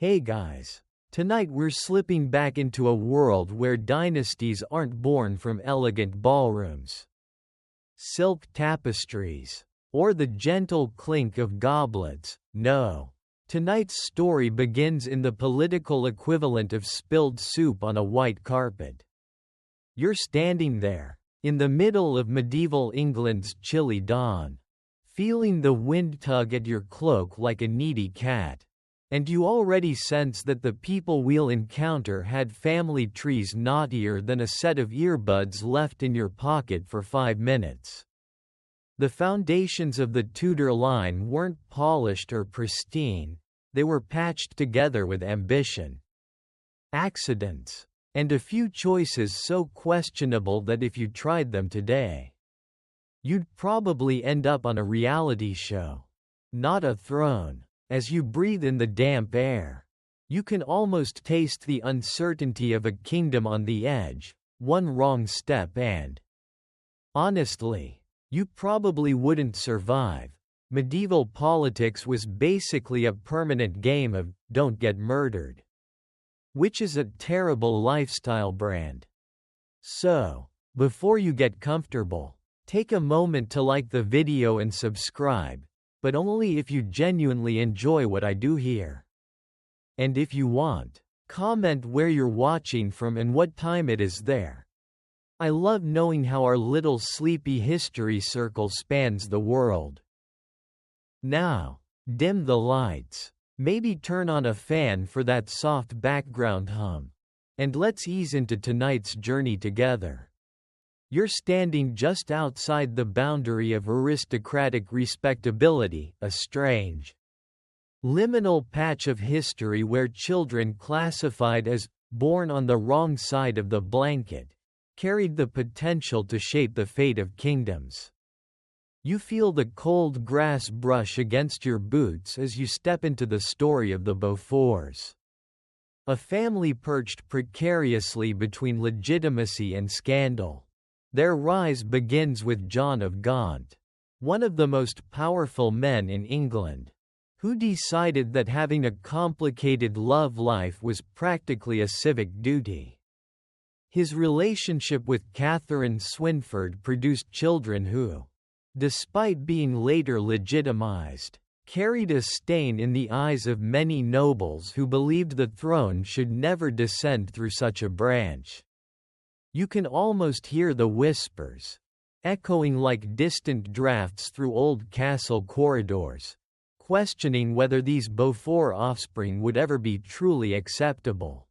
Hey guys. Tonight we're slipping back into a world where dynasties aren't born from elegant ballrooms, silk tapestries, or the gentle clink of goblets. No. Tonight's story begins in the political equivalent of spilled soup on a white carpet. You're standing there, in the middle of medieval England's chilly dawn, feeling the wind tug at your cloak like a needy cat. And you already sense that the people we'll encounter had family trees knottier than a set of earbuds left in your pocket for 5 minutes. The foundations of the Tudor line weren't polished or pristine, they were patched together with ambition, accidents, and a few choices so questionable that if you tried them today, you'd probably end up on a reality show, not a throne. As you breathe in the damp air, you can almost taste the uncertainty of a kingdom on the edge. One wrong step and, honestly, you probably wouldn't survive. Medieval politics was basically a permanent game of "don't get murdered," which is a terrible lifestyle brand. So, before you get comfortable, take a moment to like the video and subscribe. But only if you genuinely enjoy what I do here. And if you want, comment where you're watching from and what time it is there. I love knowing how our little sleepy history circle spans the world. Now, dim the lights, maybe turn on a fan for that soft background hum, and let's ease into tonight's journey together. You're standing just outside the boundary of aristocratic respectability, a strange, liminal patch of history where children classified as born on the wrong side of the blanket carried the potential to shape the fate of kingdoms. You feel the cold grass brush against your boots as you step into the story of the Beauforts, a family perched precariously between legitimacy and scandal. Their rise begins with John of Gaunt, one of the most powerful men in England, who decided that having a complicated love life was practically a civic duty. His relationship with Catherine Swynford produced children who, despite being later legitimized, carried a stain in the eyes of many nobles who believed the throne should never descend through such a branch. You can almost hear the whispers, echoing like distant drafts through old castle corridors, questioning whether these Beaufort offspring would ever be truly acceptable.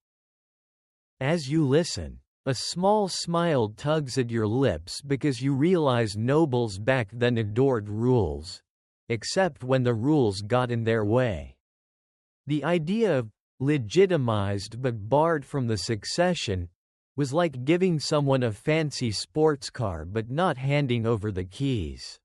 As you listen, a small smile tugs at your lips because you realize nobles back then adored rules, except when the rules got in their way. The idea of legitimized but barred from the succession was like giving someone a fancy sports car but not handing over the keys.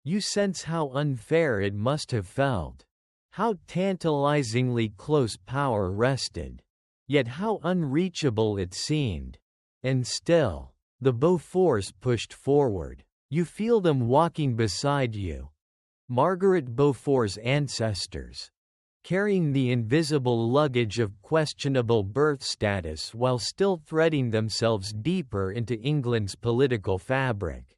You sense how unfair it must have felt, how tantalizingly close power rested, yet how unreachable it seemed. And still, the Beauforts pushed forward. You feel them walking beside you. Margaret Beaufort's ancestors, carrying the invisible luggage of questionable birth status while still threading themselves deeper into England's political fabric.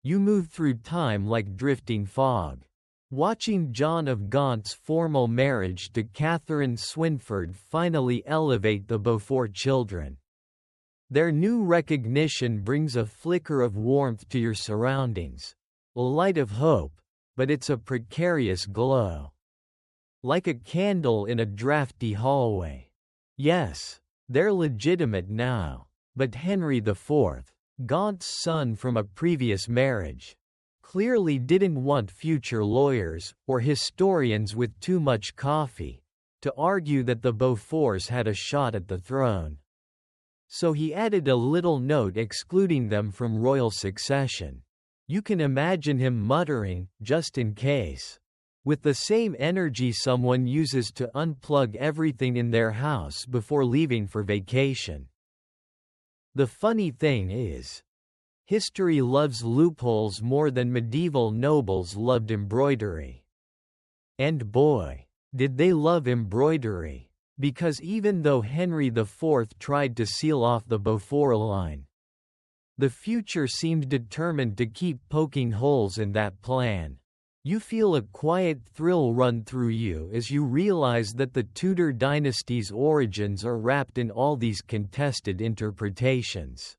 You move through time like drifting fog, watching John of Gaunt's formal marriage to Catherine Swynford finally elevate the Beaufort children. Their new recognition brings a flicker of warmth to your surroundings, a light of hope, but it's a precarious glow. Like a candle in a drafty hallway. Yes, they're legitimate now, but Henry IV, Gaunt's son from a previous marriage, clearly didn't want future lawyers, or historians with too much coffee, to argue that the Beauforts had a shot at the throne. So he added a little note excluding them from royal succession. You can imagine him muttering, just in case, with the same energy someone uses to unplug everything in their house before leaving for vacation. The funny thing is, history loves loopholes more than medieval nobles loved embroidery. And boy, Did they love embroidery? Because even though Henry IV tried to seal off the Beaufort line, the future seemed determined to keep poking holes in that plan. You feel a quiet thrill run through you as you realize that the Tudor dynasty's origins are wrapped in all these contested interpretations.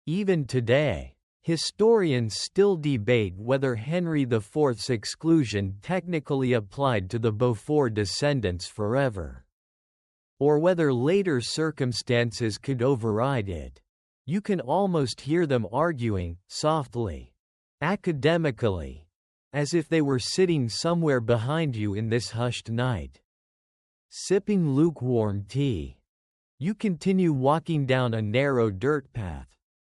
Even today, historians still debate whether Henry IV's exclusion technically applied to the Beaufort descendants forever, or whether later circumstances could override it. You can almost hear them arguing, softly, academically, as if they were sitting somewhere behind you in this hushed night, sipping lukewarm tea. You continue walking down a narrow dirt path,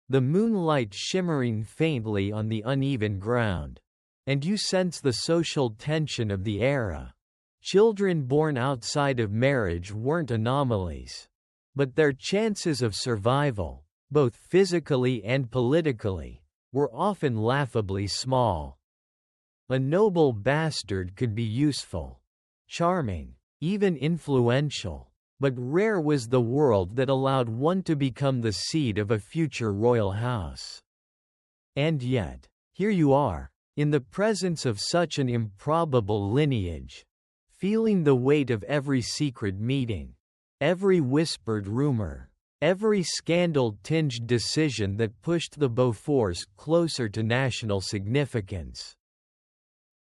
the moonlight shimmering faintly on the uneven ground, and you sense the social tension of the era. Children born outside of marriage weren't anomalies, but their chances of survival, both physically and politically, were often laughably small. A noble bastard could be useful, charming, even influential, but rare was the world that allowed one to become the seed of a future royal house. And yet, here you are, in the presence of such an improbable lineage, feeling the weight of every secret meeting, every whispered rumor, every scandal-tinged decision that pushed the Beauforts closer to national significance.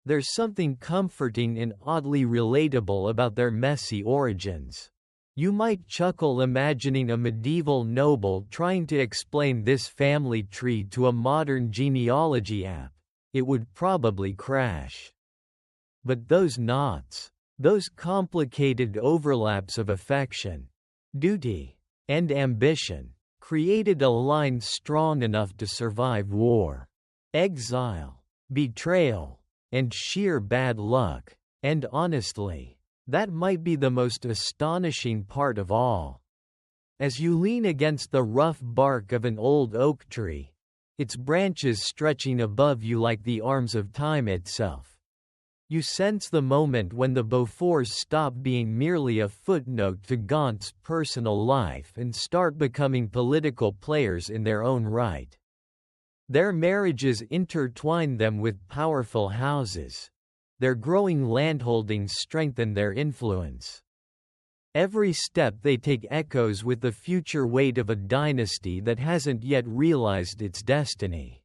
There's something comforting and oddly relatable about their messy origins. You might chuckle imagining a medieval noble trying to explain this family tree to a modern genealogy app. It would probably crash. But those knots, those complicated overlaps of affection, duty, and ambition, created a line strong enough to survive war, exile, betrayal, and sheer bad luck. And honestly, that might be the most astonishing part of all. As you lean against the rough bark of an old oak tree, its branches stretching above you like the arms of time itself, you sense the moment when the Beauforts stop being merely a footnote to Gaunt's personal life and start becoming political players in their own right. Their marriages intertwine them with powerful houses. Their growing landholdings strengthen their influence. Every step they take echoes with the future weight of a dynasty that hasn't yet realized its destiny.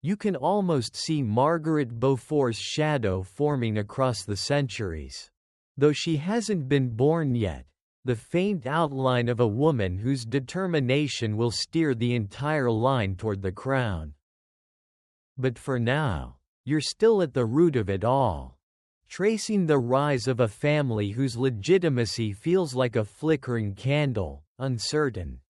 You can almost see Margaret Beaufort's shadow forming across the centuries. Though she hasn't been born yet, the faint outline of a woman whose determination will steer the entire line toward the crown. But for now, you're still at the root of it all, tracing the rise of a family whose legitimacy feels like a flickering candle, uncertain,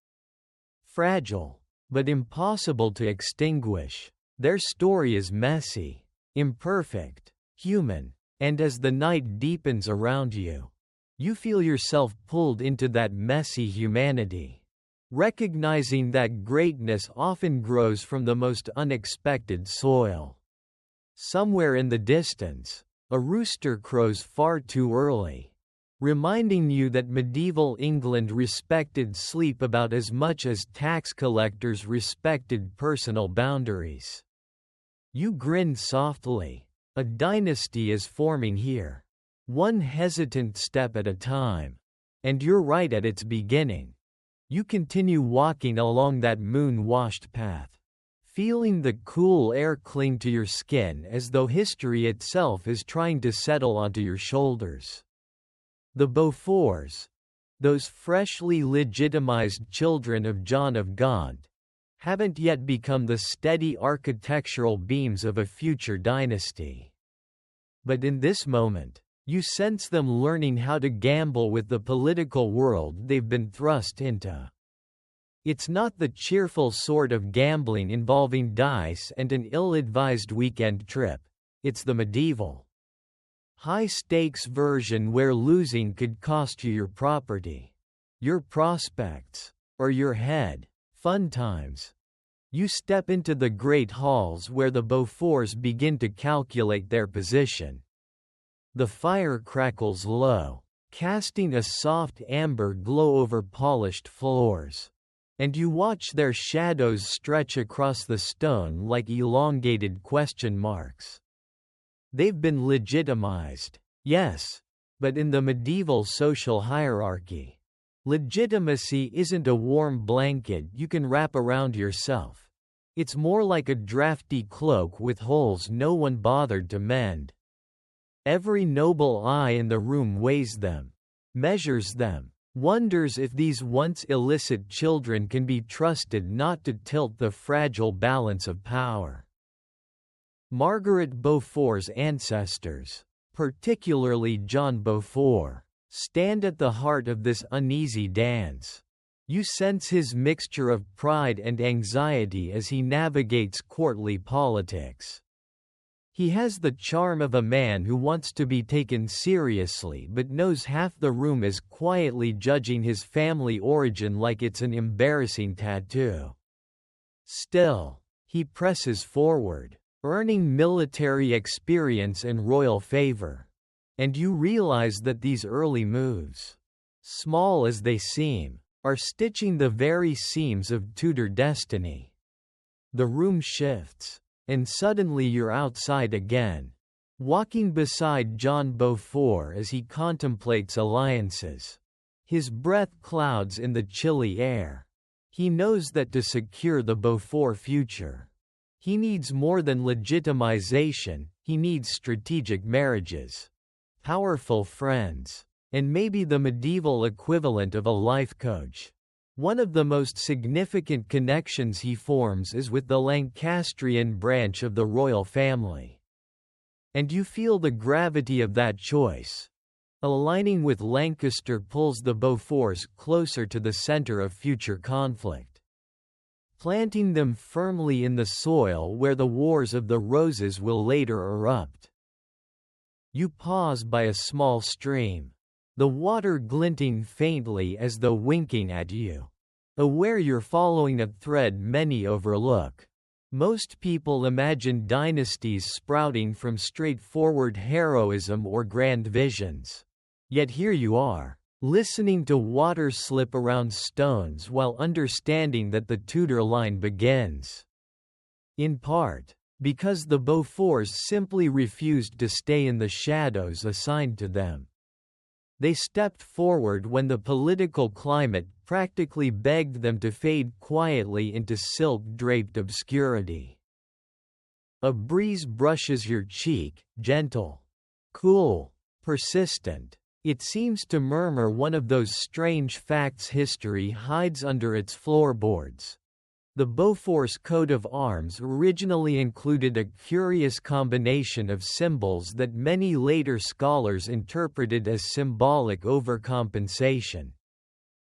fragile, but impossible to extinguish. Their story is messy, imperfect, human, and as the night deepens around you, you feel yourself pulled into that messy humanity, recognizing that greatness often grows from the most unexpected soil. Somewhere in the distance, a rooster crows far too early, reminding you that medieval England respected sleep about as much as tax collectors respected personal boundaries. You grin softly. A dynasty is forming here, one hesitant step at a time, and you're right at its beginning. You continue walking along that moon-washed path, feeling the cool air cling to your skin as though history itself is trying to settle onto your shoulders. The Beauforts, those freshly legitimized children of John of Gaunt, haven't yet become the steady architectural beams of a future dynasty. But in this moment, you sense them learning how to gamble with the political world they've been thrust into. It's not the cheerful sort of gambling involving dice and an ill-advised weekend trip. It's the medieval, high-stakes version where losing could cost you your property, your prospects, or your head. Fun times. You step into the great halls where the Beauforts begin to calculate their position. The fire crackles low, casting a soft amber glow over polished floors. And you watch their shadows stretch across the stone like elongated question marks. They've been legitimized, yes, but in the medieval social hierarchy, legitimacy isn't a warm blanket you can wrap around yourself. It's more like a drafty cloak with holes no one bothered to mend. Every noble eye in the room weighs them, measures them, wonders if these once illicit children can be trusted not to tilt the fragile balance of power. Margaret Beaufort's ancestors, particularly John Beaufort, stand at the heart of this uneasy dance. You sense his mixture of pride and anxiety as he navigates courtly politics. He has the charm of a man who wants to be taken seriously but knows half the room is quietly judging his family origin like it's an embarrassing tattoo. Still, he presses forward, earning military experience and royal favor. And you realize that these early moves, small as they seem, are stitching the very seams of Tudor destiny. The room shifts, and suddenly you're outside again, walking beside John Beaufort as he contemplates alliances. His breath clouds in the chilly air. He knows that to secure the Beaufort future, he needs more than legitimization, he needs strategic marriages, powerful friends, and maybe the medieval equivalent of a life coach. One of the most significant connections he forms is with the Lancastrian branch of the royal family. And you feel the gravity of that choice. Aligning with Lancaster pulls the Beauforts closer to the center of future conflict, planting them firmly in the soil where the Wars of the Roses will later erupt. You pause by a small stream, the water glinting faintly as though winking at you. Aware you're following a thread many overlook. Most people imagine dynasties sprouting from straightforward heroism or grand visions. Yet here you are, listening to water slip around stones while understanding that the Tudor line begins. In part, because the Beauforts simply refused to stay in the shadows assigned to them. They stepped forward when the political climate practically begged them to fade quietly into silk-draped obscurity. A breeze brushes your cheek, gentle, cool, persistent. It seems to murmur one of those strange facts history hides under its floorboards. The Beaufort's coat of arms originally included a curious combination of symbols that many later scholars interpreted as symbolic overcompensation.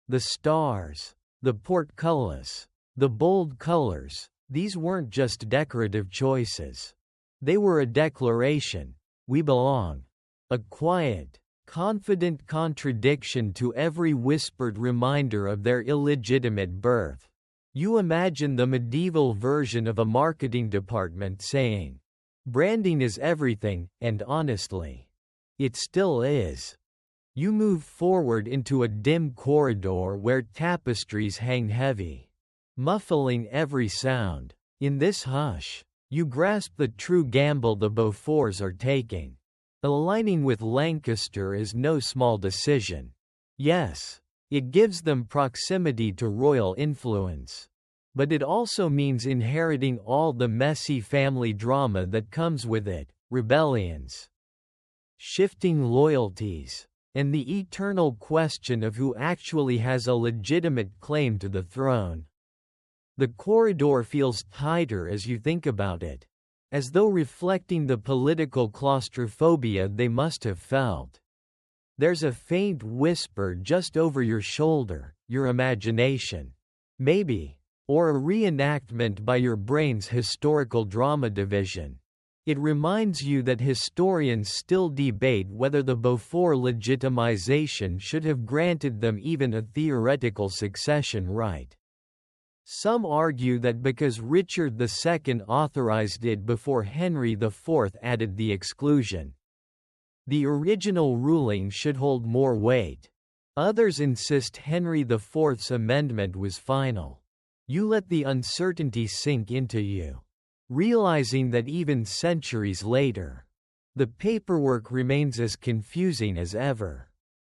The stars, the portcullis, the bold colors, these weren't just decorative choices. They were a declaration, we belong. A quiet, confident contradiction to every whispered reminder of their illegitimate birth. You imagine the medieval version of a marketing department saying, "Branding is everything," and honestly, it still is. You move forward into a dim corridor where tapestries hang heavy, muffling every sound. In this hush, you grasp the true gamble the Beauforts are taking. Aligning with Lancaster is no small decision. Yes, it gives them proximity to royal influence. But it also means inheriting all the messy family drama that comes with it, rebellions, shifting loyalties, and the eternal question of who actually has a legitimate claim to the throne. The corridor feels tighter as you think about it, as though reflecting the political claustrophobia they must have felt. There's a faint whisper just over your shoulder, your imagination. Maybe. Or a reenactment by your brain's historical drama division. It reminds you that historians still debate whether the Beaufort legitimization should have granted them even a theoretical succession right. Some argue that because Richard II authorized it before Henry IV added the exclusion, The original ruling should hold more weight. Others insist Henry IV's amendment was final. You let the uncertainty sink into you, realizing that even centuries later, the paperwork remains as confusing as ever.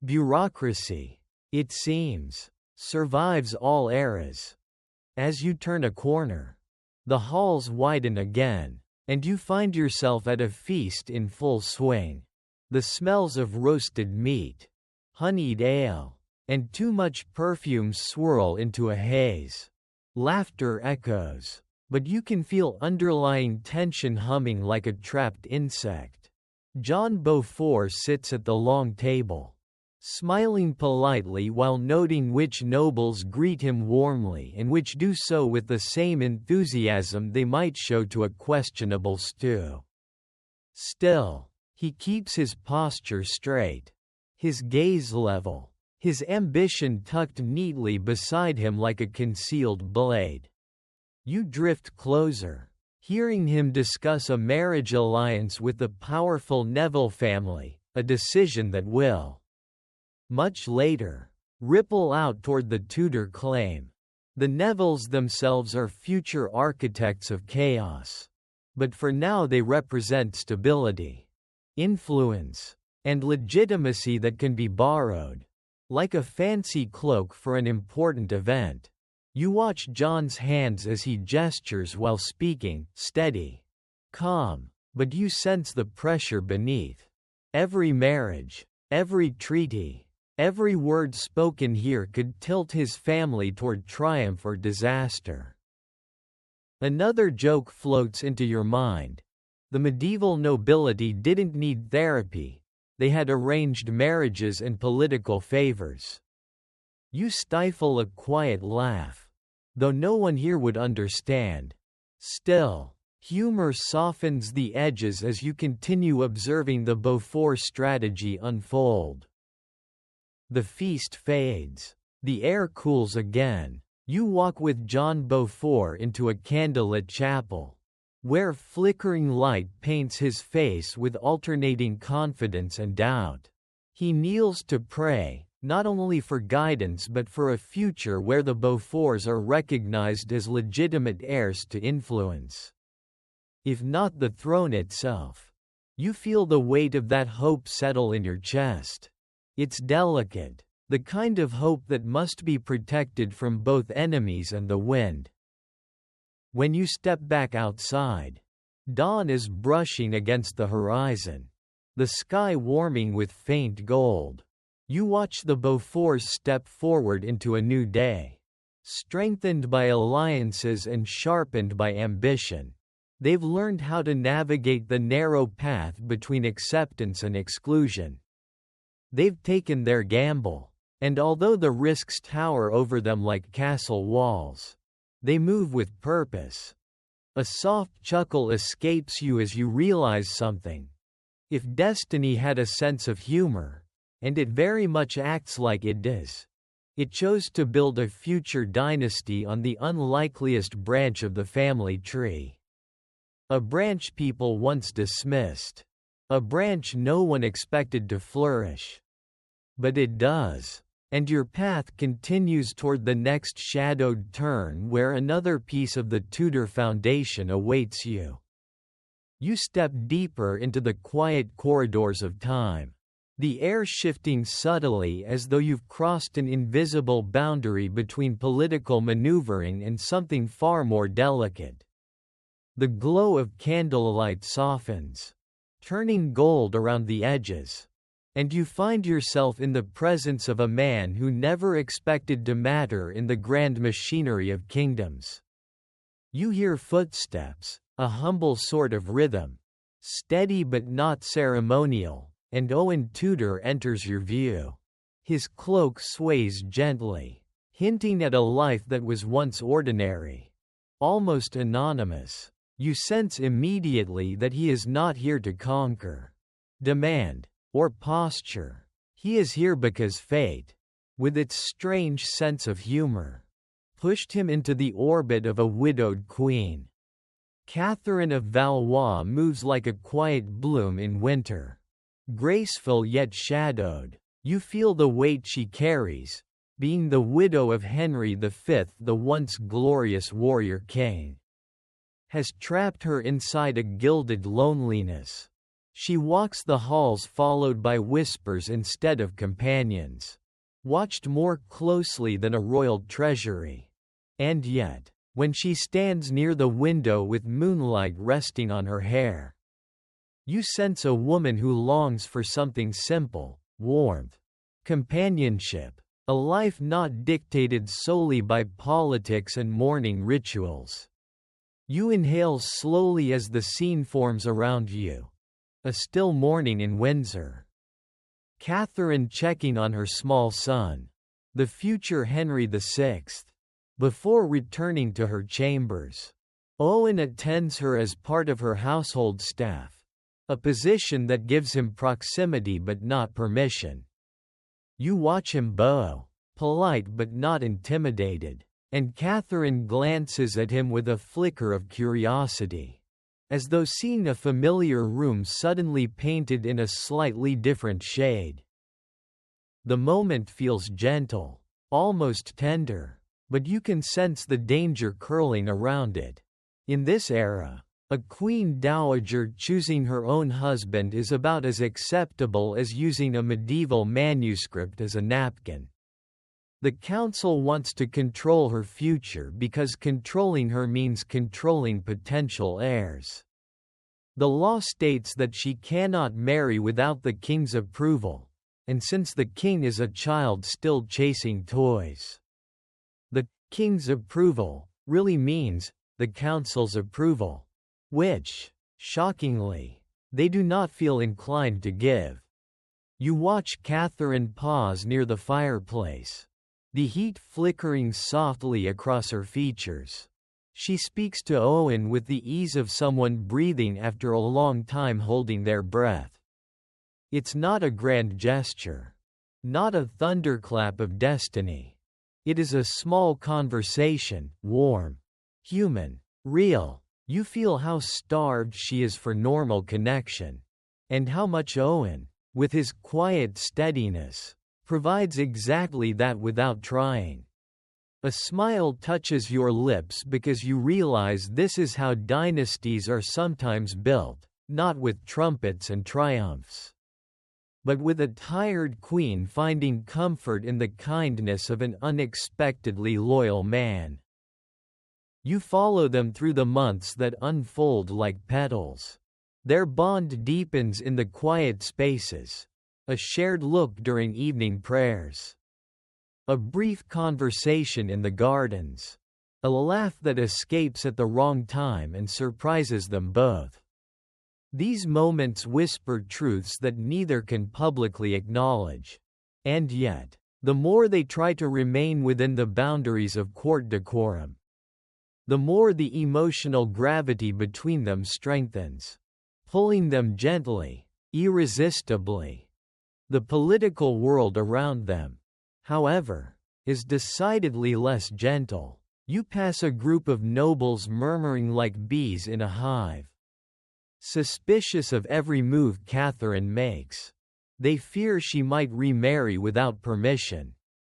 Bureaucracy, it seems, survives all eras. As you turn a corner, the halls widen again, and you find yourself at a feast in full swing. The smells of roasted meat, honeyed ale, and too much perfume swirl into a haze. Laughter echoes, but you can feel underlying tension humming like a trapped insect. John Beaufort sits at the long table, smiling politely while noting which nobles greet him warmly and which do so with the same enthusiasm they might show to a questionable stew. Still, he keeps his posture straight, his gaze level, his ambition tucked neatly beside him like a concealed blade. You drift closer, hearing him discuss a marriage alliance with the powerful Neville family, a decision that will, much later, ripple out toward the Tudor claim. The Nevilles themselves are future architects of chaos. But for now they represent stability, influence, and legitimacy that can be borrowed. Like a fancy cloak for an important event. You watch John's hands as he gestures while speaking, steady, calm, but you sense the pressure beneath. Every marriage, every treaty, every word spoken here could tilt his family toward triumph or disaster. Another joke floats into your mind. The medieval nobility didn't need therapy, they had arranged marriages and political favors. You stifle a quiet laugh, though no one here would understand. Still, humor softens the edges as you continue observing the Beaufort strategy unfold. The feast fades. The air cools again. You walk with John Beaufort into a candlelit chapel, where flickering light paints his face with alternating confidence and doubt. He kneels to pray, not only for guidance but for a future where the Beauforts are recognized as legitimate heirs to influence. If not the throne itself. You feel the weight of that hope settle in your chest. It's delicate, the kind of hope that must be protected from both enemies and the wind. When you step back outside, dawn is brushing against the horizon, the sky warming with faint gold. You watch the Beauforts step forward into a new day. Strengthened by alliances and sharpened by ambition, they've learned how to navigate the narrow path between acceptance and exclusion. They've taken their gamble, and although the risks tower over them like castle walls, they move with purpose. A soft chuckle escapes you as you realize something. If destiny had a sense of humor, and it very much acts like it does, it chose to build a future dynasty on the unlikeliest branch of the family tree. A branch people once dismissed. A branch no one expected to flourish. But it does. And your path continues toward the next shadowed turn where another piece of the Tudor foundation awaits you. You step deeper into the quiet corridors of time, the air shifting subtly as though you've crossed an invisible boundary between political maneuvering and something far more delicate. The glow of candlelight softens, turning gold around the edges. And you find yourself in the presence of a man who never expected to matter in the grand machinery of kingdoms. You hear footsteps, a humble sort of rhythm, steady but not ceremonial, and Owen Tudor enters your view. His cloak sways gently, hinting at a life that was once ordinary, almost anonymous. You sense immediately that he is not here to conquer, demand, or posture. He is here because fate, with its strange sense of humor, pushed him into the orbit of a widowed queen. Catherine of Valois moves like a quiet bloom in winter. Graceful yet shadowed, you feel the weight she carries, being the widow of Henry V. The once glorious warrior king has trapped her inside a gilded loneliness. She walks the halls followed by whispers instead of companions, watched more closely than a royal treasury. And yet, when she stands near the window with moonlight resting on her hair, you sense a woman who longs for something simple: warmth, companionship, a life not dictated solely by politics and mourning rituals. You inhale slowly as the scene forms around you. A still morning in Windsor. Catherine checking on her small son, the future Henry VI, before returning to her chambers. Owen attends her as part of her household staff, a position that gives him proximity but not permission. You watch him bow, polite but not intimidated, and Catherine glances at him with a flicker of curiosity, as though seeing a familiar room suddenly painted in a slightly different shade. The moment feels gentle, almost tender, but you can sense the danger curling around it. In this era, a queen dowager choosing her own husband is about as acceptable as using a medieval manuscript as a napkin. The council wants to control her future because controlling her means controlling potential heirs. The law states that she cannot marry without the king's approval, and since the king is a child still chasing toys, the king's approval really means the council's approval, which, shockingly, they do not feel inclined to give. You watch Catherine pause near the fireplace, the heat flickering softly across her features. She speaks to Owen with the ease of someone breathing after a long time holding their breath. It's not a grand gesture, not a thunderclap of destiny. It is a small conversation, warm, human, real. You feel how starved she is for normal connection, and how much Owen, with his quiet steadiness, provides exactly that without trying. A smile touches your lips because you realize this is how dynasties are sometimes built, not with trumpets and triumphs, but with a tired queen finding comfort in the kindness of an unexpectedly loyal man. You follow them through the months that unfold like petals. Their bond deepens in the quiet spaces, a shared look during evening prayers, a brief conversation in the gardens, a laugh that escapes at the wrong time and surprises them both. These moments whisper truths that neither can publicly acknowledge. And yet, the more they try to remain within the boundaries of court decorum, the more the emotional gravity between them strengthens, pulling them gently, irresistibly. The political world around them, however, is decidedly less gentle. You pass a group of nobles murmuring like bees in a hive, suspicious of every move Catherine makes. They fear she might remarry without permission,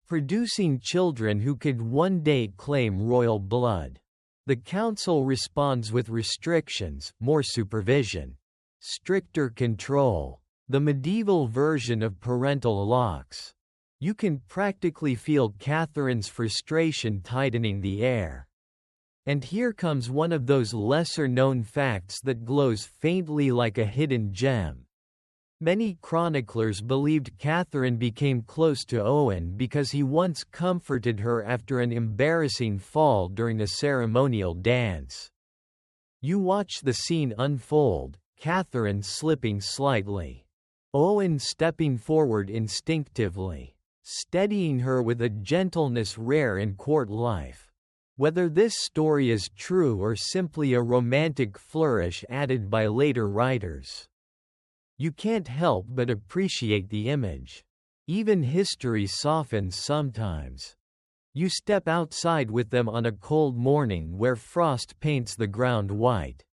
producing children who could one day claim royal blood. The council responds with restrictions, more supervision, stricter control, the medieval version of parental locks. You can practically feel Catherine's frustration tightening the air. And here comes one of those lesser-known facts that glows faintly like a hidden gem. Many chroniclers believed Catherine became close to Owen because he once comforted her after an embarrassing fall during a ceremonial dance. You watch the scene unfold, Catherine slipping slightly, Owen stepping forward instinctively, steadying her with a gentleness rare in court life. Whether this story is true or simply a romantic flourish added by later writers, you can't help but appreciate the image. Even history softens sometimes. You step outside with them on a cold morning where frost paints the ground white.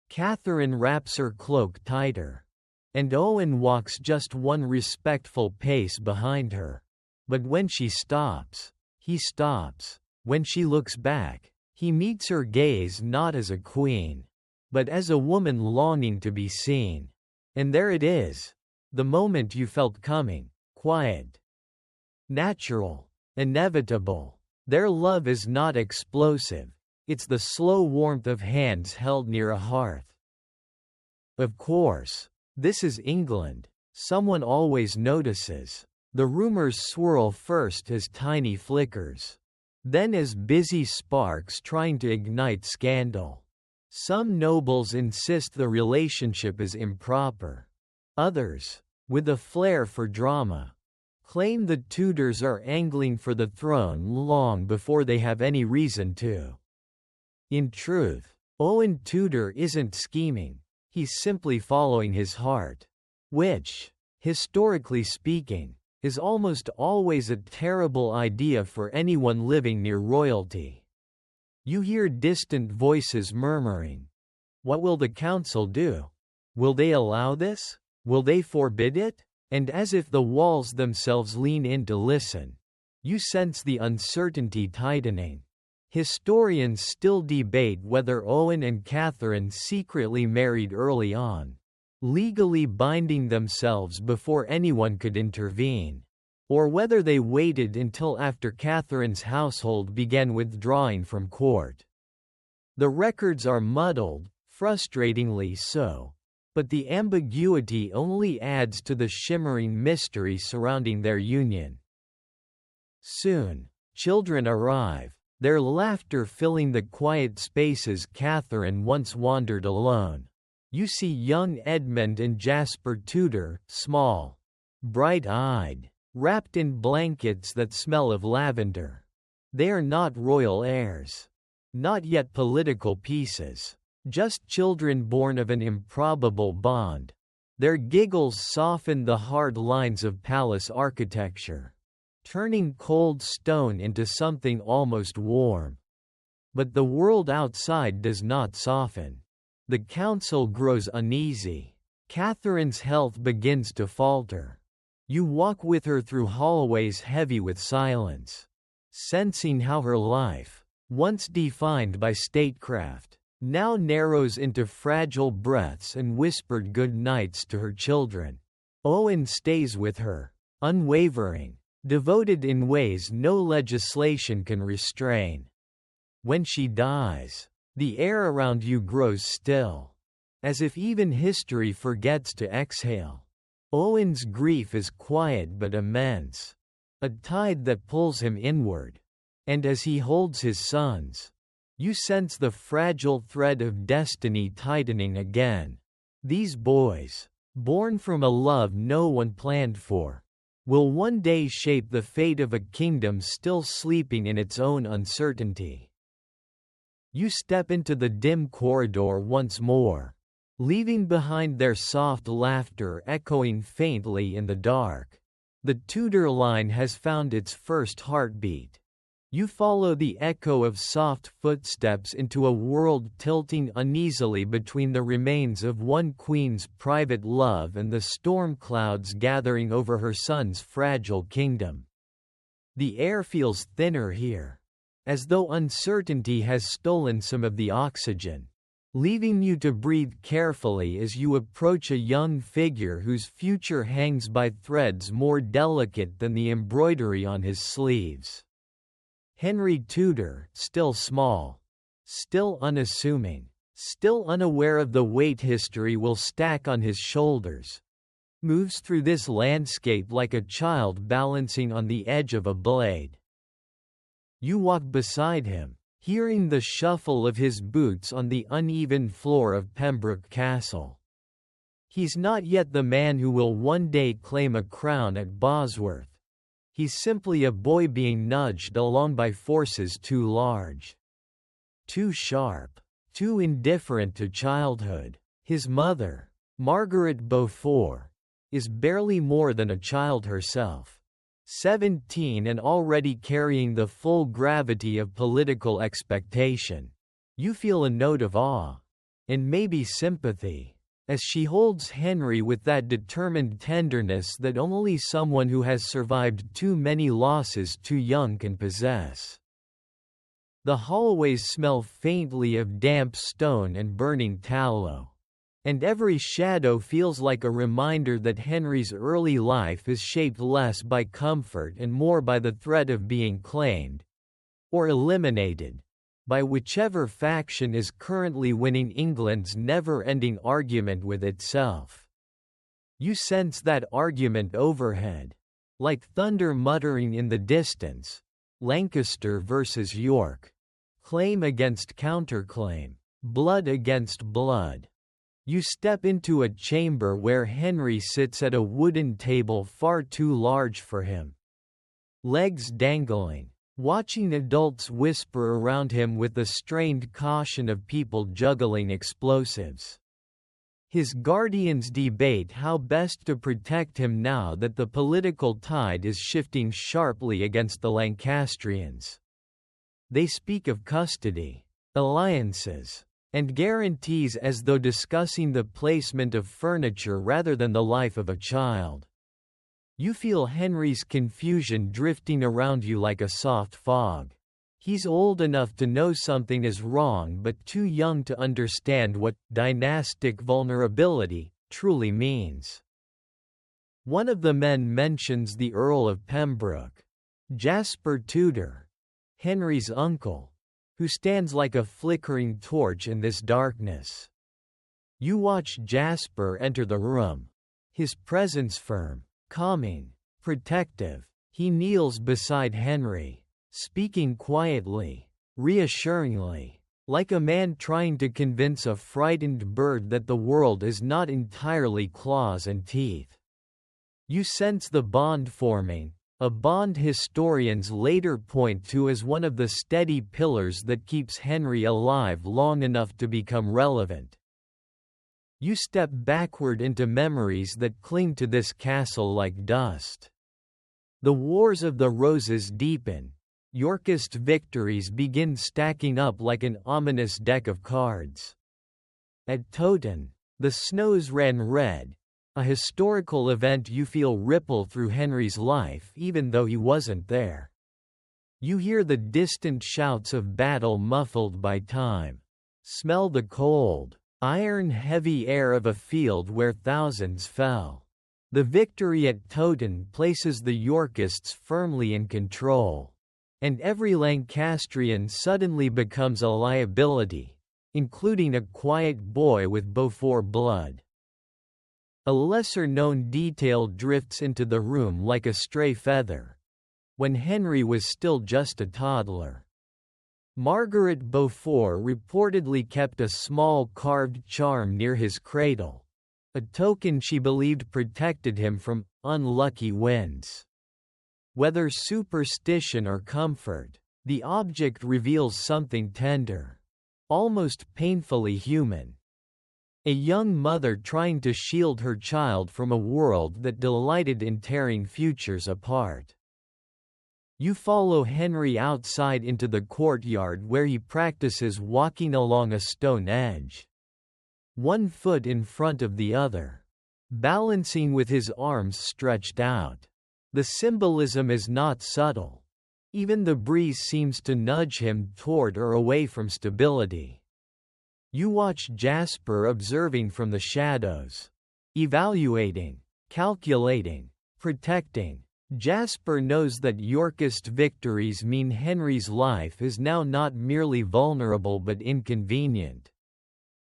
Catherine wraps her cloak tighter, and Owen walks just one respectful pace behind her. But when she stops, he stops. When she looks back, he meets her gaze not as a queen, but as a woman longing to be seen. And there it is. The moment you felt coming. Quiet. Natural. Inevitable. Their love is not explosive. It's the slow warmth of hands held near a hearth. Of course, this is England. Someone always notices. The rumors swirl first as tiny flickers, then as busy sparks trying to ignite scandal. Some nobles insist the relationship is improper. Others, with a flair for drama, claim the Tudors are angling for the throne long before they have any reason to. In truth, Owen Tudor isn't scheming, he's simply following his heart, which, historically speaking, is almost always a terrible idea for anyone living near royalty. You hear distant voices murmuring. What will the council do? Will they allow this? Will they forbid it? And as if the walls themselves lean in to listen, you sense the uncertainty tightening. Historians still debate whether Owen and Catherine secretly married early on, legally binding themselves before anyone could intervene, or whether they waited until after Catherine's household began withdrawing from court. The records are muddled, frustratingly so, but the ambiguity only adds to the shimmering mystery surrounding their union. Soon, children arrive, their laughter filling the quiet spaces Catherine once wandered alone. You see young Edmund and Jasper Tudor, small, bright-eyed, wrapped in blankets that smell of lavender. They are not royal heirs. Not yet political pieces. Just children born of an improbable bond. Their giggles soften the hard lines of palace architecture, turning cold stone into something almost warm. But the world outside does not soften. The council grows uneasy. Catherine's health begins to falter. You walk with her through hallways heavy with silence, sensing how her life, once defined by statecraft, now narrows into fragile breaths and whispered good nights to her children. Owen stays with her, unwavering, devoted in ways no legislation can restrain. When she dies, the air around you grows still, as if even history forgets to exhale. Owen's grief is quiet but immense, a tide that pulls him inward. And as he holds his sons, you sense the fragile thread of destiny tightening again. These boys, born from a love no one planned for, will one day shape the fate of a kingdom still sleeping in its own uncertainty. You step into the dim corridor once more, leaving behind their soft laughter echoing faintly in the dark. The Tudor line has found its first heartbeat. You follow the echo of soft footsteps into a world tilting uneasily between the remains of one queen's private love and the storm clouds gathering over her son's fragile kingdom. The air feels thinner here, as though uncertainty has stolen some of the oxygen, leaving you to breathe carefully as you approach a young figure whose future hangs by threads more delicate than the embroidery on his sleeves. Henry Tudor, still small, still unassuming, still unaware of the weight history will stack on his shoulders, moves through this landscape like a child balancing on the edge of a blade. You walk beside him, hearing the shuffle of his boots on the uneven floor of Pembroke Castle. He's not yet the man who will one day claim a crown at Bosworth. He's simply a boy being nudged along by forces too large, too sharp, too indifferent to childhood. His mother, Margaret Beaufort, is barely more than a child herself. 17 and already carrying the full gravity of political expectation. You feel a note of awe, and maybe sympathy, as she holds Henry with that determined tenderness that only someone who has survived too many losses too young can possess. The hallways smell faintly of damp stone and burning tallow. And every shadow feels like a reminder that Henry's early life is shaped less by comfort and more by the threat of being claimed, or eliminated, by whichever faction is currently winning England's never-ending argument with itself. You sense that argument overhead, like thunder muttering in the distance. Lancaster versus York. Claim against counterclaim. Blood against blood. You step into a chamber where Henry sits at a wooden table far too large for him. Legs dangling, watching adults whisper around him with the strained caution of people juggling explosives. His guardians debate how best to protect him now that the political tide is shifting sharply against the Lancastrians. They speak of custody, alliances, and guarantees as though discussing the placement of furniture rather than the life of a child. You feel Henry's confusion drifting around you like a soft fog. He's old enough to know something is wrong but too young to understand what dynastic vulnerability truly means. One of the men mentions the Earl of Pembroke, Jasper Tudor, Henry's uncle, who stands like a flickering torch in this darkness. You watch Jasper enter the room, his presence firm, calming, protective. He kneels beside Henry, speaking quietly, reassuringly, like a man trying to convince a frightened bird that the world is not entirely claws and teeth. You sense the bond forming, a bond historians later point to as one of the steady pillars that keeps Henry alive long enough to become relevant. You step backward into memories that cling to this castle like dust. The Wars of the Roses deepen. Yorkist victories begin stacking up like an ominous deck of cards. At Towton, the snows ran red, a historical event you feel ripple through Henry's life even though he wasn't there. You hear the distant shouts of battle muffled by time. Smell the cold, iron-heavy air of a field where thousands fell. The victory at Towton places the Yorkists firmly in control, and every Lancastrian suddenly becomes a liability, including a quiet boy with Beaufort blood. A lesser-known detail drifts into the room like a stray feather. When Henry was still just a toddler, Margaret Beaufort reportedly kept a small carved charm near his cradle, a token she believed protected him from unlucky winds. Whether superstition or comfort, the object reveals something tender, almost painfully human. A young mother trying to shield her child from a world that delighted in tearing futures apart. You follow Henry outside into the courtyard where he practices walking along a stone edge, one foot in front of the other, balancing with his arms stretched out. The symbolism is not subtle. Even the breeze seems to nudge him toward or away from stability. You watch Jasper observing from the shadows, evaluating, calculating, protecting. Jasper knows that Yorkist victories mean Henry's life is now not merely vulnerable but inconvenient.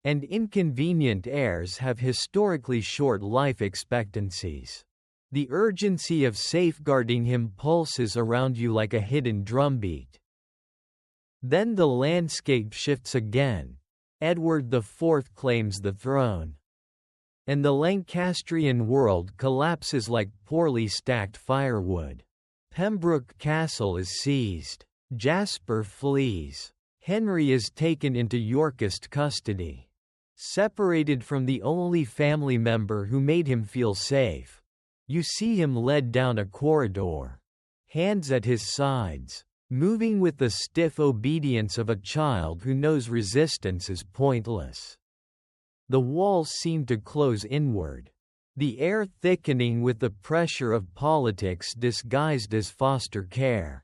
And inconvenient heirs have historically short life expectancies. The urgency of safeguarding him pulses around you like a hidden drumbeat. Then the landscape shifts again. Edward IV claims the throne. And the Lancastrian world collapses like poorly stacked firewood. Pembroke Castle is seized. Jasper flees. Henry is taken into Yorkist custody. Separated from the only family member who made him feel safe. You see him led down a corridor. Hands at his sides, moving with the stiff obedience of a child who knows resistance is pointless. The walls seemed to close inward, the air thickening with the pressure of politics disguised as foster care.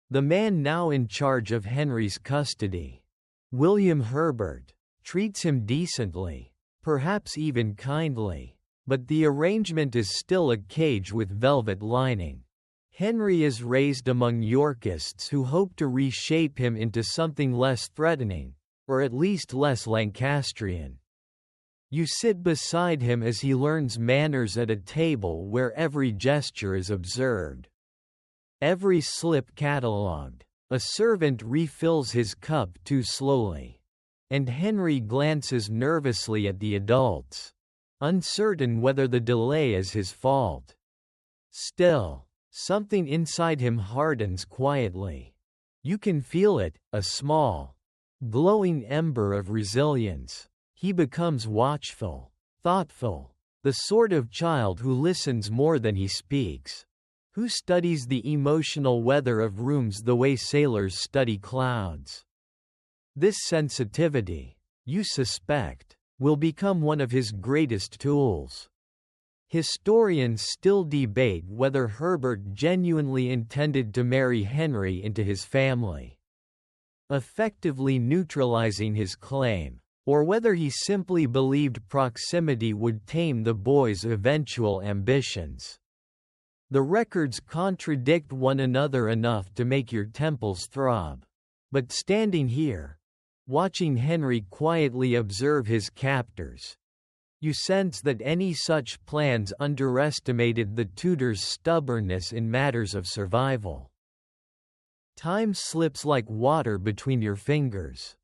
The man now in charge of Henry's custody, William Herbert, treats him decently, perhaps even kindly, but the arrangement is still a cage with velvet lining. Henry is raised among Yorkists who hope to reshape him into something less threatening, or at least less Lancastrian. You sit beside him as he learns manners at a table where every gesture is observed, every slip catalogued. A servant refills his cup too slowly, and Henry glances nervously at the adults, uncertain whether the delay is his fault. Still, something inside him hardens quietly. You can feel it, a small, glowing ember of resilience. He becomes watchful, thoughtful, the sort of child who listens more than he speaks, who studies the emotional weather of rooms the way sailors study clouds. This sensitivity, you suspect, will become one of his greatest tools. Historians still debate whether Herbert genuinely intended to marry Henry into his family, effectively neutralizing his claim, or whether he simply believed proximity would tame the boy's eventual ambitions. The records contradict one another enough to make your temples throb. But standing here, watching Henry quietly observe his captors, you sense that any such plans underestimated the Tudors' stubbornness in matters of survival. Time slips like water between your fingers.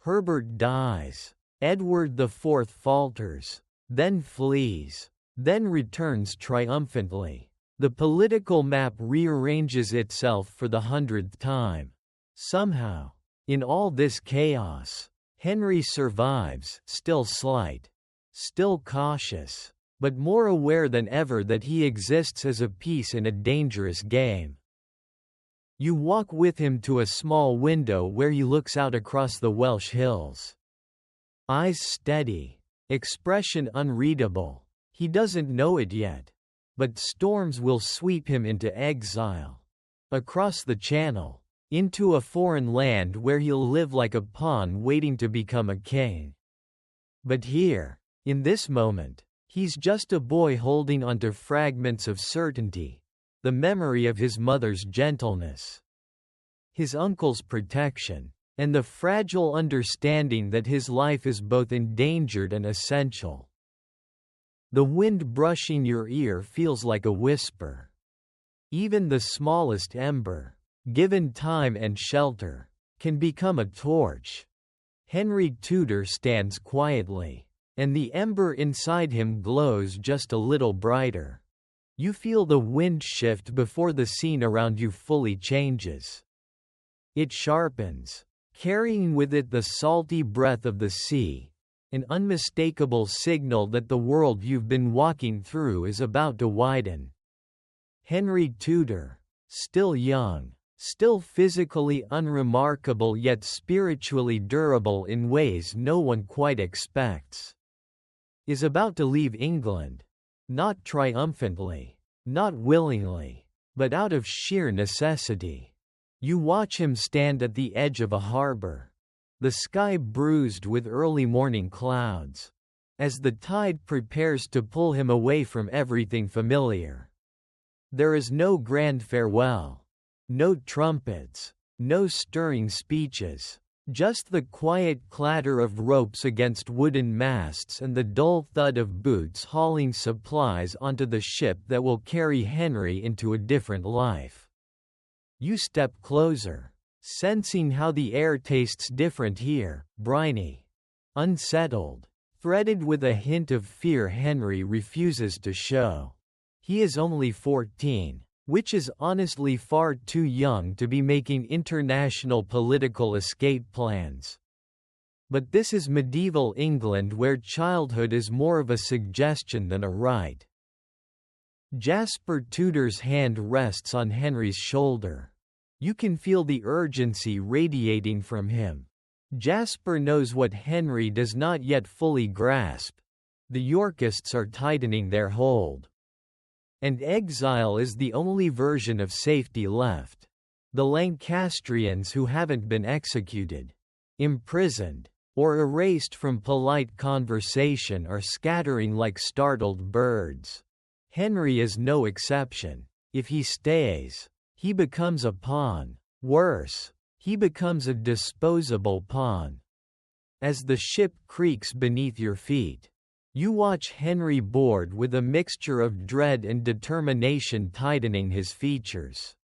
Herbert dies. Edward IV falters, then flees, then returns triumphantly. The political map rearranges itself for the 100th time. Somehow, in all this chaos, Henry survives, still slight, still cautious, but more aware than ever that he exists as a piece in a dangerous game. You walk with him to a small window where he looks out across the Welsh hills. Eyes steady, expression unreadable. He doesn't know it yet, but storms will sweep him into exile, across the Channel, into a foreign land where he'll live like a pawn waiting to become a king. But here, in this moment, he's just a boy holding onto fragments of certainty, the memory of his mother's gentleness, his uncle's protection, and the fragile understanding that his life is both endangered and essential. The wind brushing your ear feels like a whisper. Even the smallest ember, given time and shelter, can become a torch. Henry Tudor stands quietly, and the ember inside him glows just a little brighter. You feel the wind shift before the scene around you fully changes. It sharpens, carrying with it the salty breath of the sea, an unmistakable signal that the world you've been walking through is about to widen. Henry Tudor, still young, still physically unremarkable yet spiritually durable in ways no one quite expects, is about to leave England. Not triumphantly, not willingly, but out of sheer necessity. You watch him stand at the edge of a harbor, the sky bruised with early morning clouds, as the tide prepares to pull him away from everything familiar. There is no grand farewell, no trumpets, no stirring speeches. Just the quiet clatter of ropes against wooden masts and the dull thud of boots hauling supplies onto the ship that will carry Henry into a different life. You step closer, sensing how the air tastes different here, briny, unsettled, threaded with a hint of fear Henry refuses to show. He is only 14. Which is honestly far too young to be making international political escape plans. But this is medieval England where childhood is more of a suggestion than a right. Jasper Tudor's hand rests on Henry's shoulder. You can feel the urgency radiating from him. Jasper knows what Henry does not yet fully grasp. The Yorkists are tightening their hold. And exile is the only version of safety left. The Lancastrians who haven't been executed, imprisoned, or erased from polite conversation are scattering like startled birds. Henry is no exception. If he stays, he becomes a pawn. Worse, he becomes a disposable pawn. As the ship creaks beneath your feet, you watch Henry board with a mixture of dread and determination tightening his features.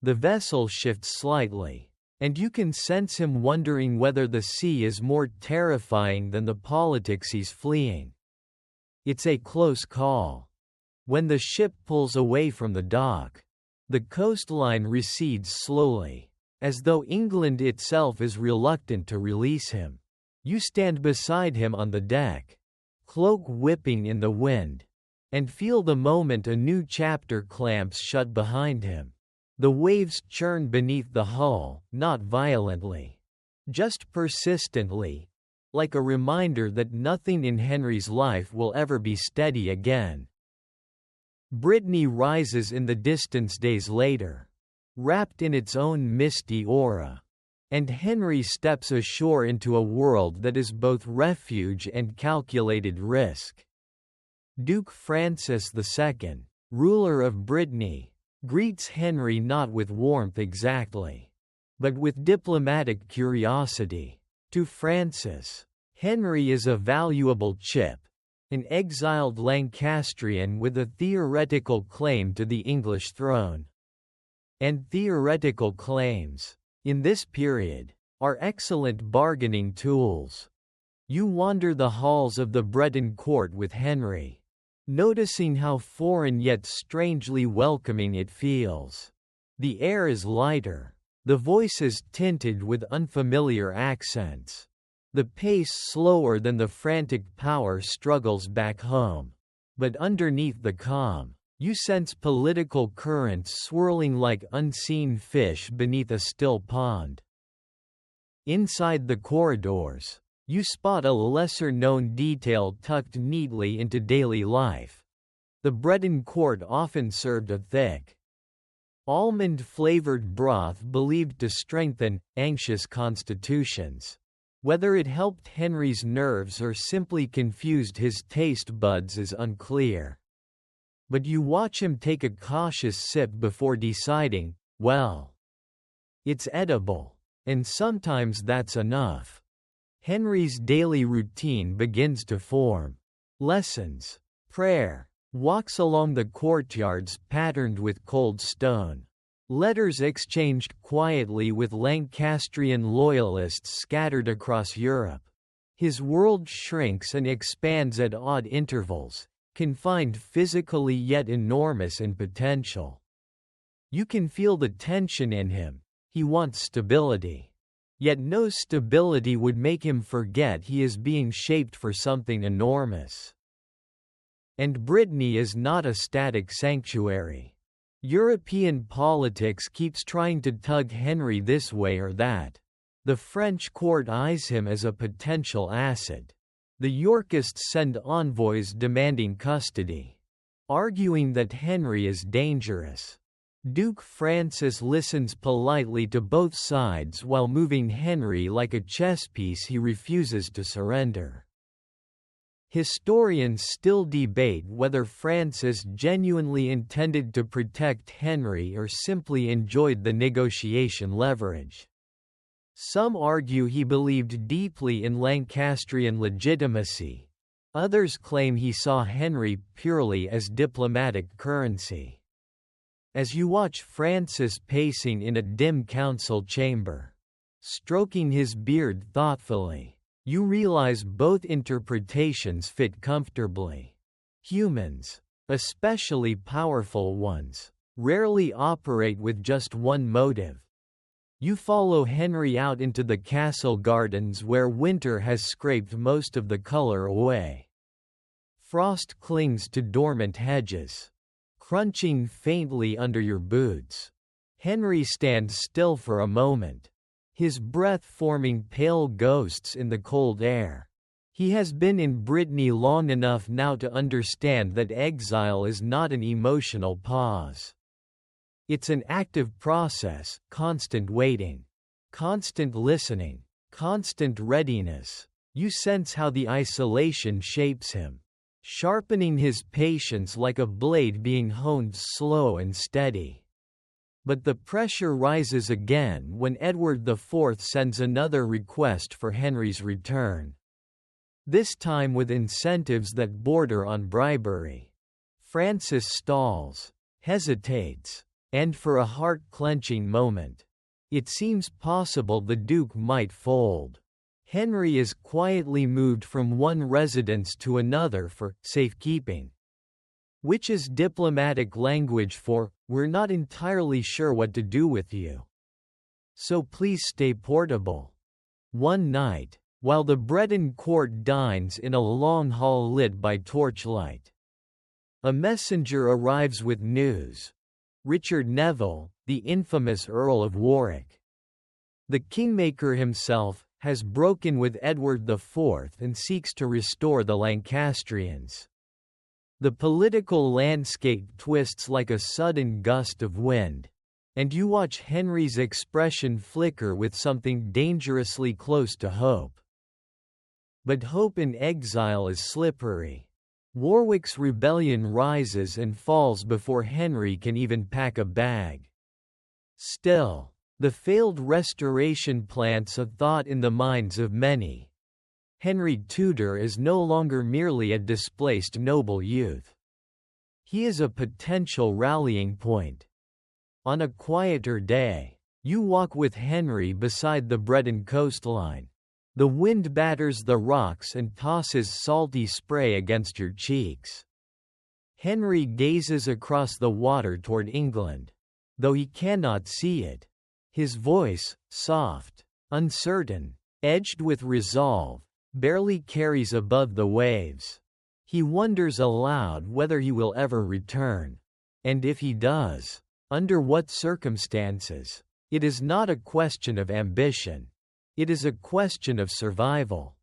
The vessel shifts slightly, and you can sense him wondering whether the sea is more terrifying than the politics he's fleeing. It's a close call. When the ship pulls away from the dock, the coastline recedes slowly, as though England itself is reluctant to release him. You stand beside him on the deck, cloak whipping in the wind, and feel the moment a new chapter clamps shut behind him. The waves churn beneath the hull, not violently, just persistently, like a reminder that nothing in Henry's life will ever be steady again. Brittany rises in the distance days later, wrapped in its own misty aura, and Henry steps ashore into a world that is both refuge and calculated risk. Duke Francis II, ruler of Brittany, greets Henry not with warmth exactly, but with diplomatic curiosity. To Francis, Henry is a valuable chip, an exiled Lancastrian with a theoretical claim to the English throne. And theoretical claims, in this period, are excellent bargaining tools. You wander the halls of the Breton court with Henry, noticing how foreign yet strangely welcoming it feels. The air is lighter, the voices tinted with unfamiliar accents, the pace slower than the frantic power struggles back home. But underneath the calm, you sense political currents swirling like unseen fish beneath a still pond. Inside the corridors, you spot a lesser-known detail tucked neatly into daily life. The Breton court often served a thick, almond-flavored broth believed to strengthen anxious constitutions. Whether it helped Henry's nerves or simply confused his taste buds is unclear. But you watch him take a cautious sip before deciding, well, it's edible, and sometimes that's enough. Henry's daily routine begins to form. Lessons, prayer, walks along the courtyards patterned with cold stone, letters exchanged quietly with Lancastrian loyalists scattered across Europe. His world shrinks and expands at odd intervals, confined physically yet enormous in potential. You can feel the tension in him. He wants stability. Yet no stability would make him forget he is being shaped for something enormous. And Brittany is not a static sanctuary. European politics keeps trying to tug Henry this way or that. The French court eyes him as a potential asset. The Yorkists send envoys demanding custody, arguing that Henry is dangerous. Duke Francis listens politely to both sides while moving Henry like a chess piece he refuses to surrender. Historians still debate whether Francis genuinely intended to protect Henry or simply enjoyed the negotiation leverage. Some argue he believed deeply in Lancastrian legitimacy. Others claim he saw Henry purely as diplomatic currency. As you watch Francis pacing in a dim council chamber, stroking his beard thoughtfully, you realize both interpretations fit comfortably. Humans, especially powerful ones, rarely operate with just one motive. You follow Henry out into the castle gardens where winter has scraped most of the color away. Frost clings to dormant hedges, crunching faintly under your boots. Henry stands still for a moment, his breath forming pale ghosts in the cold air. He has been in Brittany long enough now to understand that exile is not an emotional pause. It's an active process, constant waiting, constant listening, constant readiness. You sense how the isolation shapes him, sharpening his patience like a blade being honed slow and steady. But the pressure rises again when Edward IV sends another request for Henry's return. This time with incentives that border on bribery. Francis stalls, hesitates, and for a heart-clenching moment, it seems possible the Duke might fold. Henry is quietly moved from one residence to another for safekeeping, which is diplomatic language for, "We're not entirely sure what to do with you, so please stay portable." One night, while the Breton court dines in a long hall lit by torchlight, a messenger arrives with news. Richard Neville, the infamous Earl of Warwick, the kingmaker himself, has broken with Edward IV and seeks to restore the Lancastrians. The political landscape twists like a sudden gust of wind, and you watch Henry's expression flicker with something dangerously close to hope. But hope in exile is slippery. Warwick's rebellion rises and falls before Henry can even pack a bag. Still, the failed restoration plants a thought in the minds of many. Henry Tudor is no longer merely a displaced noble youth. He is a potential rallying point. On a quieter day, you walk with Henry beside the Breton coastline. The wind batters the rocks and tosses salty spray against your cheeks. Henry gazes across the water toward England, though he cannot see it. His voice, soft, uncertain, edged with resolve, barely carries above the waves. He wonders aloud whether he will ever return. And if he does, under what circumstances. It is not a question of ambition. It is a question of survival.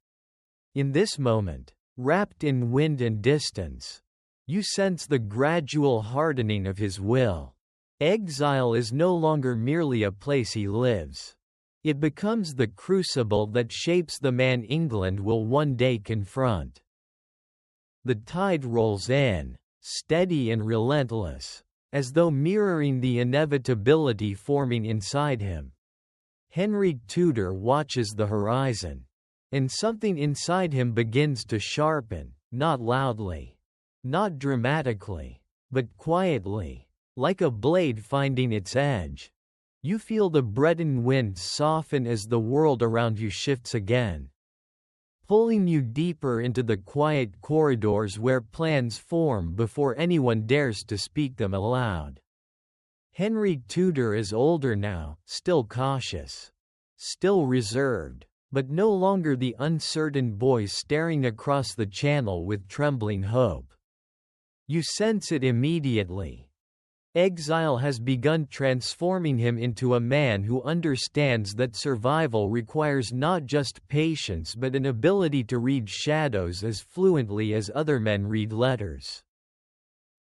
In this moment, wrapped in wind and distance, you sense the gradual hardening of his will. Exile is no longer merely a place he lives. It becomes the crucible that shapes the man England will one day confront. The tide rolls in, steady and relentless, as though mirroring the inevitability forming inside him. Henry Tudor watches the horizon, and something inside him begins to sharpen, not loudly, not dramatically, but quietly, like a blade finding its edge. You feel the Breton wind soften as the world around you shifts again, pulling you deeper into the quiet corridors where plans form before anyone dares to speak them aloud. Henry Tudor is older now, still cautious, still reserved, but no longer the uncertain boy staring across the channel with trembling hope. You sense it immediately. Exile has begun transforming him into a man who understands that survival requires not just patience but an ability to read shadows as fluently as other men read letters.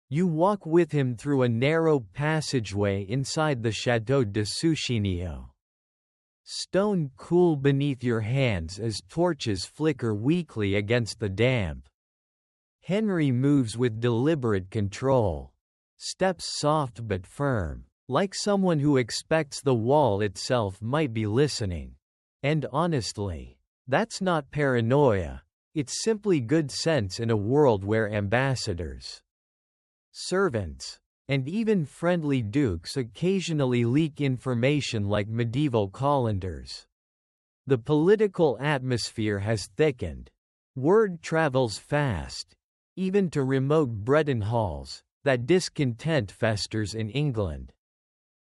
You walk with him through a narrow passageway inside the Château de Souchenio. Stone cool beneath your hands as torches flicker weakly against the damp. Henry moves with deliberate control. Steps soft but firm, like someone who expects the wall itself might be listening. And honestly, that's not paranoia, it's simply good sense in a world where ambassadors, servants, and even friendly dukes occasionally leak information like medieval colanders. The political atmosphere has thickened. Word travels fast, even to remote Breton halls, that discontent festers in England.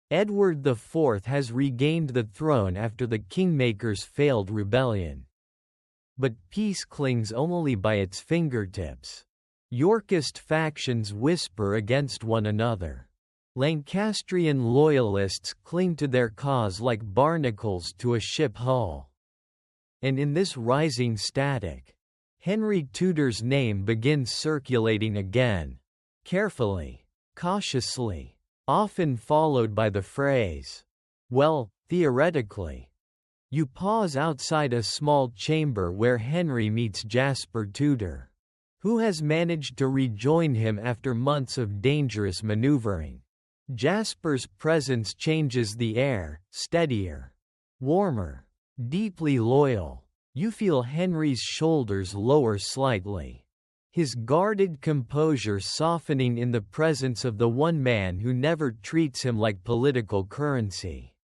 Edward IV has regained the throne after the kingmaker's failed rebellion. But peace clings only by its fingertips. Yorkist factions whisper against one another. Lancastrian loyalists cling to their cause like barnacles to a ship hull. And in this rising static, Henry Tudor's name begins circulating again, carefully, cautiously, often followed by the phrase, "Well, theoretically." You pause outside a small chamber where Henry meets Jasper Tudor, who has managed to rejoin him after months of dangerous maneuvering. Jasper's presence changes the air, steadier, warmer, deeply loyal. You feel Henry's shoulders lower slightly, his guarded composure softening in the presence of the one man who never treats him like political currency.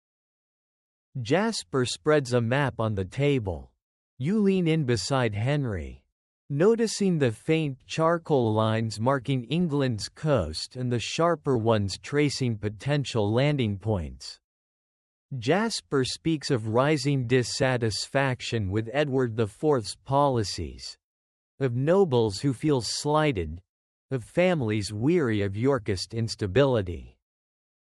Jasper spreads a map on the table. You lean in beside Henry, noticing the faint charcoal lines marking England's coast and the sharper ones tracing potential landing points. Jasper speaks of rising dissatisfaction with Edward IV's policies, of nobles who feel slighted, of families weary of Yorkist instability.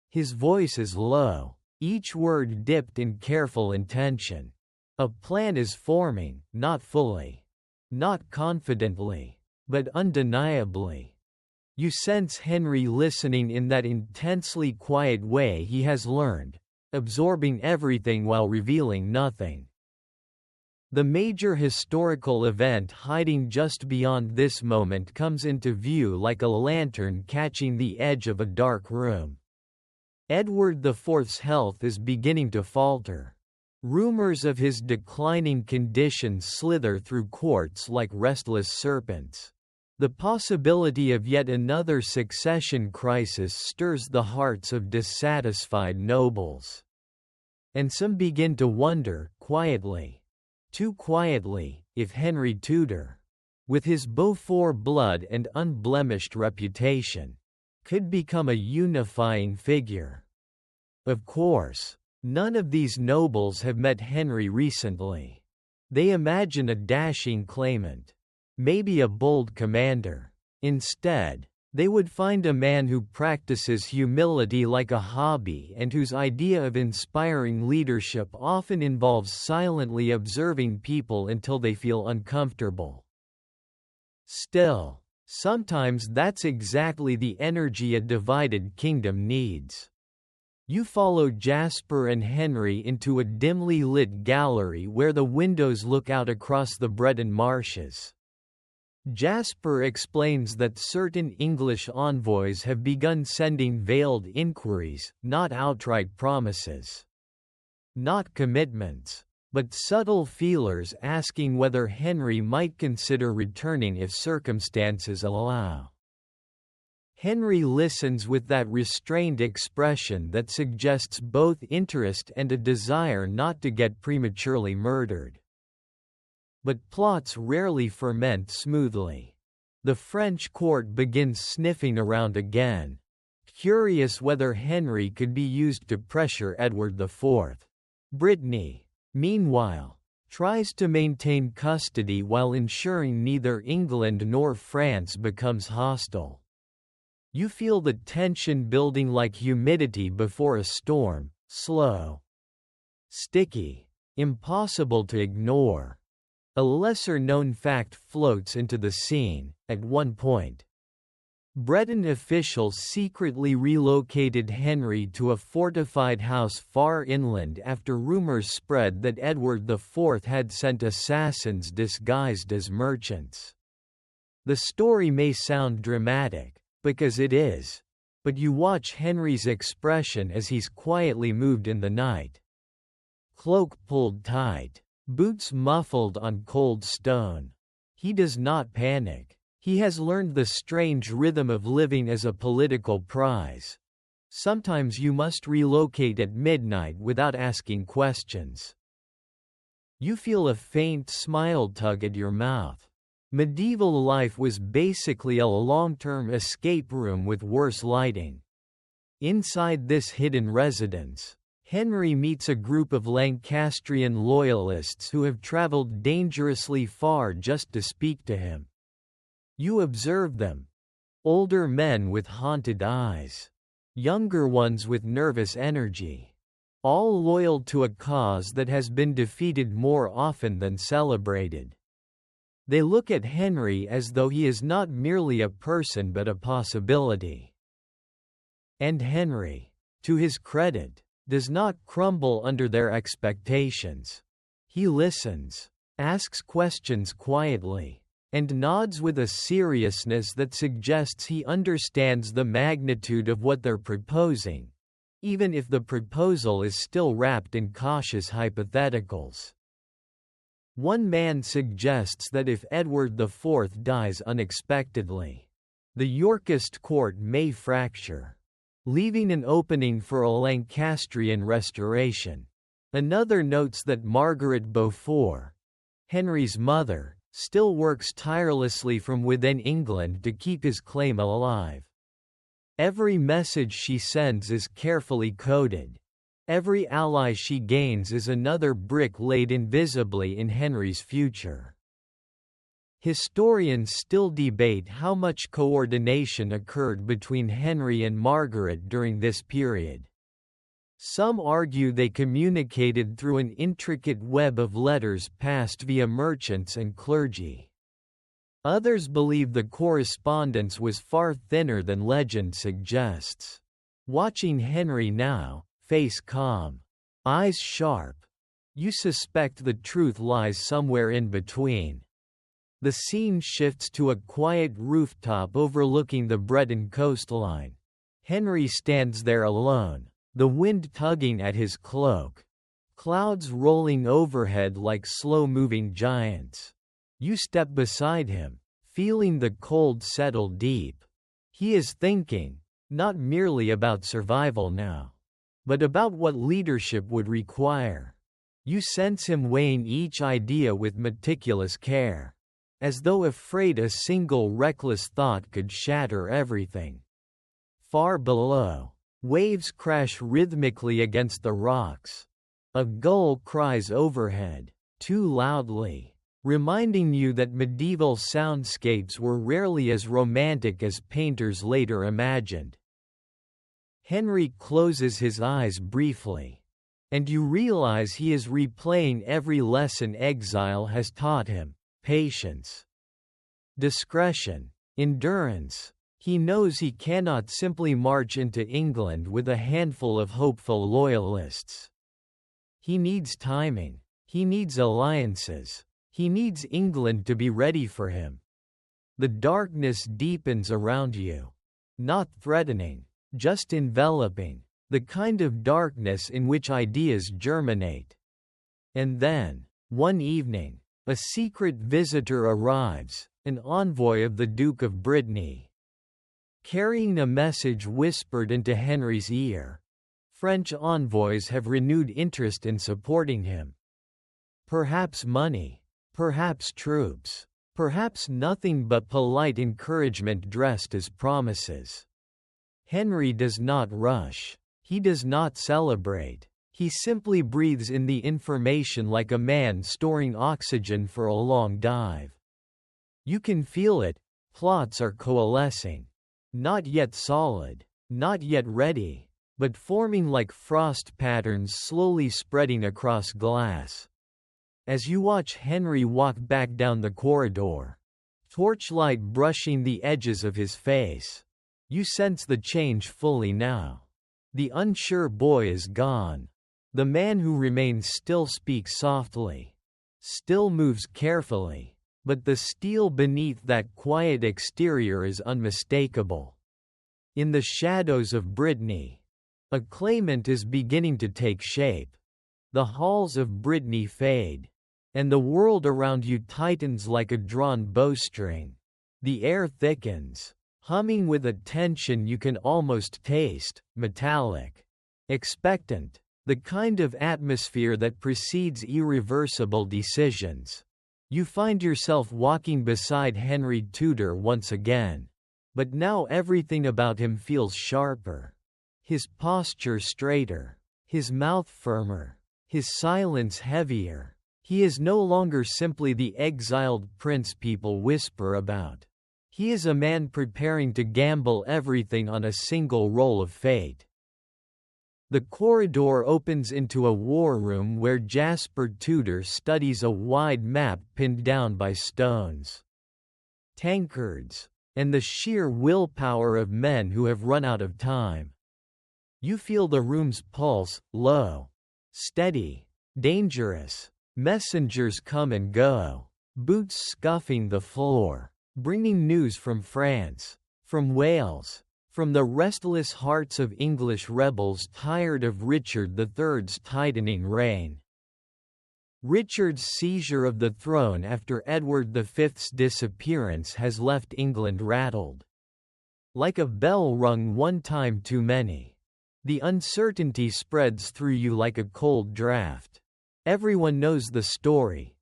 His voice is low, each word dipped in careful intention. A plan is forming, not fully, not confidently, but undeniably. You sense Henry listening in that intensely quiet way he has learned, absorbing everything while revealing nothing. The major historical event hiding just beyond this moment comes into view like a lantern catching the edge of a dark room. Edward IV's health is beginning to falter. Rumors of his declining condition slither through courts like restless serpents. The possibility of yet another succession crisis stirs the hearts of dissatisfied nobles. And some begin to wonder, quietly, too quietly, if Henry Tudor, with his Beaufort blood and unblemished reputation, could become a unifying figure. Of course, none of these nobles have met Henry recently. They imagine a dashing claimant, maybe a bold commander. Instead, they would find a man who practices humility like a hobby and whose idea of inspiring leadership often involves silently observing people until they feel uncomfortable. Still, sometimes that's exactly the energy a divided kingdom needs. You follow Jasper and Henry into a dimly lit gallery where the windows look out across the Breton marshes. Jasper explains that certain English envoys have begun sending veiled inquiries, not outright promises. Not commitments, but subtle feelers asking whether Henry might consider returning if circumstances allow. Henry listens with that restrained expression that suggests both interest and a desire not to get prematurely murdered. But plots rarely ferment smoothly. The French court begins sniffing around again, curious whether Henry could be used to pressure Edward IV. Brittany, meanwhile, tries to maintain custody while ensuring neither England nor France becomes hostile. You feel the tension building like humidity before a storm, slow, sticky, impossible to ignore. A lesser-known fact floats into the scene. At one point, Breton officials secretly relocated Henry to a fortified house far inland after rumors spread that Edward IV had sent assassins disguised as merchants. The story may sound dramatic, because it is, but you watch Henry's expression as he's quietly moved in the night. Cloak pulled tight, boots muffled on cold stone. He does not panic. He has learned the strange rhythm of living as a political prize. Sometimes you must relocate at midnight without asking questions. You feel a faint smile tug at your mouth. Medieval life was basically a long-term escape room with worse lighting. Inside this hidden residence, Henry meets a group of Lancastrian loyalists who have traveled dangerously far just to speak to him. You observe them. Older men with haunted eyes. younger ones with nervous energy. All loyal to a cause that has been defeated more often than celebrated. They look at Henry as though he is not merely a person but a possibility. And Henry, to his credit, does not crumble under their expectations. He listens, asks questions quietly, and nods with a seriousness that suggests he understands the magnitude of what they're proposing, even if the proposal is still wrapped in cautious hypotheticals. One man suggests that if Edward IV dies unexpectedly, the Yorkist court may fracture, leaving an opening for a Lancastrian restoration. Another notes that Margaret Beaufort, Henry's mother, still works tirelessly from within England to keep his claim alive. Every message she sends is carefully coded. Every ally she gains is another brick laid invisibly in Henry's future. Historians still debate how much coordination occurred between Henry and Margaret during this period. Some argue they communicated through an intricate web of letters passed via merchants and clergy. Others believe the correspondence was far thinner than legend suggests. Watching Henry now, face calm, eyes sharp, you suspect the truth lies somewhere in between. The scene shifts to a quiet rooftop overlooking the Breton coastline. Henry stands there alone, the wind tugging at his cloak. Clouds rolling overhead like slow-moving giants. You step beside him, feeling the cold settle deep. He is thinking, not merely about survival now, but about what leadership would require. You sense him weighing each idea with meticulous care, as though afraid a single reckless thought could shatter everything. Far below, waves crash rhythmically against the rocks. A gull cries overhead, too loudly, reminding you that medieval soundscapes were rarely as romantic as painters later imagined. Henry closes his eyes briefly, and you realize he is replaying every lesson exile has taught him: patience, discretion, endurance. He knows he cannot simply march into England with a handful of hopeful loyalists. He needs timing, he needs alliances, he needs England to be ready for him. The darkness deepens around you. Not threatening, just enveloping, the kind of darkness in which ideas germinate. And then, one evening, a secret visitor arrives, an envoy of the Duke of Brittany. Carrying a message whispered into Henry's ear. French envoys have renewed interest in supporting him. Perhaps money, perhaps troops, perhaps nothing but polite encouragement dressed as promises. Henry does not rush. He does not celebrate. He simply breathes in the information like a man storing oxygen for a long dive. You can feel it. Plots are coalescing. Not yet solid, not yet ready, but forming like frost patterns slowly spreading across glass. As you watch Henry walk back down the corridor, torchlight brushing the edges of his face, you sense the change fully now. The unsure boy is gone. The man who remains still speaks softly, still moves carefully, but the steel beneath that quiet exterior is unmistakable. In the shadows of Brittany, a claimant is beginning to take shape. The halls of Brittany fade, and the world around you tightens like a drawn bowstring. The air thickens, humming with a tension you can almost taste, metallic, expectant, the kind of atmosphere that precedes irreversible decisions. You find yourself walking beside Henry Tudor once again. But now everything about him feels sharper. His posture straighter, his mouth firmer, his silence heavier. He is no longer simply the exiled prince people whisper about. He is a man preparing to gamble everything on a single roll of fate. The corridor opens into a war room where Jasper Tudor studies a wide map pinned down by stones, tankards, and the sheer willpower of men who have run out of time. You feel the room's pulse, low, steady, dangerous. Messengers come and go, boots scuffing the floor, bringing news from France, from Wales, from the restless hearts of English rebels tired of Richard III's tightening reign. Richard's seizure of the throne after Edward V's disappearance has left England rattled. Like a bell rung one time too many. The uncertainty spreads through you like a cold draft. Everyone knows the story.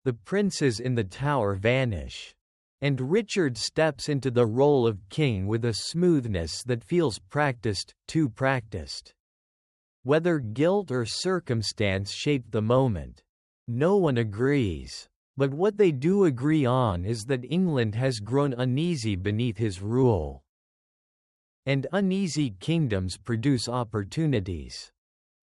The princes in the tower vanish. And Richard steps into the role of king with a smoothness that feels practiced, too practiced. Whether guilt or circumstance shaped the moment, no one agrees. But what they do agree on is that England has grown uneasy beneath his rule. And uneasy kingdoms produce opportunities.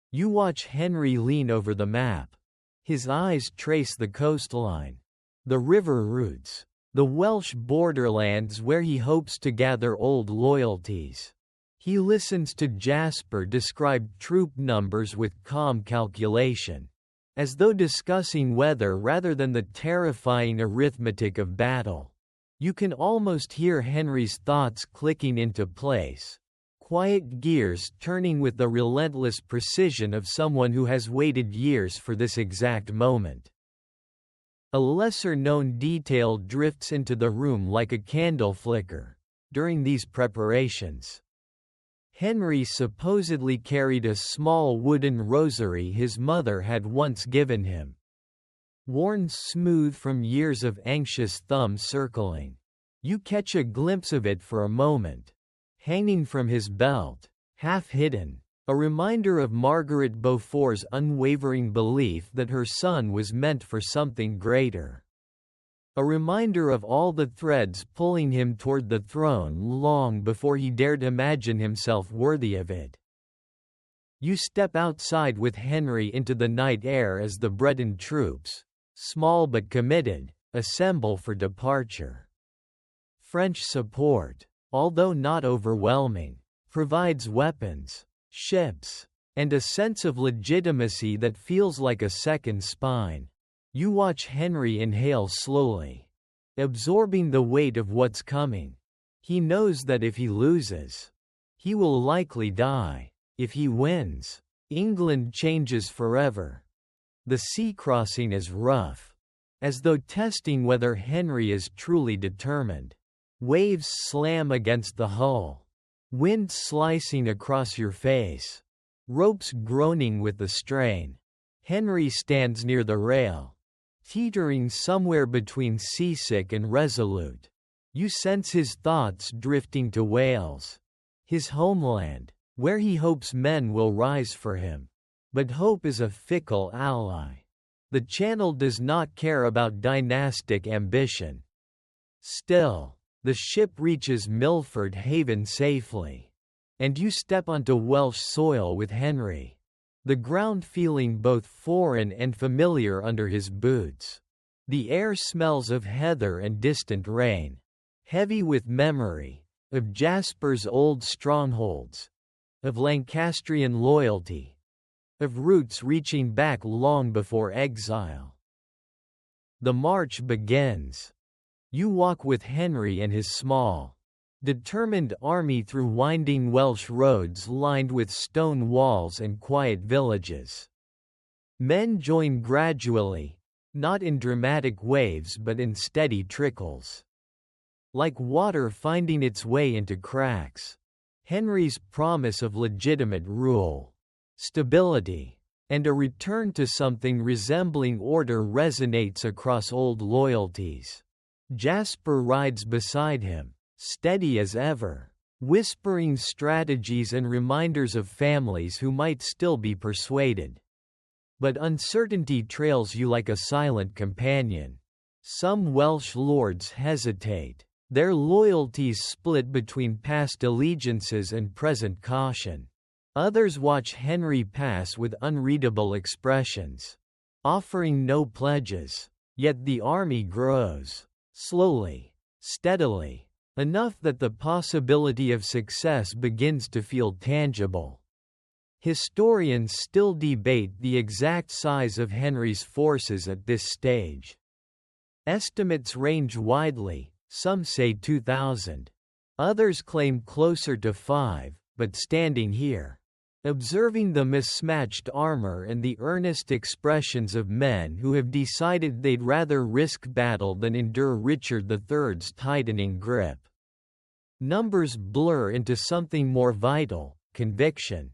You watch Henry lean over the map. His eyes trace the coastline, the river routes, the Welsh borderlands where he hopes to gather old loyalties. He listens to Jasper describe troop numbers with calm calculation, as though discussing weather rather than the terrifying arithmetic of battle. You can almost hear Henry's thoughts clicking into place, quiet gears turning with the relentless precision of someone who has waited years for this exact moment. A lesser-known detail drifts into the room like a candle flicker. During these preparations, Henry supposedly carried a small wooden rosary his mother had once given him, worn smooth from years of anxious thumb circling. You catch a glimpse of it for a moment, hanging from his belt, half hidden. A reminder of Margaret Beaufort's unwavering belief that her son was meant for something greater. A reminder of all the threads pulling him toward the throne long before he dared imagine himself worthy of it. You step outside with Henry into the night air as the Breton troops, small but committed, assemble for departure. French support, although not overwhelming, provides weapons, ships, and a sense of legitimacy that feels like a second spine. You watch Henry inhale slowly, absorbing the weight of what's coming. He knows that if he loses, he will likely die. If he wins, England changes forever. The sea crossing is rough, as though testing whether Henry is truly determined. Waves slam against the hull, wind slicing across your face, ropes groaning with the strain. Henry stands near the rail, teetering somewhere between seasick and resolute. You sense his thoughts drifting to Wales, his homeland, where he hopes men will rise for him. But hope is a fickle ally. The Channel does not care about dynastic ambition. Still, the ship reaches Milford Haven safely, and you step onto Welsh soil with Henry, the ground feeling both foreign and familiar under his boots. The air smells of heather and distant rain, heavy with memory of Jasper's old strongholds, of Lancastrian loyalty, of roots reaching back long before exile. The march begins. You walk with Henry and his small, determined army through winding Welsh roads lined with stone walls and quiet villages. Men join gradually, not in dramatic waves but in steady trickles. Like water finding its way into cracks, Henry's promise of legitimate rule, stability, and a return to something resembling order resonates across old loyalties. Jasper rides beside him, steady as ever, whispering strategies and reminders of families who might still be persuaded. But uncertainty trails you like a silent companion. Some Welsh lords hesitate, Their loyalties split between past allegiances and present caution. Others watch Henry pass with unreadable expressions, offering no pledges. Yet the army grows, slowly, steadily, enough that the possibility of success begins to feel tangible. Historians still debate the exact size of Henry's forces at this stage. Estimates range widely, some say 2,000. Others claim closer to 5, but standing here, observing the mismatched armor and the earnest expressions of men who have decided they'd rather risk battle than endure Richard III's tightening grip, numbers blur into something more vital: conviction.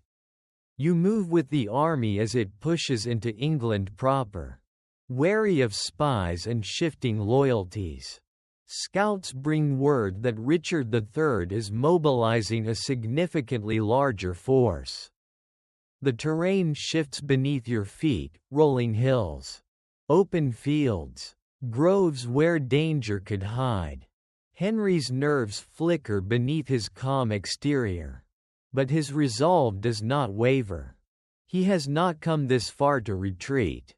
You move with the army as it pushes into England proper, wary of spies and shifting loyalties. Scouts bring word that Richard III is mobilizing a significantly larger force. The terrain shifts beneath your feet: rolling hills, open fields, groves where danger could hide. Henry's nerves flicker beneath his calm exterior. But his resolve does not waver. He has not come this far to retreat.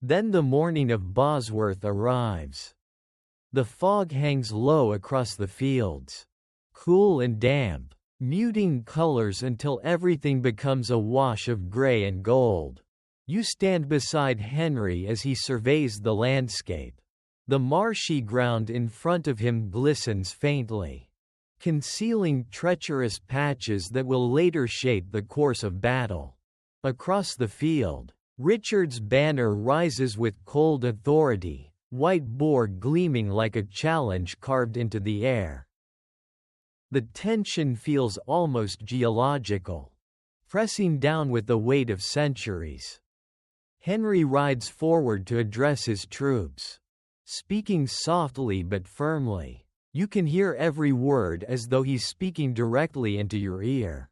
Then the morning of Bosworth arrives. The fog hangs low across the fields, cool and damp, muting colors until everything becomes a wash of gray and gold. You stand beside Henry as he surveys the landscape. The marshy ground in front of him glistens faintly, concealing treacherous patches that will later shape the course of battle. Across the field, Richard's banner rises with cold authority, white boar gleaming like a challenge carved into the air. The tension feels almost geological, pressing down with the weight of centuries. Henry rides forward to address his troops, speaking softly but firmly. You can hear every word as though he's speaking directly into your ear.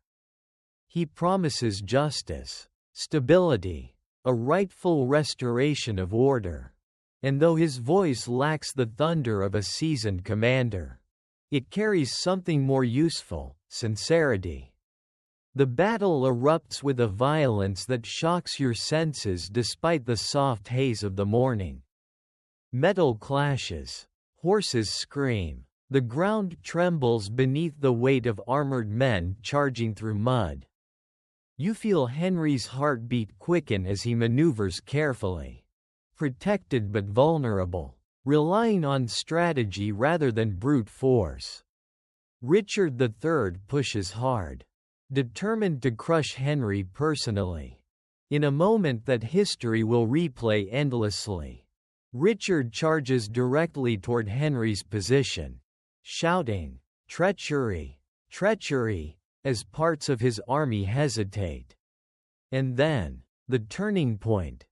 He promises justice, stability, a rightful restoration of order. And though his voice lacks the thunder of a seasoned commander, it carries something more useful: sincerity. The battle erupts with a violence that shocks your senses despite the soft haze of the morning. Metal clashes, horses scream. The ground trembles beneath the weight of armored men charging through mud. You feel Henry's heartbeat quicken as he maneuvers carefully, protected but vulnerable, relying on strategy rather than brute force. Richard III pushes hard, determined to crush Henry personally. In a moment that history will replay endlessly, Richard charges directly toward Henry's position, shouting, "Treachery! Treachery!" as parts of his army hesitate. And then, the turning point.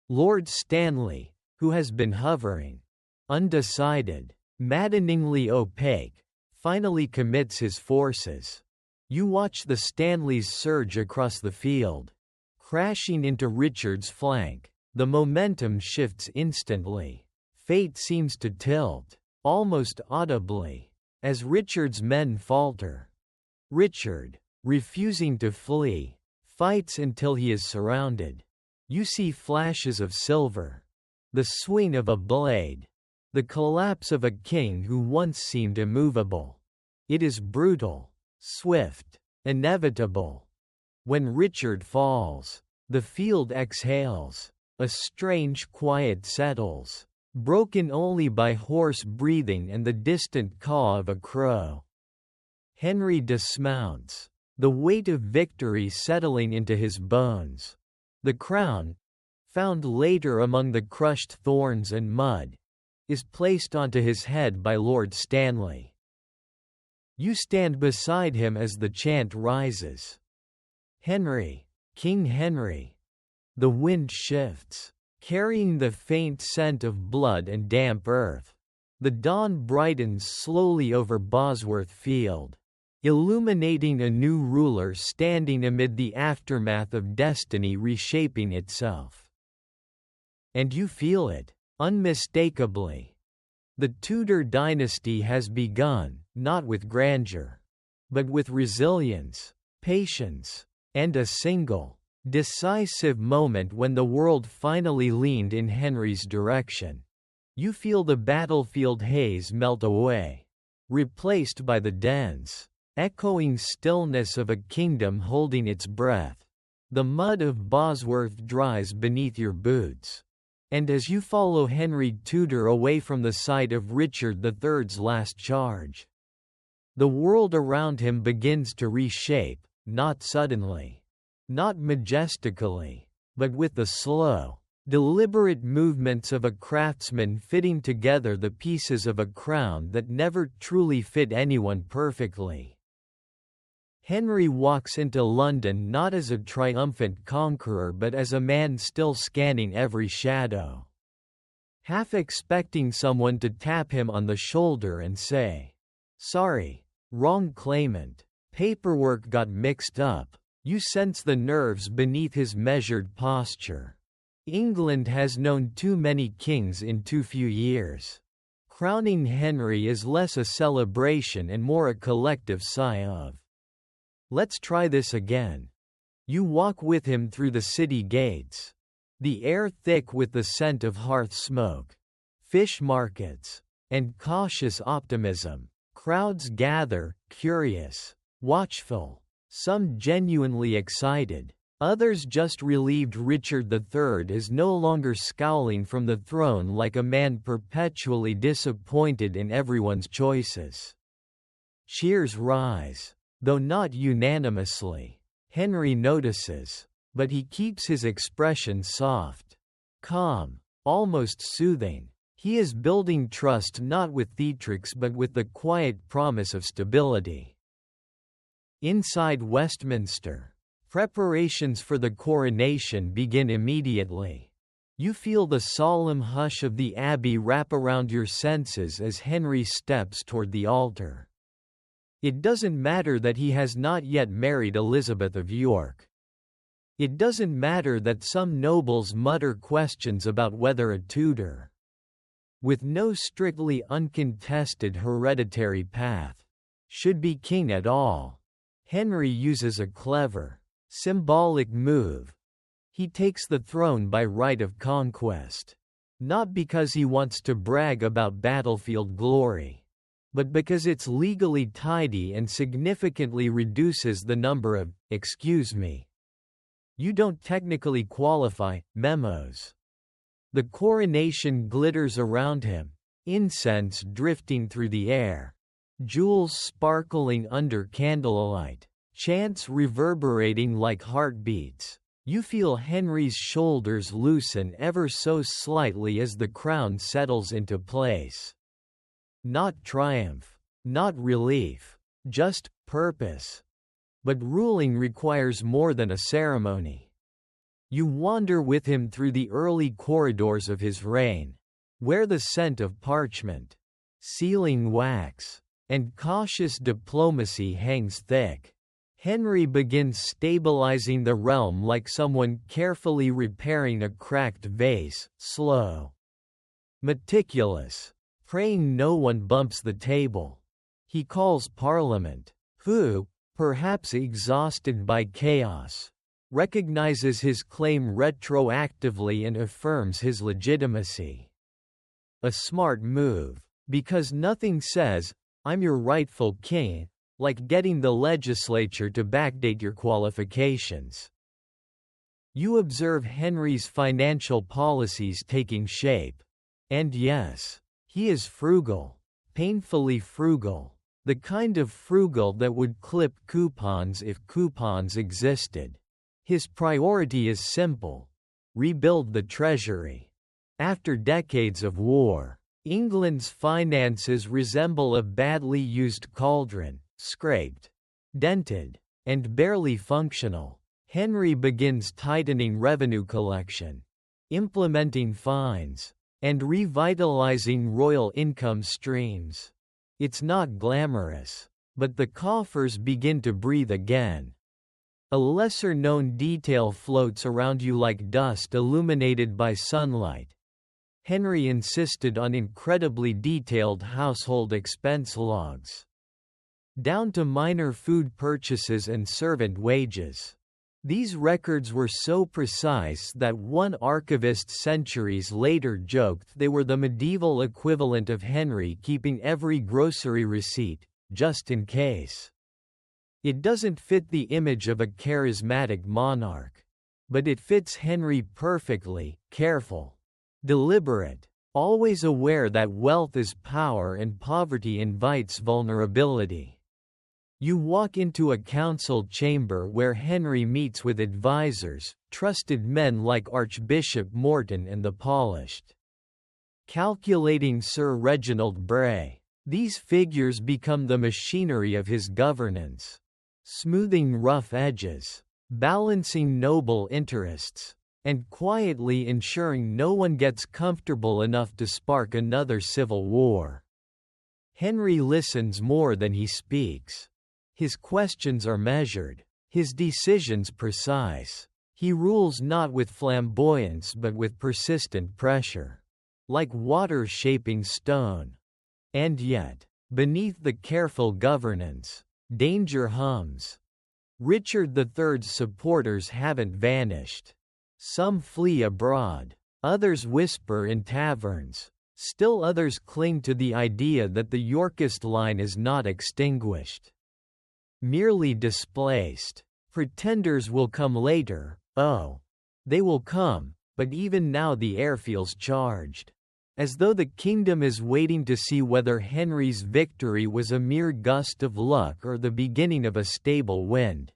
Lord Stanley, who has been hovering, undecided, maddeningly opaque, finally commits his forces. You watch the Stanleys surge across the field, crashing into Richard's flank. The momentum shifts instantly. Fate seems to tilt, almost audibly, as Richard's men falter. Richard, refusing to flee, fights until he is surrounded. You see flashes of silver, the swing of a blade, the collapse of a king who once seemed immovable. It is brutal, swift, inevitable. When Richard falls, the field exhales. A strange quiet settles, broken only by hoarse breathing and the distant caw of a crow. Henry dismounts, the weight of victory settling into his bones. The crown, found later among the crushed thorns and mud, is placed onto his head by Lord Stanley. You stand beside him as the chant rises. Henry, King Henry. The wind shifts, carrying the faint scent of blood and damp earth. The dawn brightens slowly over Bosworth Field, illuminating a new ruler standing amid the aftermath of destiny reshaping itself. And you feel it, unmistakably. The Tudor dynasty has begun, not with grandeur, but with resilience, patience, and a single, decisive moment when the world finally leaned in Henry's direction. You feel the battlefield haze melt away, replaced by the dense, echoing stillness of a kingdom holding its breath. The mud of Bosworth dries beneath your boots. And as you follow Henry Tudor away from the site of Richard III's last charge, the world around him begins to reshape, not suddenly, not majestically, but with the slow, deliberate movements of a craftsman fitting together the pieces of a crown that never truly fit anyone perfectly. Henry walks into London not as a triumphant conqueror but as a man still scanning every shadow, half expecting someone to tap him on the shoulder and say, "Sorry, wrong claimant. Paperwork got mixed up." You sense the nerves beneath his measured posture. England has known too many kings in too few years. Crowning Henry is less a celebration and more a collective sigh of, "Let's try this again." You walk with him through the city gates, the air thick with the scent of hearth smoke, fish markets, and cautious optimism. Crowds gather, curious, watchful, some genuinely excited, others just relieved Richard III is no longer scowling from the throne like a man perpetually disappointed in everyone's choices. Cheers rise, though not unanimously. Henry notices, but he keeps his expression soft, calm, almost soothing. He is building trust not with theatrics but with the quiet promise of stability. Inside Westminster, preparations for the coronation begin immediately. You feel the solemn hush of the abbey wrap around your senses as Henry steps toward the altar. It doesn't matter that he has not yet married Elizabeth of York. It doesn't matter that some nobles mutter questions about whether a Tudor, with no strictly uncontested hereditary path, should be king at all. Henry uses a clever, symbolic move. He takes the throne by right of conquest, not because he wants to brag about battlefield glory, but because it's legally tidy and significantly reduces the number of, "excuse me, you don't technically qualify," memos. The coronation glitters around him, incense drifting through the air, jewels sparkling under candlelight, chants reverberating like heartbeats. You feel Henry's shoulders loosen ever so slightly as the crown settles into place. Not triumph, not relief, just purpose. But ruling requires more than a ceremony. You wander with him through the early corridors of his reign, where the scent of parchment, sealing wax, and cautious diplomacy hangs thick. Henry begins stabilizing the realm like someone carefully repairing a cracked vase, slow, meticulous, praying no one bumps the table. He calls Parliament, who, perhaps exhausted by chaos, recognizes his claim retroactively and affirms his legitimacy. A smart move, because nothing says, "I'm your rightful king," like getting the legislature to backdate your qualifications. You observe Henry's financial policies taking shape. And yes, he is frugal, painfully frugal, the kind of frugal that would clip coupons if coupons existed. His priority is simple: rebuild the treasury. After decades of war, England's finances resemble a badly used cauldron, scraped, dented, and barely functional. Henry begins tightening revenue collection, implementing fines, and revitalizing royal income streams. It's not glamorous, but the coffers begin to breathe again. A lesser-known detail floats around you like dust illuminated by sunlight. Henry insisted on incredibly detailed household expense logs, down to minor food purchases and servant wages. These records were so precise that one archivist centuries later joked they were the medieval equivalent of Henry keeping every grocery receipt, just in case. It doesn't fit the image of a charismatic monarch, but it fits Henry perfectly: careful, deliberate, always aware that wealth is power and poverty invites vulnerability. You walk into a council chamber where Henry meets with advisors, trusted men like Archbishop Morton and the polished, calculating Sir Reginald Bray. These figures become the machinery of his governance, smoothing rough edges, balancing noble interests, and quietly ensuring no one gets comfortable enough to spark another civil war. Henry listens more than he speaks. His questions are measured, his decisions precise. He rules not with flamboyance but with persistent pressure, like water shaping stone. And yet, beneath the careful governance, danger hums. Richard III's supporters haven't vanished. Some flee abroad, others whisper in taverns, still others cling to the idea that the Yorkist line is not extinguished, merely displaced. Pretenders will come later, oh, they will come, but even now the air feels charged, as though the kingdom is waiting to see whether Henry's victory was a mere gust of luck or the beginning of a stable wind.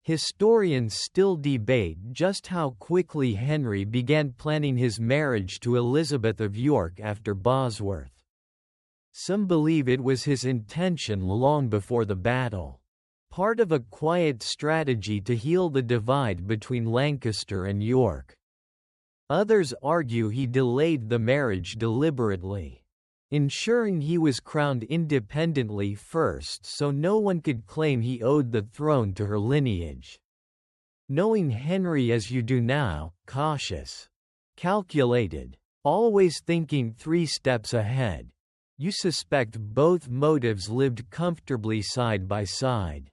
Historians still debate just how quickly Henry began planning his marriage to Elizabeth of York after Bosworth. Some believe it was his intention long before the battle, part of a quiet strategy to heal the divide between Lancaster and York. Others argue he delayed the marriage deliberately, ensuring he was crowned independently first so no one could claim he owed the throne to her lineage. Knowing Henry as you do now, cautious, calculated, always thinking 3 steps ahead, you suspect both motives lived comfortably side by side.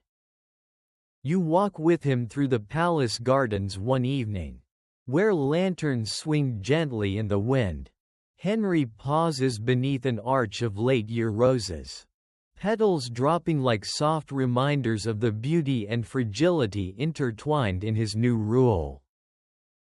You walk with him through the palace gardens one evening, where lanterns swing gently in the wind. Henry pauses beneath an arch of late-year roses, petals dropping like soft reminders of the beauty and fragility intertwined in his new rule.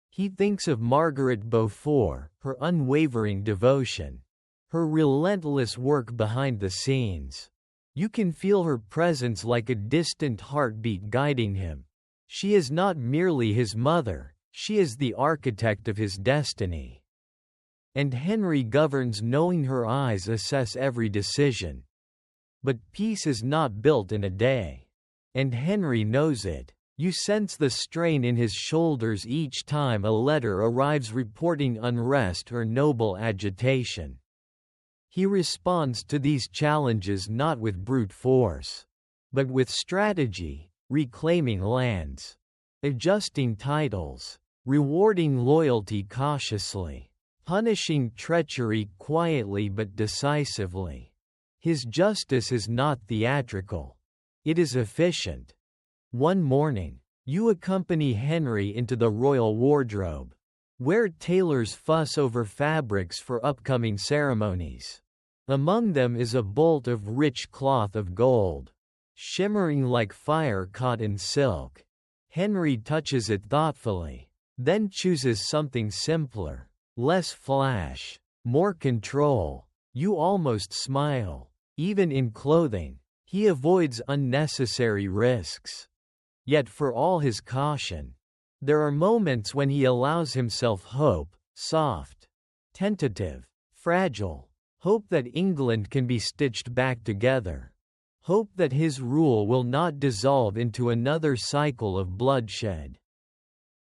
He thinks of Margaret Beaufort, her unwavering devotion, her relentless work behind the scenes. You can feel her presence like a distant heartbeat guiding him. She is not merely his mother, she is the architect of his destiny. And Henry governs knowing her eyes assess every decision. But peace is not built in a day. And Henry knows it. You sense the strain in his shoulders each time a letter arrives reporting unrest or noble agitation. He responds to these challenges not with brute force, but with strategy, reclaiming lands, adjusting titles, rewarding loyalty cautiously, punishing treachery quietly but decisively. His justice is not theatrical. It is efficient. One morning, you accompany Henry into the royal wardrobe, where tailors fuss over fabrics for upcoming ceremonies. Among them is a bolt of rich cloth of gold, shimmering like fire caught in silk. Henry touches it thoughtfully, then chooses something simpler, less flash, more control. You almost smile. Even in clothing, he avoids unnecessary risks. Yet for all his caution, there are moments when he allows himself hope, soft, tentative, fragile, hope that England can be stitched back together, hope that his rule will not dissolve into another cycle of bloodshed,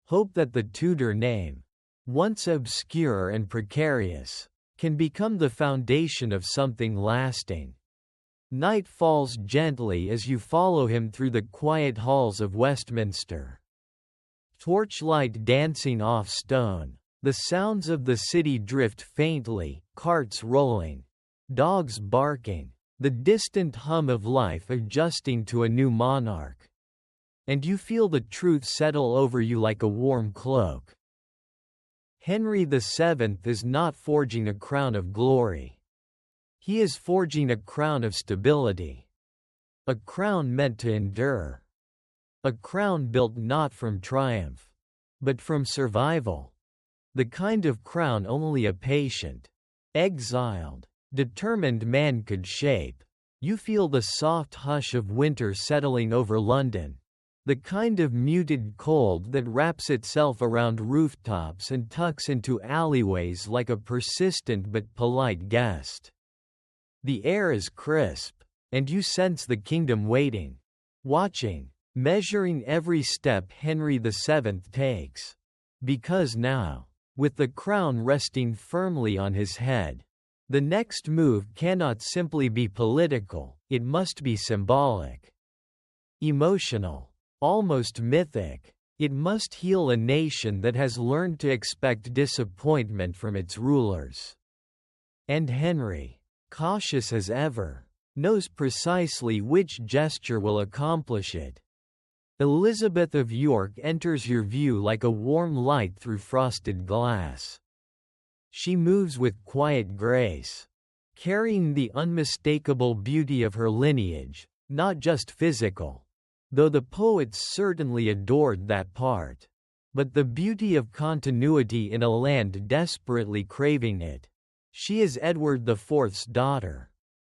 hope that the Tudor name, once obscure and precarious, can become the foundation of something lasting. Night falls gently as you follow him through the quiet halls of Westminster. Torchlight dancing off stone, The sounds of the city drift faintly, carts rolling, dogs barking, the distant hum of life adjusting to a new monarch. And you feel the truth settle over you like a warm cloak. Henry VII is not forging a crown of glory. He is forging a crown of stability. A crown meant to endure. A crown built not from triumph, but from survival. The kind of crown only a patient, exiled, determined man could shape. You feel the soft hush of winter settling over London. The kind of muted cold that wraps itself around rooftops and tucks into alleyways like a persistent but polite guest. The air is crisp, and you sense the kingdom waiting, watching, measuring every step Henry VII takes. Because now, with the crown resting firmly on his head, the next move cannot simply be political, it must be symbolic, emotional, almost mythic. It must heal a nation that has learned to expect disappointment from its rulers. And Henry, cautious as ever, knows precisely which gesture will accomplish it. Elizabeth of York enters your view like a warm light through frosted glass. She moves with quiet grace, carrying the unmistakable beauty of her lineage, not just physical, though the poets certainly adored that part, but the beauty of continuity in a land desperately craving it. She is Edward IV's daughter,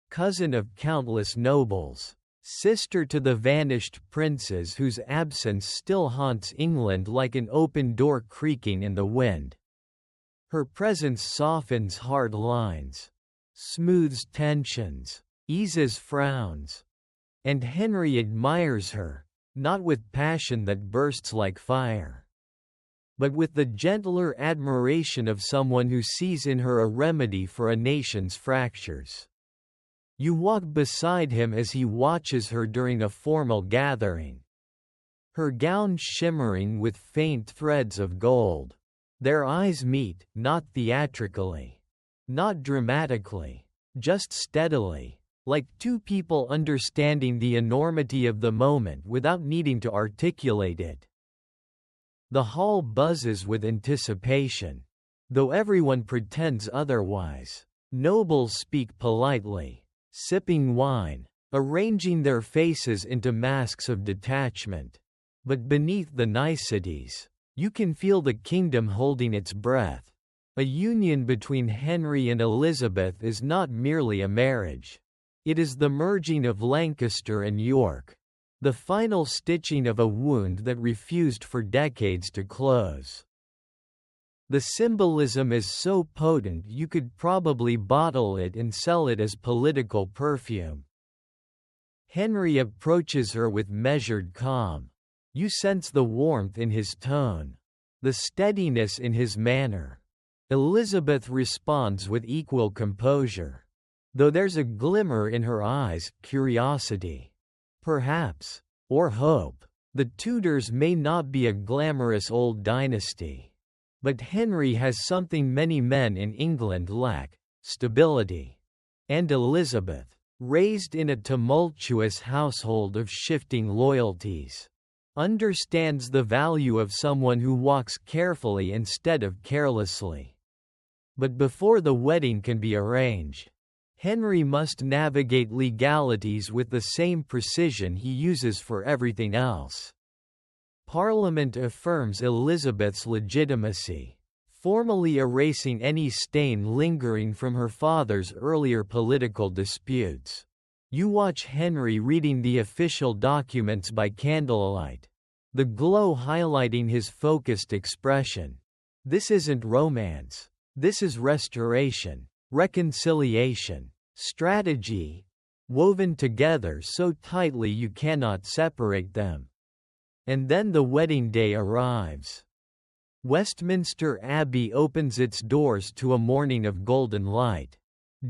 cousin of countless nobles, sister to the vanished princes whose absence still haunts England like an open door creaking in the wind. Her presence softens hard lines, smooths tensions, eases frowns. And Henry admires her, not with passion that bursts like fire, but with the gentler admiration of someone who sees in her a remedy for a nation's fractures. You walk beside him as he watches her during a formal gathering. Her gown shimmering with faint threads of gold. Their eyes meet, not theatrically, not dramatically, just steadily. Like two people understanding the enormity of the moment without needing to articulate it. The hall buzzes with anticipation. Though everyone pretends otherwise, nobles speak politely, sipping wine, arranging their faces into masks of detachment. But beneath the niceties, you can feel the kingdom holding its breath. A union between Henry and Elizabeth is not merely a marriage. It is the merging of Lancaster and York, the final stitching of a wound that refused for decades to close. The symbolism is so potent you could probably bottle it and sell it as political perfume. Henry approaches her with measured calm. You sense the warmth in his tone, the steadiness in his manner. Elizabeth responds with equal composure. Though there's a glimmer in her eyes, curiosity, perhaps, or hope. The Tudors may not be a glamorous old dynasty, but Henry has something many men in England lack: stability. And Elizabeth, raised in a tumultuous household of shifting loyalties, understands the value of someone who walks carefully instead of carelessly. But before the wedding can be arranged, Henry must navigate legalities with the same precision he uses for everything else. Parliament affirms Elizabeth's legitimacy, formally erasing any stain lingering from her father's earlier political disputes. You watch Henry reading the official documents by candlelight, the glow highlighting his focused expression. This isn't romance. This is restoration, reconciliation, strategy, woven together so tightly you cannot separate them. And then the wedding day arrives. Westminster Abbey opens its doors to a morning of golden light.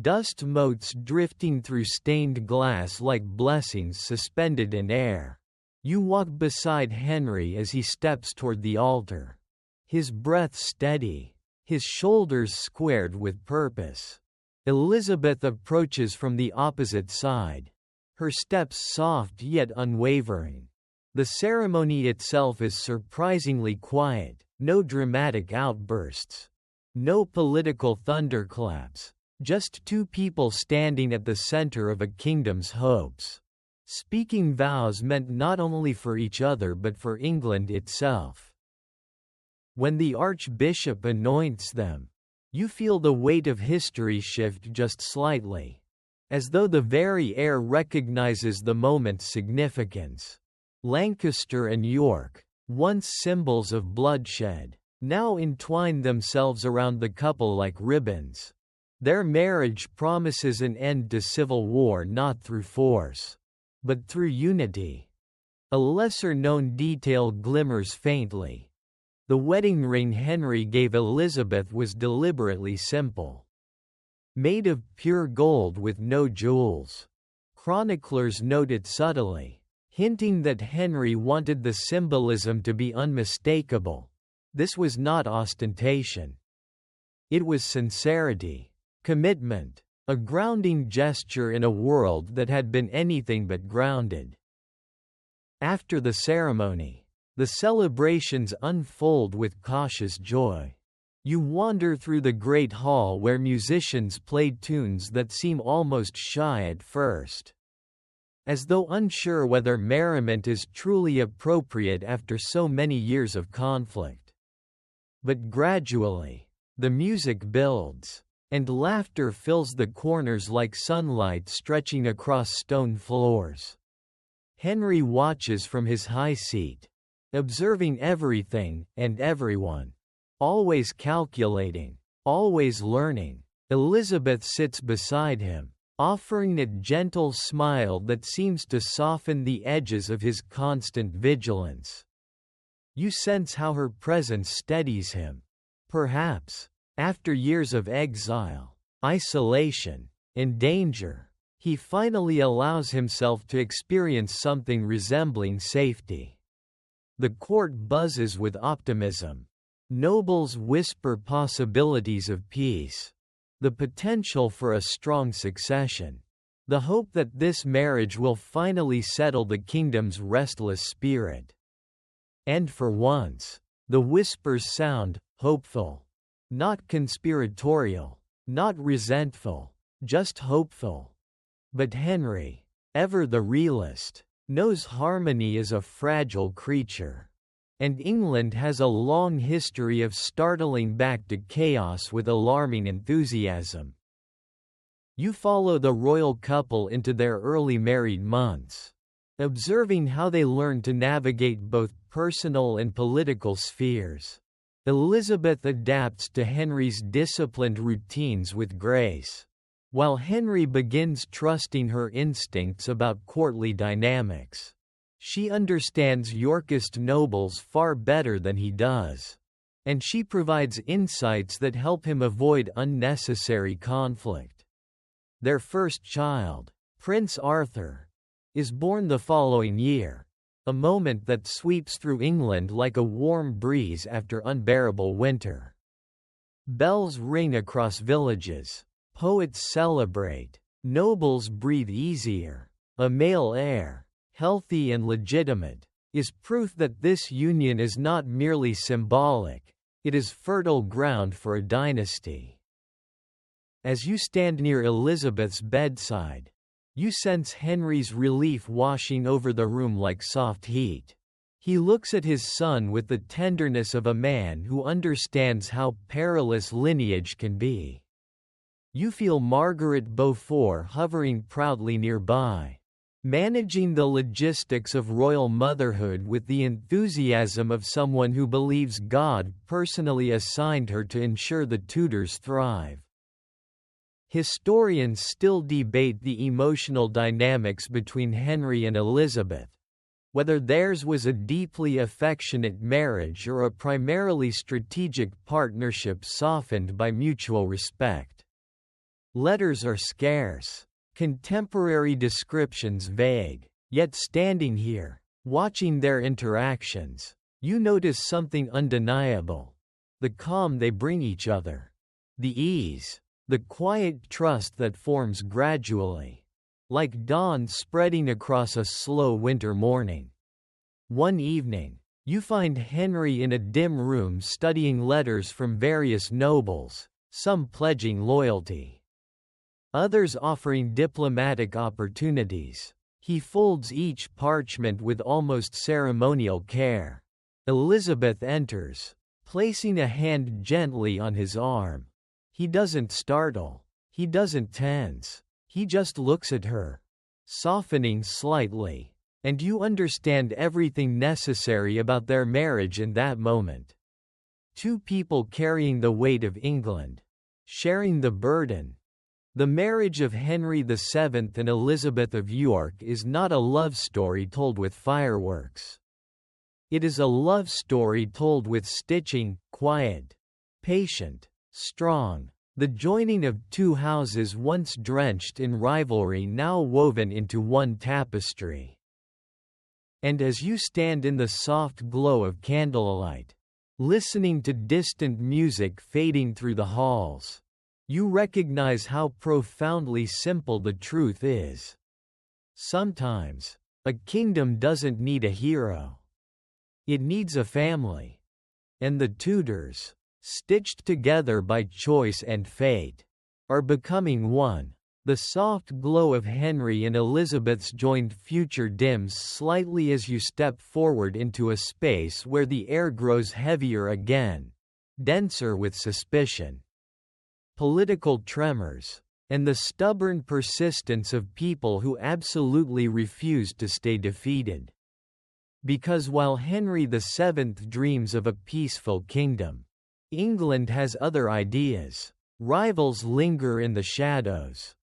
Dust motes drifting through stained glass like blessings suspended in air. You walk beside Henry as he steps toward the altar. His breath steady, his shoulders squared with purpose. Elizabeth approaches from the opposite side, her steps soft yet unwavering. The ceremony itself is surprisingly quiet, no dramatic outbursts, no political thunderclaps, just two people standing at the center of a kingdom's hopes, speaking vows meant not only for each other but for England itself. When the Archbishop anoints them, you feel the weight of history shift just slightly, as though the very air recognizes the moment's significance. Lancaster and York, once symbols of bloodshed, now entwine themselves around the couple like ribbons. Their marriage promises an end to civil war not through force, but through unity. A lesser-known detail glimmers faintly. The wedding ring Henry gave Elizabeth was deliberately simple. Made of pure gold with no jewels. Chroniclers note it subtly, hinting that Henry wanted the symbolism to be unmistakable. This was not ostentation. It was sincerity, commitment, a grounding gesture in a world that had been anything but grounded. After the ceremony, the celebrations unfold with cautious joy. You wander through the great hall where musicians played tunes that seem almost shy at first, as though unsure whether merriment is truly appropriate after so many years of conflict. But gradually, the music builds, and laughter fills the corners like sunlight stretching across stone floors. Henry watches from his high seat, observing everything and everyone, always calculating, always learning. Elizabeth sits beside him, offering a gentle smile that seems to soften the edges of his constant vigilance. You sense how her presence steadies him. Perhaps, after years of exile, isolation, and danger, he finally allows himself to experience something resembling safety. The court buzzes with optimism. Nobles whisper possibilities of peace, the potential for a strong succession, the hope that this marriage will finally settle the kingdom's restless spirit. And for once, the whispers sound hopeful, not conspiratorial, not resentful, just hopeful. But Henry, ever the realist, knows harmony is a fragile creature. And England has a long history of startling back to chaos with alarming enthusiasm. You follow the royal couple into their early married months, observing how they learn to navigate both personal and political spheres. Elizabeth adapts to Henry's disciplined routines with grace, while Henry begins trusting her instincts about courtly dynamics. She understands Yorkist nobles far better than he does, and she provides insights that help him avoid unnecessary conflict. Their first child, Prince Arthur, is born the following year, a moment that sweeps through England like a warm breeze after unbearable winter. Bells ring across villages, poets celebrate, nobles breathe easier. A male heir, healthy and legitimate, is proof that this union is not merely symbolic, it is fertile ground for a dynasty. As you stand near Elizabeth's bedside, you sense Henry's relief washing over the room like soft heat. He looks at his son with the tenderness of a man who understands how perilous lineage can be. You feel Margaret Beaufort hovering proudly nearby, managing the logistics of royal motherhood with the enthusiasm of someone who believes God personally assigned her to ensure the Tudors thrive. Historians still debate the emotional dynamics between Henry and Elizabeth, whether theirs was a deeply affectionate marriage or a primarily strategic partnership softened by mutual respect. Letters are scarce, contemporary descriptions vague, yet standing here, watching their interactions, you notice something undeniable. the calm they bring each other, the ease, the quiet trust that forms gradually, like dawn spreading across a slow winter morning. One evening, you find Henry in a dim room studying letters from various nobles, some pledging loyalty, others offering diplomatic opportunities. He folds each parchment with almost ceremonial care. Elizabeth enters, placing a hand gently on his arm. He doesn't startle, he doesn't tense, he just looks at her, softening slightly. And you understand everything necessary about their marriage in that moment. Two people carrying the weight of England, sharing the burden. The marriage of Henry VII and Elizabeth of York is not a love story told with fireworks. It is a love story told with stitching, quiet, patient, strong. The joining of two houses once drenched in rivalry now woven into one tapestry. And as you stand in the soft glow of candlelight, listening to distant music fading through the halls, you recognize how profoundly simple the truth is. Sometimes, a kingdom doesn't need a hero. It needs a family. And the Tudors, stitched together by choice and fate, are becoming one. The soft glow of Henry and Elizabeth's joined future dims slightly as you step forward into a space where the air grows heavier again, denser with suspicion, political tremors, and the stubborn persistence of people who absolutely refused to stay defeated. Because while Henry VII dreams of a peaceful kingdom, England has other ideas. Rivals linger in the shadows.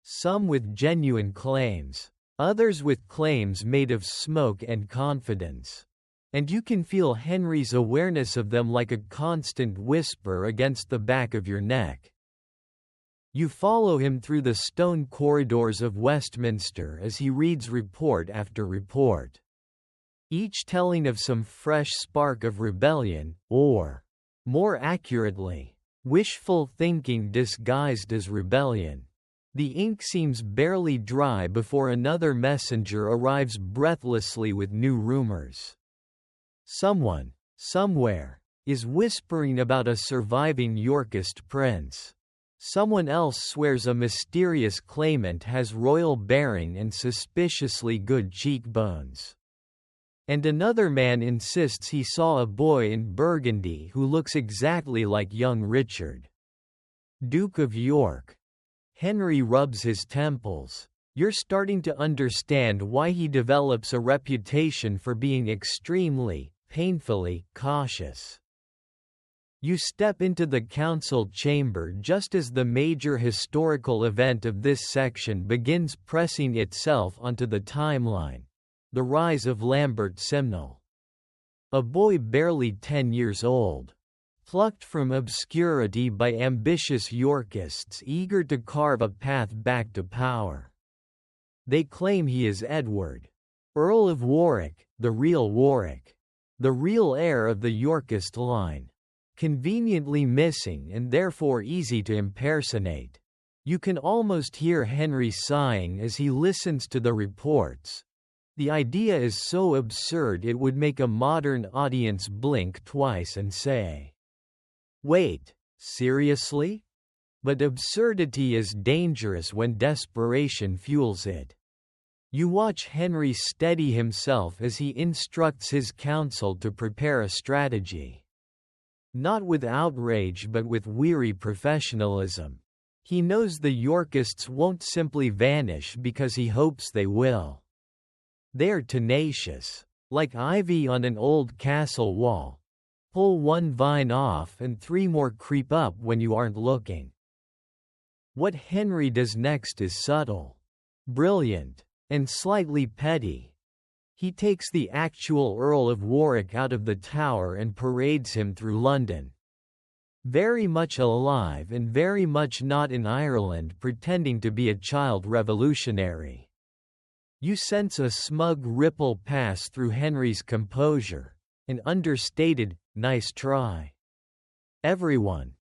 Some with genuine claims, others with claims made of smoke and confidence. And you can feel Henry's awareness of them like a constant whisper against the back of your neck. You follow him through the stone corridors of Westminster as he reads report after report, each telling of some fresh spark of rebellion, or, more accurately, wishful thinking disguised as rebellion. The ink seems barely dry before another messenger arrives breathlessly with new rumors. Someone, somewhere, is whispering about a surviving Yorkist prince. Someone else swears a mysterious claimant has royal bearing and suspiciously good cheekbones. And another man insists he saw a boy in Burgundy who looks exactly like young Richard, Duke of York. Henry rubs his temples. You're starting to understand why he develops a reputation for being extremely, painfully, cautious. You step into the council chamber just as the major historical event of this section begins pressing itself onto the timeline, the rise of Lambert Simnel. A boy barely 10 years old, plucked from obscurity by ambitious Yorkists eager to carve a path back to power. They claim he is Edward, Earl of Warwick, the real heir of the Yorkist line, conveniently missing and therefore easy to impersonate. You can almost hear Henry sighing as he listens to the reports. The idea is so absurd it would make a modern audience blink twice and say, "Wait, seriously?" But absurdity is dangerous when desperation fuels it. You watch Henry steady himself as he instructs his council to prepare a strategy. Not with outrage but with weary professionalism. He knows the Yorkists won't simply vanish because he hopes they will. They're tenacious, like ivy on an old castle wall. Pull one vine off and 3 more creep up when you aren't looking. What Henry does next is subtle, brilliant, and slightly petty. He takes the actual Earl of Warwick out of the Tower and parades him through London. Very much alive and very much not in Ireland pretending to be a child revolutionary. You sense a smug ripple pass through Henry's composure, an understated, "nice try." everyone.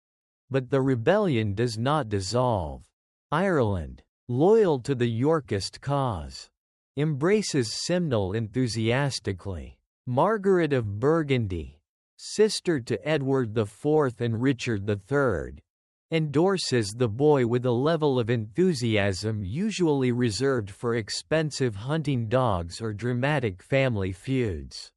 But the rebellion does not dissolve. Ireland, loyal to the Yorkist cause, embraces Simnel enthusiastically. Margaret of Burgundy, sister to Edward IV and Richard III, endorses the boy with a level of enthusiasm usually reserved for expensive hunting dogs or dramatic family feuds.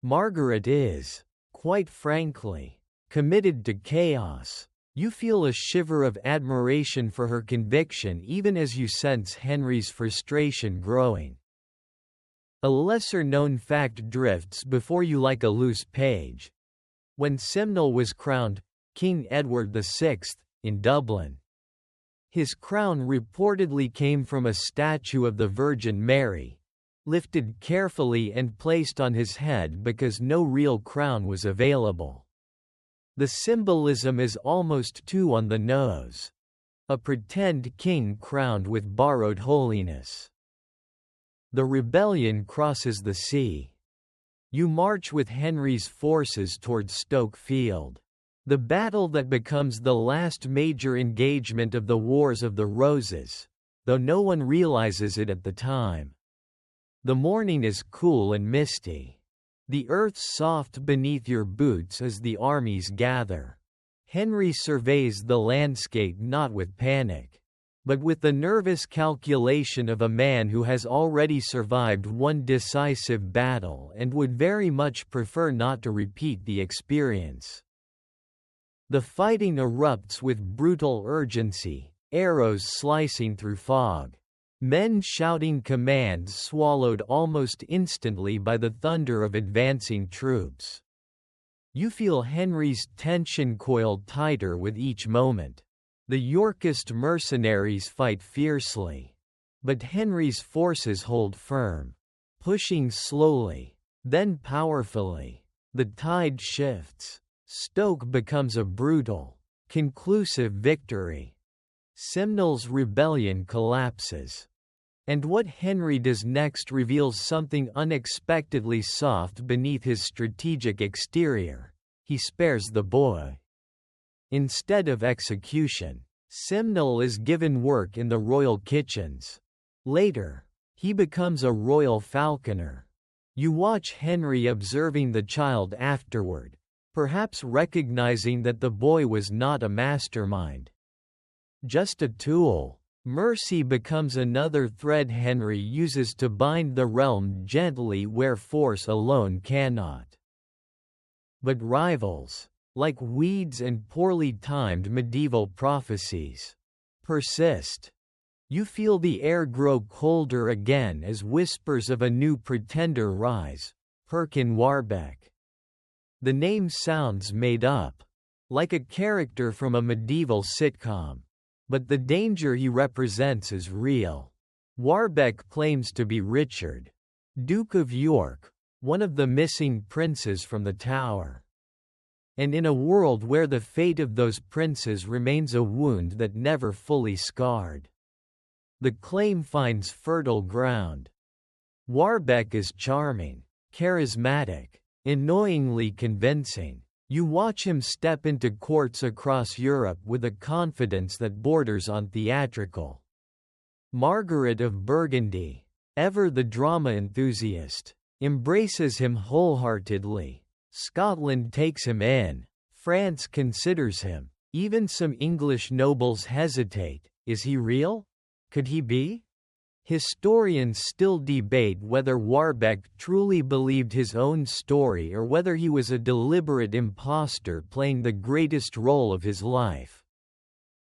Margaret is, quite frankly, committed to chaos. You feel a shiver of admiration for her conviction even as you sense Henry's frustration growing. A lesser-known fact drifts before you like a loose page. When Simnel was crowned King Edward VI in Dublin, his crown reportedly came from a statue of the Virgin Mary, lifted carefully and placed on his head because no real crown was available. The symbolism is almost too on the nose. A pretend king crowned with borrowed holiness. The rebellion crosses the sea. You march with Henry's forces towards Stoke Field. The battle that becomes the last major engagement of the Wars of the Roses, though no one realizes it at the time. The morning is cool and misty. The earth's soft beneath your boots as the armies gather. Henry surveys the landscape not with panic, but with the nervous calculation of a man who has already survived one decisive battle and would very much prefer not to repeat the experience. The fighting erupts with brutal urgency, arrows slicing through fog. Men shouting commands swallowed almost instantly by the thunder of advancing troops. You feel Henry's tension coiled tighter with each moment. The Yorkist mercenaries fight fiercely. But Henry's forces hold firm. Pushing slowly, then powerfully. The tide shifts. Stoke becomes a brutal, conclusive victory. Simnel's rebellion collapses. And what Henry does next reveals something unexpectedly soft beneath his strategic exterior. He spares the boy. Instead of execution, Simnel is given work in the royal kitchens. Later, he becomes a royal falconer. You watch Henry observing the child afterward, perhaps recognizing that the boy was not a mastermind. Just a tool. Mercy becomes another thread Henry uses to bind the realm gently where force alone cannot. But rivals, like weeds and poorly timed medieval prophecies, persist. You feel the air grow colder again as whispers of a new pretender rise, Perkin Warbeck. The name sounds made up, like a character from a medieval sitcom. But the danger he represents is real. Warbeck claims to be Richard, Duke of York, one of the missing princes from the Tower. And in a world where the fate of those princes remains a wound that never fully scarred, the claim finds fertile ground. Warbeck is charming, charismatic, annoyingly convincing. You watch him step into courts across Europe with a confidence that borders on theatrical. Margaret of Burgundy, ever the drama enthusiast, embraces him wholeheartedly. Scotland takes him in. France considers him. Even some English nobles hesitate. Is he real? Could he be? Historians still debate whether Warbeck truly believed his own story or whether he was a deliberate impostor playing the greatest role of his life.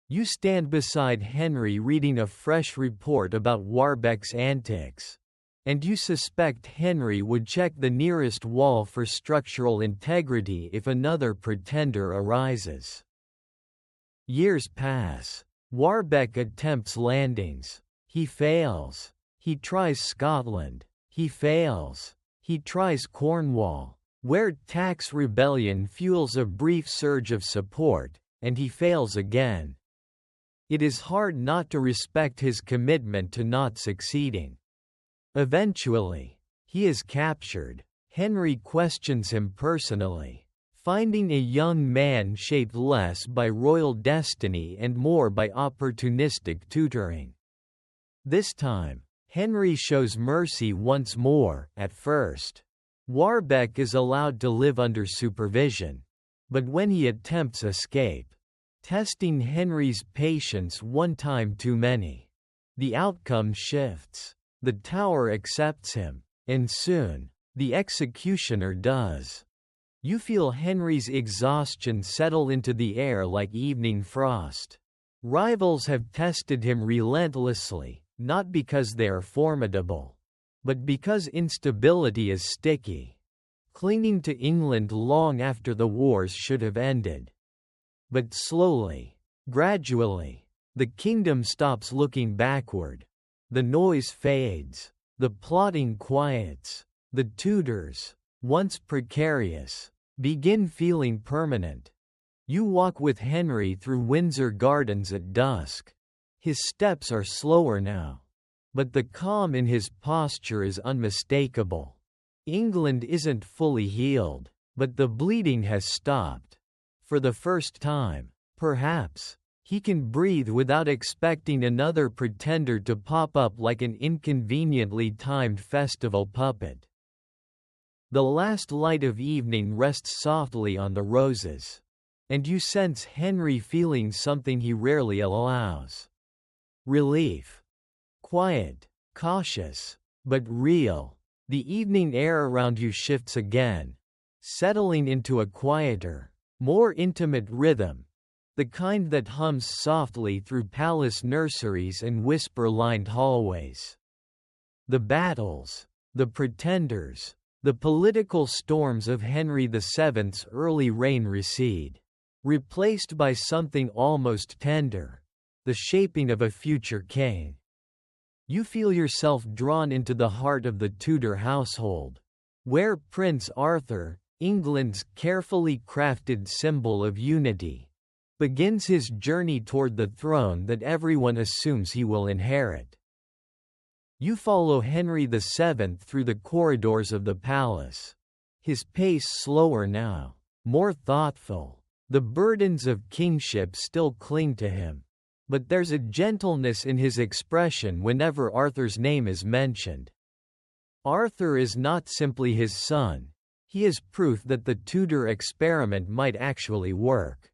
You stand beside Henry reading a fresh report about Warbeck's antics, and you suspect Henry would check the nearest wall for structural integrity if another pretender arises. Years pass. Warbeck attempts landings. He fails. He tries Scotland. He fails. He tries Cornwall, where tax rebellion fuels a brief surge of support, and he fails again. It is hard not to respect his commitment to not succeeding. Eventually, he is captured. Henry questions him personally. finding a young man shaped less by royal destiny and more by opportunistic tutoring. This time, Henry shows mercy once more. At first, Warbeck is allowed to live under supervision, but when he attempts escape, testing Henry's patience one time too many, the outcome shifts. The Tower accepts him, and soon, the executioner does. You feel Henry's exhaustion settle into the air like evening frost. Rivals have tested him relentlessly, not because they are formidable, but because instability is sticky, clinging to England long after the wars should have ended. But slowly, gradually, the kingdom stops looking backward. The noise fades, the plotting quiets, the Tudors, once precarious, begin feeling permanent. You walk with Henry through Windsor Gardens at dusk. His steps are slower now, but the calm in his posture is unmistakable. England isn't fully healed, but the bleeding has stopped. For the first time, perhaps, he can breathe without expecting another pretender to pop up like an inconveniently timed festival puppet. The last light of evening rests softly on the roses, and you sense Henry feeling something he rarely allows. Relief. Quiet, cautious, but real. The evening air around you shifts again, settling into a quieter, more intimate rhythm, the kind that hums softly through palace nurseries and whisper-lined hallways. The battles, the pretenders, the political storms of Henry VII's early reign recede, replaced by something almost tender, the shaping of a future king. You feel yourself drawn into the heart of the Tudor household, where Prince Arthur, England's carefully crafted symbol of unity, begins his journey toward the throne that everyone assumes he will inherit. You follow Henry VII through the corridors of the palace, his pace slower now, more thoughtful. The burdens of kingship still cling to him, but there's a gentleness in his expression whenever Arthur's name is mentioned. Arthur is not simply his son, he is proof that the Tudor experiment might actually work.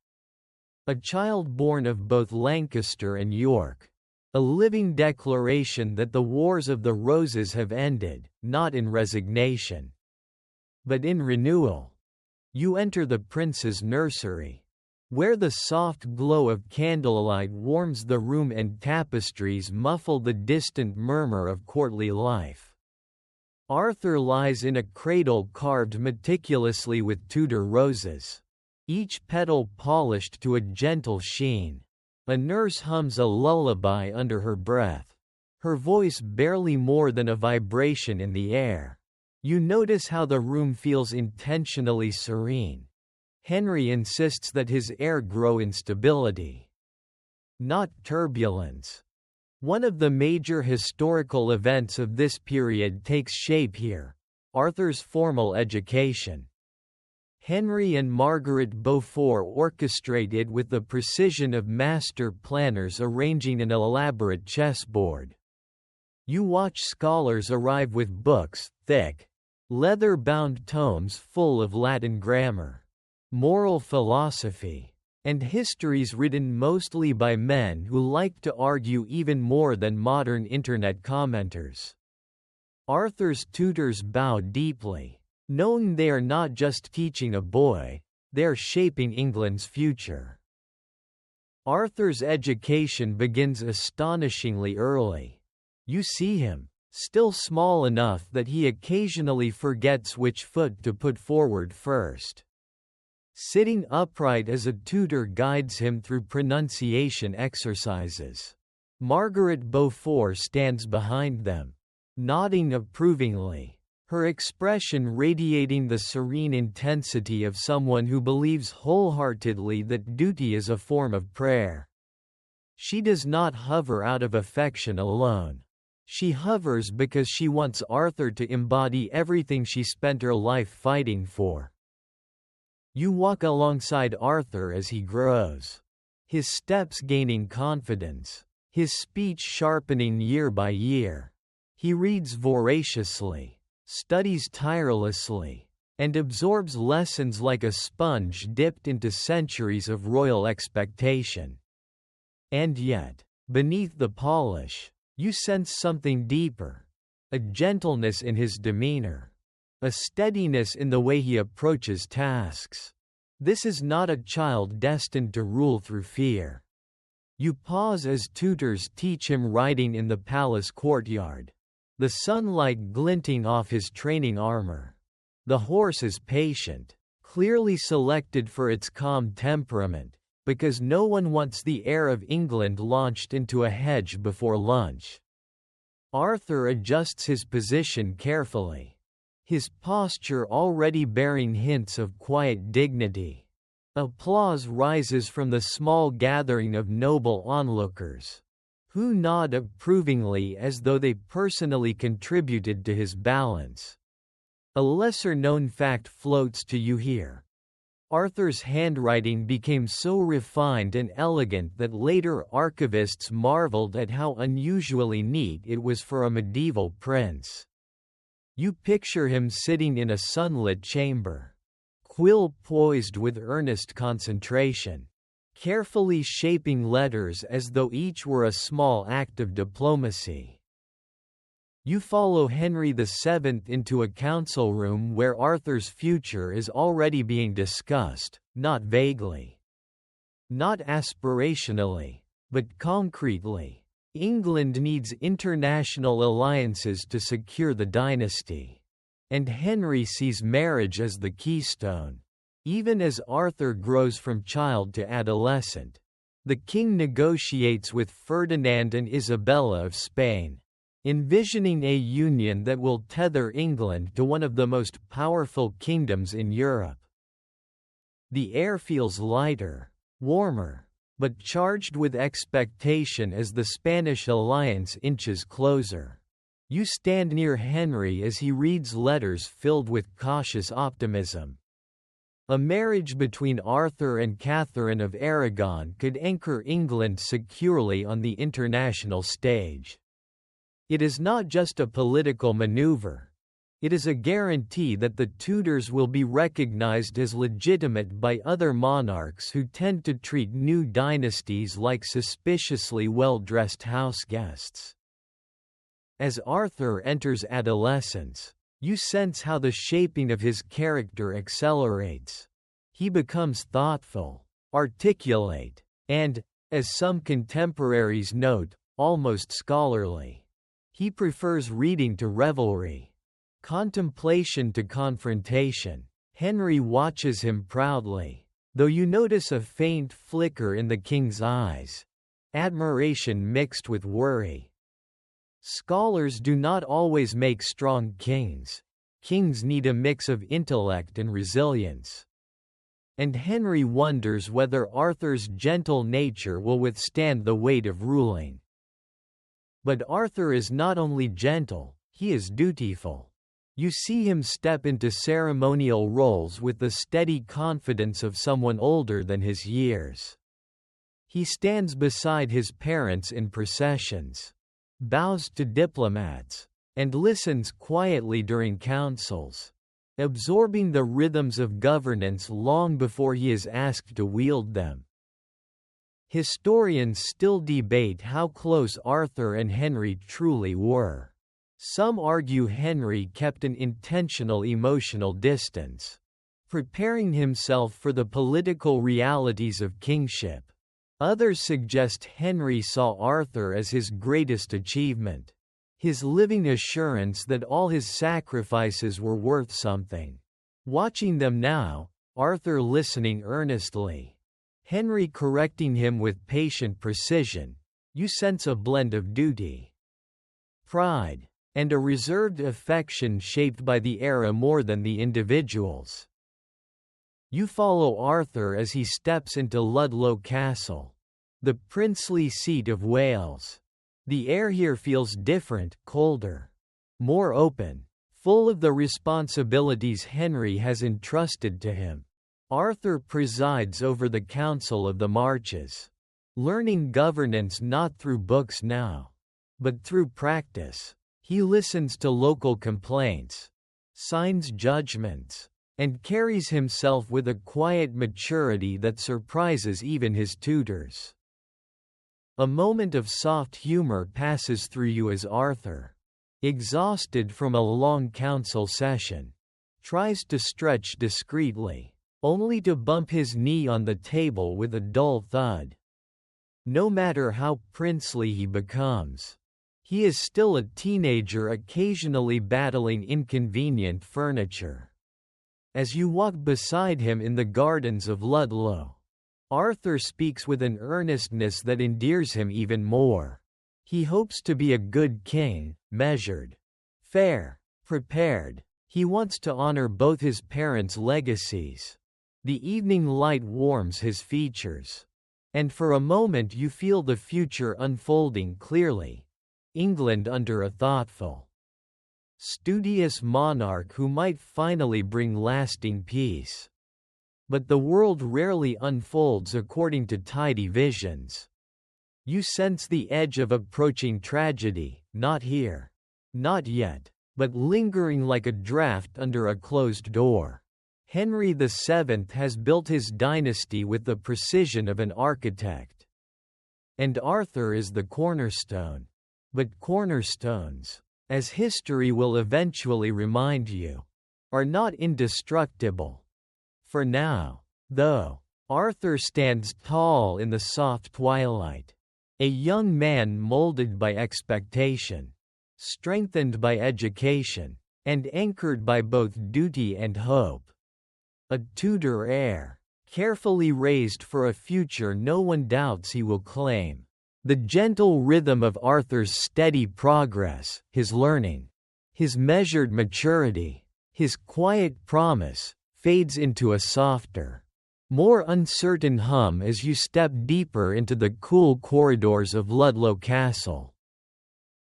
A child born of both Lancaster and York. A living declaration that the Wars of the Roses have ended, not in resignation, but in renewal. You enter the prince's nursery, where the soft glow of candlelight warms the room and tapestries muffle the distant murmur of courtly life. Arthur lies in a cradle carved meticulously with Tudor roses, each petal polished to a gentle sheen. A nurse hums a lullaby under her breath, her voice barely more than a vibration in the air. You notice how the room feels intentionally serene. Henry insists that his air grow in stability, not turbulence. One of the major historical events of this period takes shape here: Arthur's formal education. Henry and Margaret Beaufort orchestrated with the precision of master planners arranging an elaborate chessboard. You watch scholars arrive with books, thick, leather-bound tomes full of Latin grammar, moral philosophy, and histories written mostly by men who like to argue even more than modern internet commenters. Arthur's tutors bow deeply, knowing they are not just teaching a boy, they are shaping England's future. Arthur's education begins astonishingly early. You see him, still small enough that he occasionally forgets which foot to put forward first. Sitting upright as a tutor guides him through pronunciation exercises. Margaret Beaufort stands behind them, nodding approvingly, her expression radiating the serene intensity of someone who believes wholeheartedly that duty is a form of prayer. She does not hover out of affection alone. She hovers because she wants Arthur to embody everything she spent her life fighting for. You walk alongside Arthur as he grows. His steps gaining confidence. His speech sharpening year by year. He reads voraciously, studies tirelessly, and absorbs lessons like a sponge dipped into centuries of royal expectation. And yet, beneath the polish, you sense something deeper. A gentleness in his demeanor. A steadiness in the way he approaches tasks. This is not a child destined to rule through fear. You pause as tutors teach him riding in the palace courtyard. The sunlight glinting off his training armor. The horse is patient, clearly selected for its calm temperament, because no one wants the heir of England launched into a hedge before lunch. Arthur adjusts his position carefully. His posture already bearing hints of quiet dignity. Applause rises from the small gathering of noble onlookers, who nod approvingly as though they personally contributed to his balance. A lesser-known fact floats to you here. Arthur's handwriting became so refined and elegant that later archivists marveled at how unusually neat it was for a medieval prince. You picture him sitting in a sunlit chamber, quill poised with earnest concentration, carefully shaping letters as though each were a small act of diplomacy. You follow Henry VII into a council room where Arthur's future is already being discussed, not vaguely, not aspirationally, but concretely. England needs international alliances to secure the dynasty. And Henry sees marriage as the keystone. Even as Arthur grows from child to adolescent, the king negotiates with Ferdinand and Isabella of Spain, envisioning a union that will tether England to one of the most powerful kingdoms in Europe. The air feels lighter, warmer, but charged with expectation as the Spanish alliance inches closer. You stand near Henry as he reads letters filled with cautious optimism. A marriage between Arthur and Catherine of Aragon could anchor England securely on the international stage. It is not just a political maneuver. It is a guarantee that the Tudors will be recognized as legitimate by other monarchs who tend to treat new dynasties like suspiciously well-dressed houseguests. As Arthur enters adolescence, you sense how the shaping of his character accelerates. He becomes thoughtful, articulate, and, as some contemporaries note, almost scholarly. He prefers reading to revelry, contemplation to confrontation. Henry watches him proudly, though you notice a faint flicker in the king's eyes, admiration mixed with worry. Scholars do not always make strong kings. Kings need a mix of intellect and resilience. And Henry wonders whether Arthur's gentle nature will withstand the weight of ruling. But Arthur is not only gentle, he is dutiful. You see him step into ceremonial roles with the steady confidence of someone older than his years. He stands beside his parents in processions, bows to diplomats, and listens quietly during councils, absorbing the rhythms of governance long before he is asked to wield them. Historians still debate how close Arthur and Henry truly were. Some argue Henry kept an intentional emotional distance, preparing himself for the political realities of kingship. Others suggest Henry saw Arthur as his greatest achievement, his living assurance that all his sacrifices were worth something. Watching them now, Arthur listening earnestly, Henry correcting him with patient precision, you sense a blend of duty, pride, and a reserved affection shaped by the era more than the individuals. You follow Arthur as he steps into Ludlow Castle, the princely seat of Wales. The air here feels different, colder, more open, full of the responsibilities Henry has entrusted to him. Arthur presides over the Council of the Marches, learning governance not through books now, but through practice. He listens to local complaints, signs judgments, and carries himself with a quiet maturity that surprises even his tutors. A moment of soft humor passes through you as Arthur, exhausted from a long council session, tries to stretch discreetly, only to bump his knee on the table with a dull thud. No matter how princely he becomes, he is still a teenager occasionally battling inconvenient furniture. As you walk beside him in the gardens of Ludlow, Arthur speaks with an earnestness that endears him even more. He hopes to be a good king, measured, fair, prepared. He wants to honor both his parents' legacies. The evening light warms his features, and for a moment you feel the future unfolding clearly. England under a thoughtful, studious monarch who might finally bring lasting peace. But the world rarely unfolds according to tidy visions. You sense the edge of approaching tragedy, not here, not yet, but lingering like a draft under a closed door. Henry VII has built his dynasty with the precision of an architect. And Arthur is the cornerstone. But cornerstones, as history will eventually remind you, are not indestructible. For now, though, Arthur stands tall in the soft twilight, a young man molded by expectation, strengthened by education, and anchored by both duty and hope. A Tudor heir, carefully raised for a future no one doubts he will claim. The gentle rhythm of Arthur's steady progress, his learning, his measured maturity, his quiet promise, fades into a softer, more uncertain hum as you step deeper into the cool corridors of Ludlow Castle.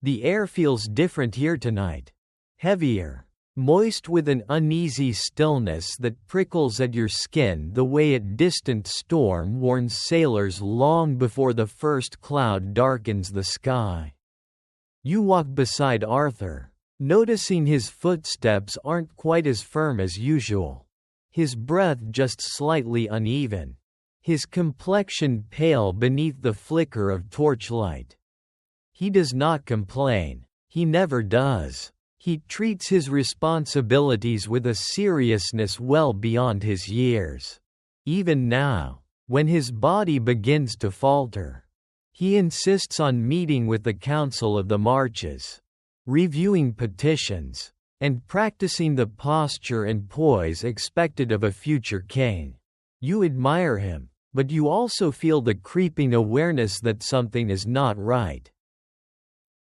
The air feels different here tonight, heavier, moist with an uneasy stillness that prickles at your skin the way a distant storm warns sailors long before the first cloud darkens the sky. You walk beside Arthur, noticing his footsteps aren't quite as firm as usual, his breath just slightly uneven, his complexion pale beneath the flicker of torchlight. He does not complain, he never does. He treats his responsibilities with a seriousness well beyond his years. Even now, when his body begins to falter, he insists on meeting with the Council of the Marches, reviewing petitions, and practicing the posture and poise expected of a future king. You admire him, but you also feel the creeping awareness that something is not right.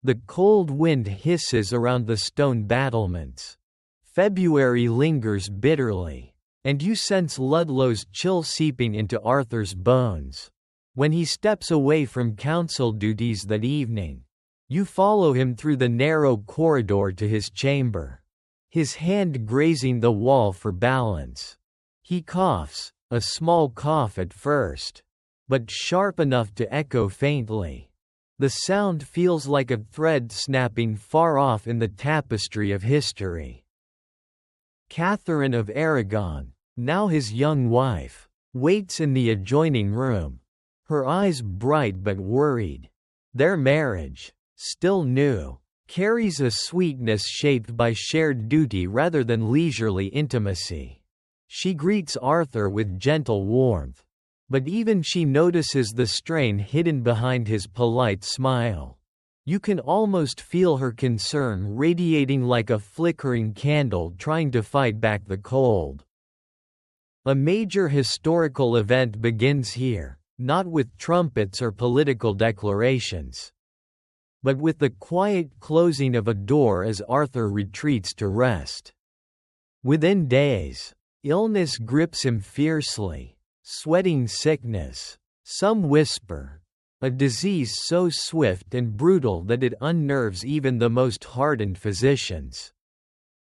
The cold wind hisses around the stone battlements. February lingers bitterly, and you sense Ludlow's chill seeping into Arthur's bones. When he steps away from council duties that evening, you follow him through the narrow corridor to his chamber, his hand grazing the wall for balance. He coughs, a small cough at first, but sharp enough to echo faintly. The sound feels like a thread snapping far off in the tapestry of history. Catherine of Aragon, now his young wife, waits in the adjoining room, her eyes bright but worried. Their marriage, still new, carries a sweetness shaped by shared duty rather than leisurely intimacy. She greets Arthur with gentle warmth, but even she notices the strain hidden behind his polite smile. You can almost feel her concern radiating like a flickering candle trying to fight back the cold. A major historical event begins here, not with trumpets or political declarations, but with the quiet closing of a door as Arthur retreats to rest. Within days, illness grips him fiercely. Sweating sickness, some whisper, a disease so swift and brutal that it unnerves even the most hardened physicians.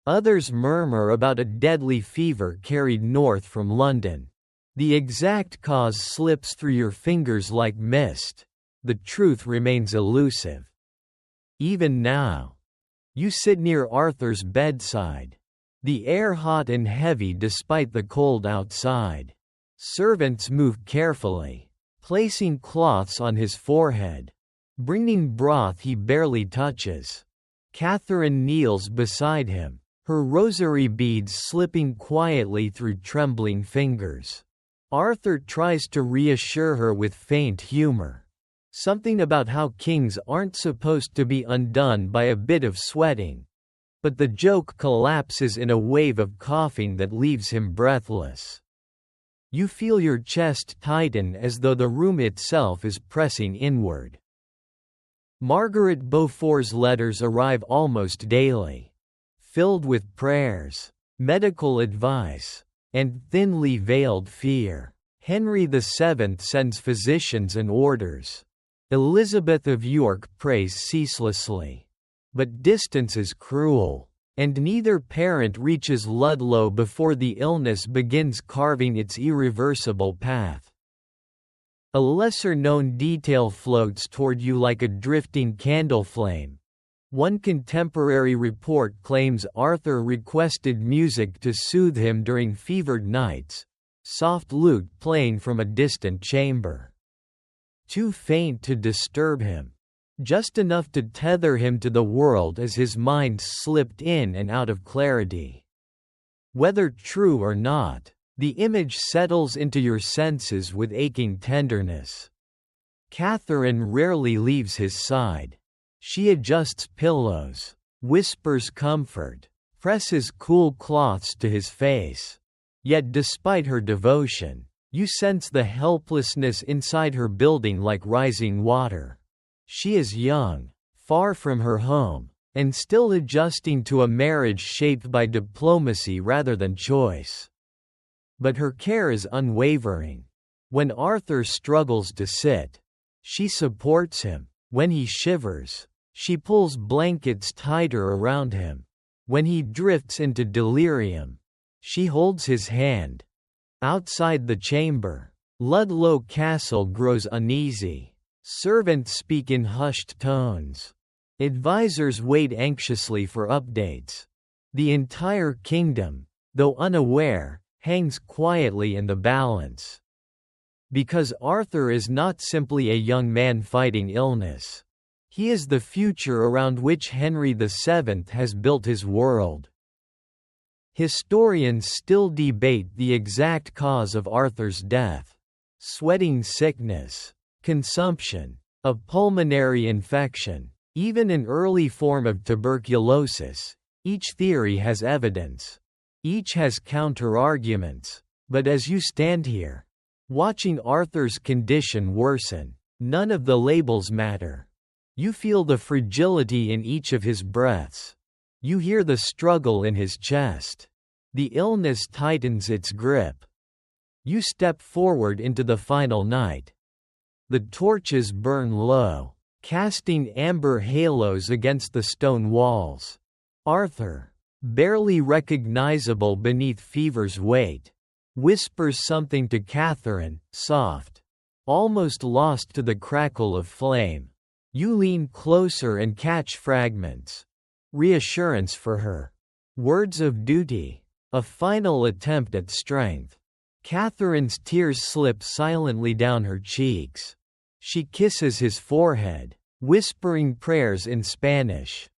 Others murmur about a deadly fever carried north from London. The exact cause slips through your fingers like mist. The truth remains elusive. Even now, you sit near Arthur's bedside. The air hot and heavy despite the cold outside. Servants move carefully, placing cloths on his forehead, bringing broth he barely touches. Catherine kneels beside him, her rosary beads slipping quietly through trembling fingers. Arthur tries to reassure her with faint humor. Something about how kings aren't supposed to be undone by a bit of sweating. But the joke collapses in a wave of coughing that leaves him breathless. You feel your chest tighten as though the room itself is pressing inward. Margaret Beaufort's letters arrive almost daily, filled with prayers, medical advice, and thinly veiled fear. Henry VII sends physicians and orders. Elizabeth of York prays ceaselessly. But distance is cruel, and neither parent reaches Ludlow before the illness begins carving its irreversible path. A lesser-known detail floats toward you like a drifting candle flame. One contemporary report claims Arthur requested music to soothe him during fevered nights, soft lute playing from a distant chamber. Too faint to disturb him, just enough to tether him to the world as his mind slipped in and out of clarity. Whether true or not, the image settles into your senses with aching tenderness. Catherine rarely leaves his side. She adjusts pillows, whispers comfort, presses cool cloths to his face. Yet despite her devotion, you sense the helplessness inside her building like rising water. She is young, far from her home, and still adjusting to a marriage shaped by diplomacy rather than choice. But her care is unwavering. When Arthur struggles to sit, she supports him. When he shivers, she pulls blankets tighter around him. When he drifts into delirium, she holds his hand. Outside the chamber, Ludlow Castle grows uneasy. Servants speak in hushed tones. Advisors wait anxiously for updates. The entire kingdom, though unaware, hangs quietly in the balance. Because Arthur is not simply a young man fighting illness. He is the future around which Henry VII has built his world. Historians still debate the exact cause of Arthur's death. Sweating sickness, consumption, a pulmonary infection, even an early form of tuberculosis. Each theory has evidence. Each has counter-arguments. But as you stand here, watching Arthur's condition worsen, none of the labels matter. You feel the fragility in each of his breaths. You hear the struggle in his chest. The illness tightens its grip. You step forward into the final night. The torches burn low, casting amber halos against the stone walls. Arthur, barely recognizable beneath fever's weight, whispers something to Catherine, soft, almost lost to the crackle of flame. You lean closer and catch fragments. Reassurance for her. Words of duty. A final attempt at strength. Catherine's tears slip silently down her cheeks. She kisses his forehead, whispering prayers in Spanish.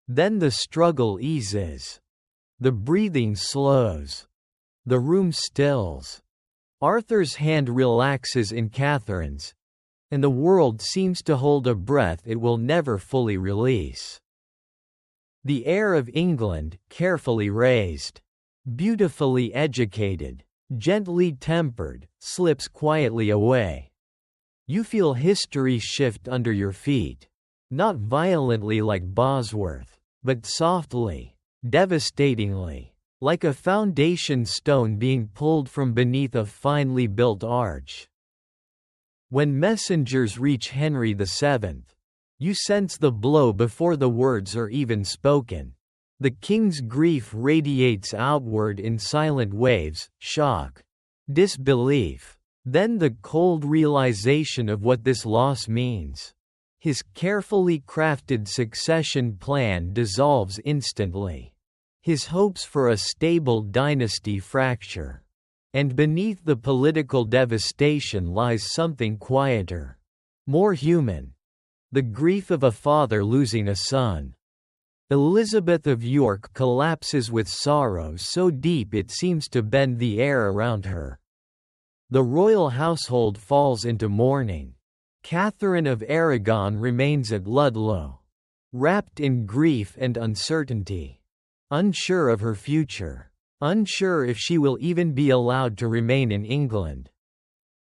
Then the struggle eases. The breathing slows. The room stills. Arthur's hand relaxes in Catherine's, and the world seems to hold a breath it will never fully release. The heir of England, carefully raised, beautifully educated, gently tempered, slips quietly away. You feel history shift under your feet, not violently like Bosworth, but softly, devastatingly, like a foundation stone being pulled from beneath a finely built arch. When messengers reach Henry VII, you sense the blow before the words are even spoken. The king's grief radiates outward in silent waves: shock, disbelief, then the cold realization of what this loss means. His carefully crafted succession plan dissolves instantly. His hopes for a stable dynasty fracture. And beneath the political devastation lies something quieter, more human: the grief of a father losing a son. Elizabeth of York collapses with sorrow so deep it seems to bend the air around her. The royal household falls into mourning. Catherine of Aragon remains at Ludlow, wrapped in grief and uncertainty, unsure of her future, unsure if she will even be allowed to remain in England.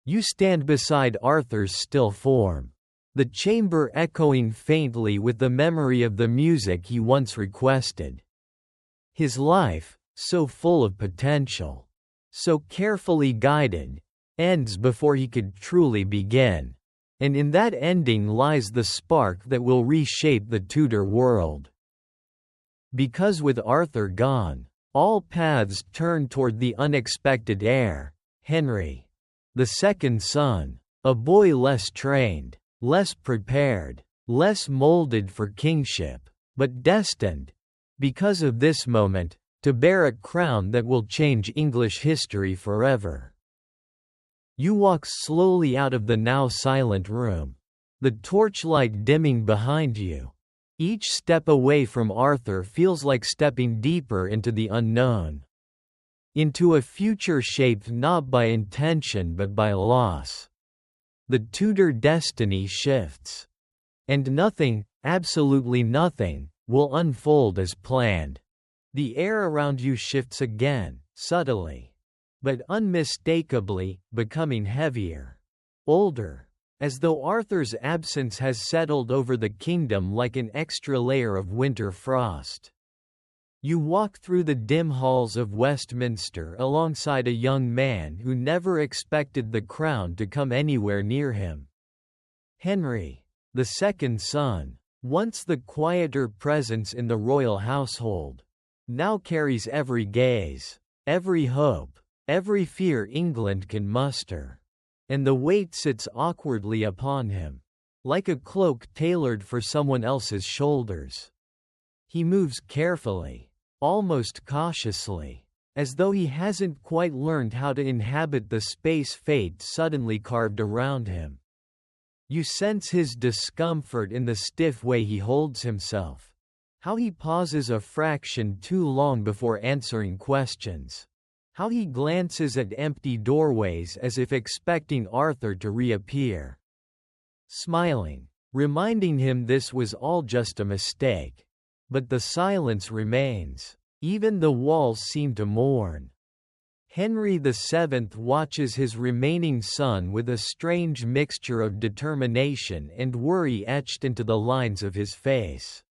You stand beside Arthur's still form, the chamber echoing faintly with the memory of the music he once requested. His life, so full of potential, so carefully guided, ends before he could truly begin. And in that ending lies the spark that will reshape the Tudor world. Because with Arthur gone, all paths turn toward the unexpected heir, Henry, the second son, a boy less trained, less prepared, less molded for kingship, but destined, because of this moment, to bear a crown that will change English history forever. You walk slowly out of the now silent room, the torchlight dimming behind you. Each step away from Arthur feels like stepping deeper into the unknown, into a future shaped not by intention but by loss. The Tudor destiny shifts. And nothing, absolutely nothing, will unfold as planned. The air around you shifts again, subtly, but unmistakably, becoming heavier, older, as though Arthur's absence has settled over the kingdom like an extra layer of winter frost. You walk through the dim halls of Westminster alongside a young man who never expected the crown to come anywhere near him. Henry, the second son, once the quieter presence in the royal household, now carries every gaze, every hope, every fear England can muster. And the weight sits awkwardly upon him, like a cloak tailored for someone else's shoulders. He moves carefully, almost cautiously, as though he hasn't quite learned how to inhabit the space fate suddenly carved around him. You sense his discomfort in the stiff way he holds himself, how he pauses a fraction too long before answering questions, how he glances at empty doorways as if expecting Arthur to reappear, smiling, reminding him this was all just a mistake. But the silence remains. Even the walls seem to mourn. Henry VII watches his remaining son with a strange mixture of determination and worry etched into the lines of his face.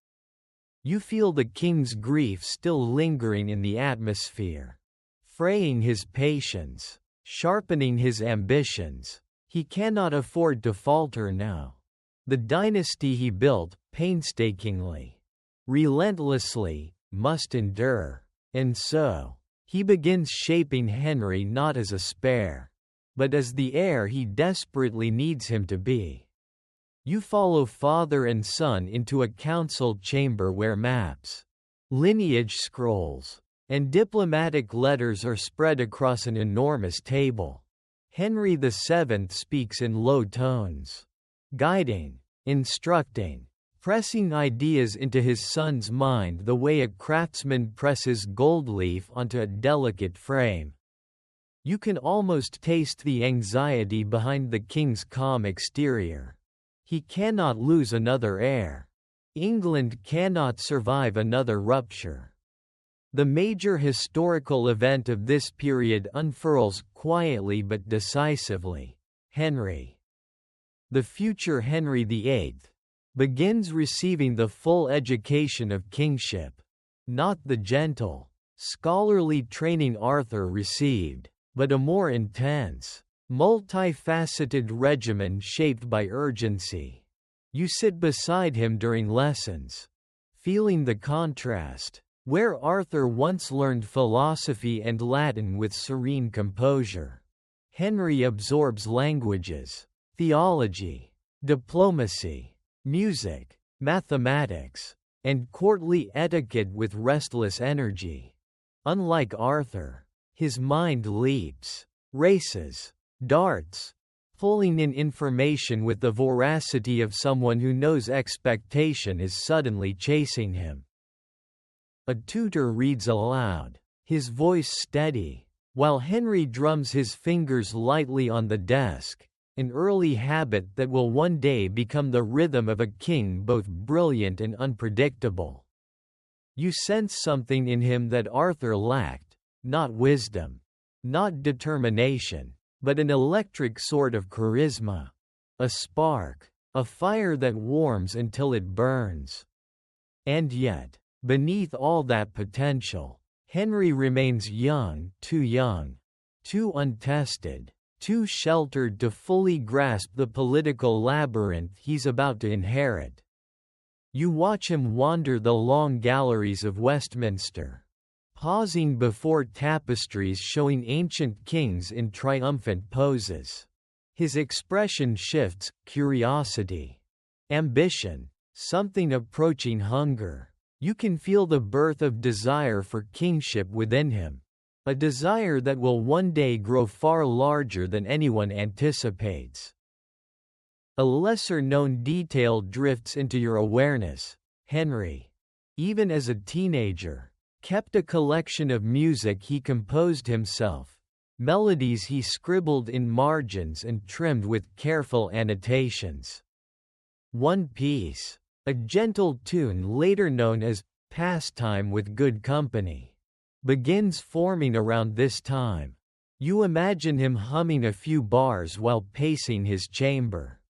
You feel the king's grief still lingering in the atmosphere, fraying his patience, sharpening his ambitions. He cannot afford to falter now. The dynasty he built, painstakingly, relentlessly, must endure. And so, he begins shaping Henry not as a spare, but as the heir he desperately needs him to be. You follow father and son into a council chamber where maps, lineage scrolls, and diplomatic letters are spread across an enormous table. Henry VII speaks in low tones, guiding, instructing, pressing ideas into his son's mind the way a craftsman presses gold leaf onto a delicate frame. You can almost taste the anxiety behind the king's calm exterior. He cannot lose another heir. England cannot survive another rupture. The major historical event of this period unfurls quietly but decisively. Henry, the future Henry VIII, begins receiving the full education of kingship, not the gentle, scholarly training Arthur received, but a more intense, multifaceted regimen shaped by urgency. You sit beside him during lessons, feeling the contrast, where Arthur once learned philosophy and Latin with serene composure, Henry absorbs languages, theology, diplomacy, music, mathematics, and courtly etiquette with restless energy. Unlike Arthur, his mind leaps, races, darts, pulling in information with the voracity of someone who knows expectation is suddenly chasing him. A Tudor reads aloud, his voice steady, while Henry drums his fingers lightly on the desk, an early habit that will one day become the rhythm of a king both brilliant and unpredictable. You sense something in him that Arthur lacked, not wisdom, not determination, but an electric sort of charisma, a spark, a fire that warms until it burns. And yet, beneath all that potential, Henry remains young, too untested, too sheltered to fully grasp the political labyrinth he's about to inherit. You watch him wander the long galleries of Westminster, pausing before tapestries showing ancient kings in triumphant poses. His expression shifts, curiosity, ambition, something approaching hunger. You can feel the birth of desire for kingship within him, a desire that will one day grow far larger than anyone anticipates. A lesser-known detail drifts into your awareness. Henry, even as a teenager, kept a collection of music he composed himself, melodies he scribbled in margins and trimmed with careful annotations. One piece, a gentle tune later known as "Pastime with Good Company," begins forming around this time. You imagine him humming a few bars while pacing his chamber,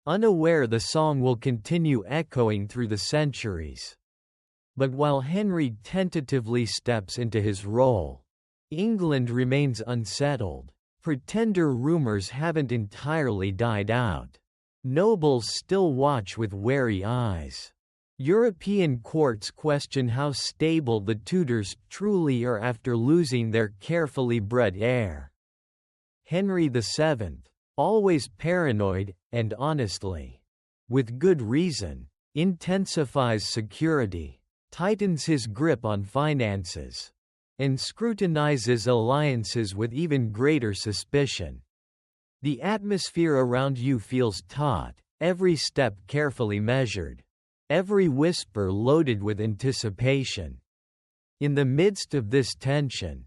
unaware the song will continue echoing through the centuries. But while Henry tentatively steps into his role, England remains unsettled. Pretender rumors haven't entirely died out. Nobles still watch with wary eyes. European courts question how stable the Tudors truly are after losing their carefully bred heir. Henry VII, always paranoid, and honestly, with good reason, intensifies security, tightens his grip on finances, and scrutinizes alliances with even greater suspicion. The atmosphere around you feels taut, every step carefully measured, every whisper loaded with anticipation. In the midst of this tension,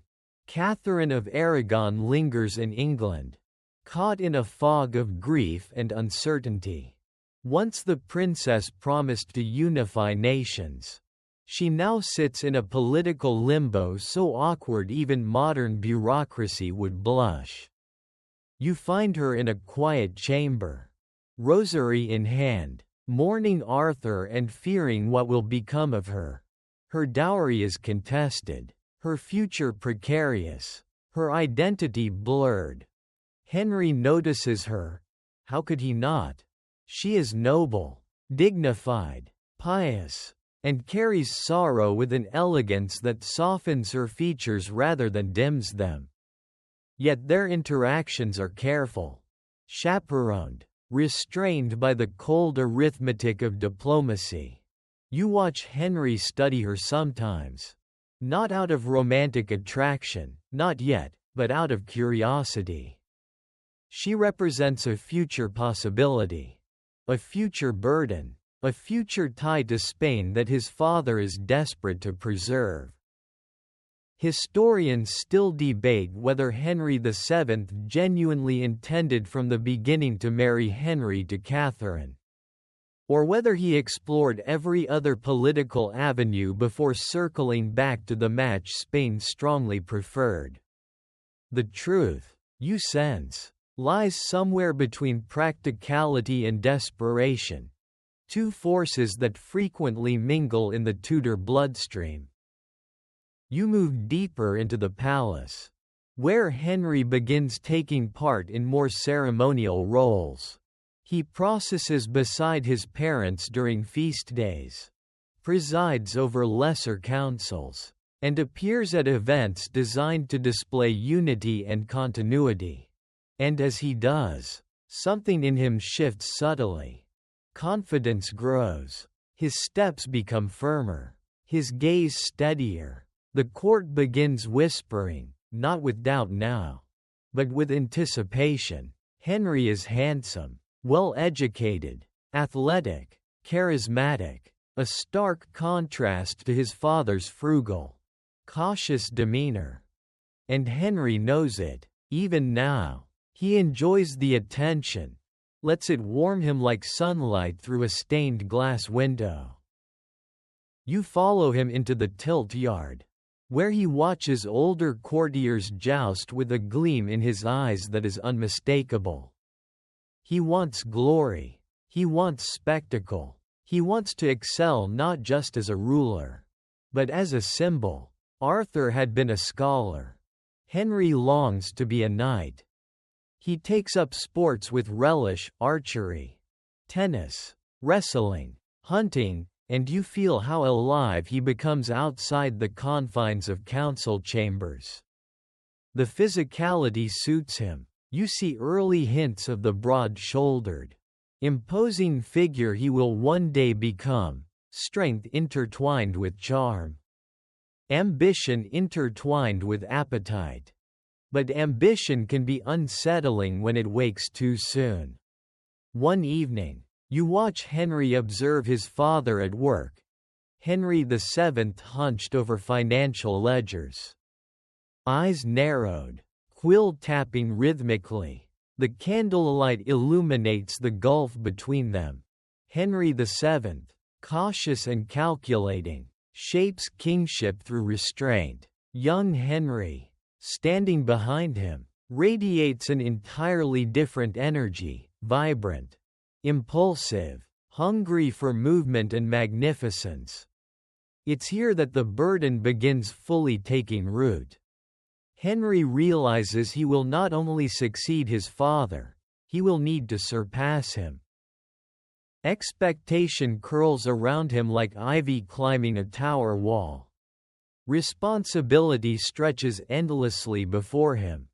Catherine of Aragon lingers in England, caught in a fog of grief and uncertainty. Once the princess promised to unify nations, she now sits in a political limbo so awkward even modern bureaucracy would blush. You find her in a quiet chamber, rosary in hand, mourning Arthur and fearing what will become of her. Her dowry is contested, her future precarious, her identity blurred. Henry notices her. How could he not? She is noble, dignified, pious, and carries sorrow with an elegance that softens her features rather than dims them. Yet their interactions are careful, chaperoned, restrained by the cold arithmetic of diplomacy. You watch Henry study her sometimes, not out of romantic attraction, not yet, but out of curiosity. She represents a future possibility, a future burden, a future tie to Spain that his father is desperate to preserve. Historians still debate whether Henry VII genuinely intended from the beginning to marry Henry to Catherine, or whether he explored every other political avenue before circling back to the match Spain strongly preferred. The truth, you sense, lies somewhere between practicality and desperation, two forces that frequently mingle in the Tudor bloodstream. You move deeper into the palace, where Henry begins taking part in more ceremonial roles. He processes beside his parents during feast days, presides over lesser councils, and appears at events designed to display unity and continuity. And as he does, something in him shifts subtly. Confidence grows. His steps become firmer. His gaze steadier. The court begins whispering, not with doubt now, but with anticipation. Henry is handsome, well-educated, athletic, charismatic, a stark contrast to his father's frugal, cautious demeanor. And Henry knows it, even now. He enjoys the attention, lets it warm him like sunlight through a stained glass window. You follow him into the tilt yard, where he watches older courtiers joust with a gleam in his eyes that is unmistakable. He wants glory. He wants spectacle. He wants to excel not just as a ruler, but as a symbol. Arthur had been a scholar. Henry longs to be a knight. He takes up sports with relish, archery, tennis, wrestling, hunting, and you feel how alive he becomes outside the confines of council chambers. The physicality suits him. You see early hints of the broad-shouldered, imposing figure he will one day become, strength intertwined with charm, ambition intertwined with appetite. But ambition can be unsettling when it wakes too soon. One evening, you watch Henry observe his father at work. Henry VII hunched over financial ledgers. Eyes narrowed, quill tapping rhythmically. The candlelight illuminates the gulf between them. Henry VII, cautious and calculating, shapes kingship through restraint. Young Henry, standing behind him, radiates an entirely different energy, vibrant, impulsive, hungry for movement and magnificence. It's here that the burden begins fully taking root. Henry realizes he will not only succeed his father, he will need to surpass him. Expectation curls around him like ivy climbing a tower wall. Responsibility stretches endlessly before him.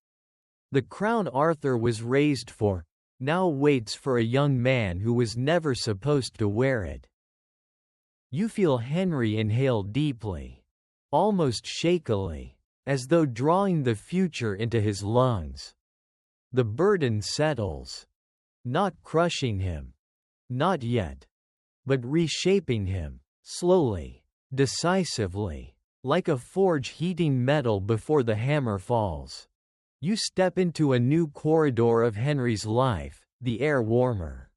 The crown Arthur was raised for, now waits for a young man who was never supposed to wear it. You feel Henry inhale deeply, almost shakily, as though drawing the future into his lungs. The burden settles, not crushing him, not yet, but reshaping him, slowly, decisively. Like a forge heating metal before the hammer falls. You step into a new corridor of Henry's life, the air warmer,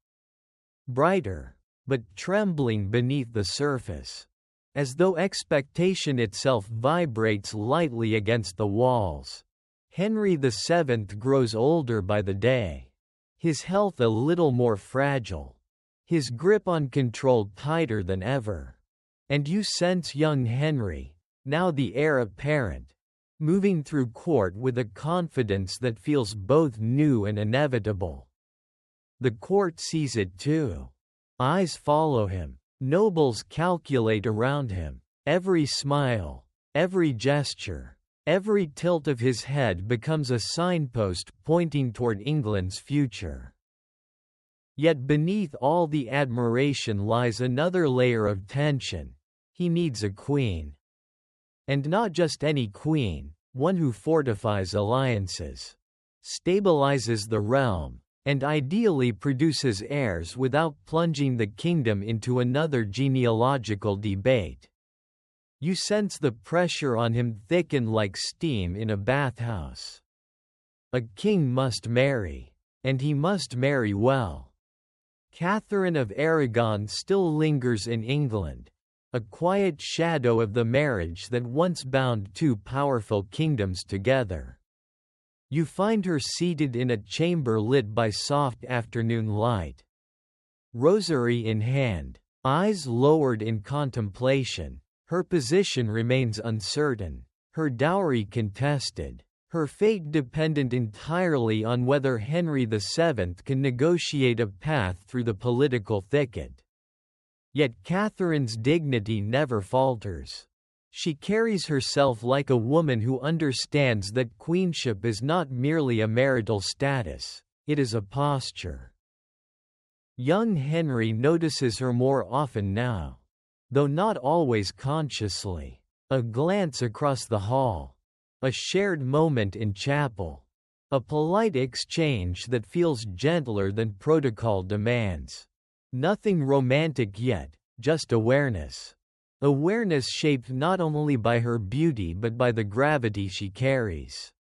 brighter, but trembling beneath the surface, as though expectation itself vibrates lightly against the walls. Henry VII grows older by the day, his health a little more fragile, his grip on control tighter than ever. And you sense young Henry, now the heir apparent, moving through court with a confidence that feels both new and inevitable. The court sees it too. Eyes follow him, nobles calculate around him. Every smile, every gesture, every tilt of his head becomes a signpost pointing toward England's future. Yet beneath all the admiration lies another layer of tension. He needs a queen. And not just any queen, one who fortifies alliances, stabilizes the realm, and ideally produces heirs without plunging the kingdom into another genealogical debate. You sense the pressure on him thicken like steam in a bathhouse. A king must marry, and he must marry well. Catherine of Aragon still lingers in England, a quiet shadow of the marriage that once bound two powerful kingdoms together. You find her seated in a chamber lit by soft afternoon light. Rosary in hand, eyes lowered in contemplation, her position remains uncertain, her dowry contested, her fate dependent entirely on whether Henry VII can negotiate a path through the political thicket. Yet Catherine's dignity never falters. She carries herself like a woman who understands that queenship is not merely a marital status, it is a posture. Young Henry notices her more often now, though not always consciously. A glance across the hall, a shared moment in chapel, a polite exchange that feels gentler than protocol demands. Nothing romantic yet, just awareness. Awareness shaped not only by her beauty but by the gravity she carries.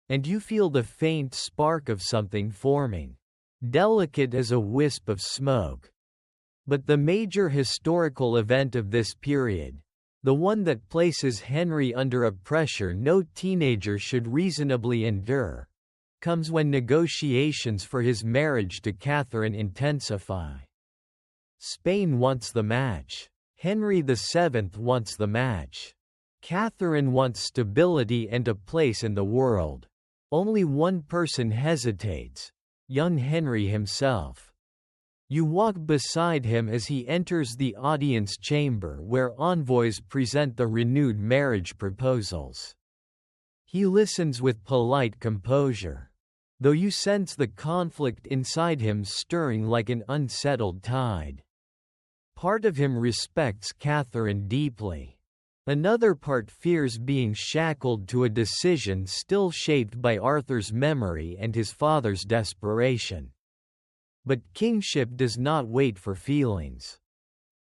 And you feel the faint spark of something forming, delicate as a wisp of smoke. But the major historical event of this period, the one that places Henry under a pressure no teenager should reasonably endure, comes when negotiations for his marriage to Catherine intensify. Spain wants the match. Henry VII wants the match. Catherine wants stability and a place in the world. Only one person hesitates: young Henry himself. You walk beside him as he enters the audience chamber where envoys present the renewed marriage proposals. He listens with polite composure, though you sense the conflict inside him stirring like an unsettled tide. Part of him respects Catherine deeply. Another part fears being shackled to a decision still shaped by Arthur's memory and his father's desperation. But kingship does not wait for feelings.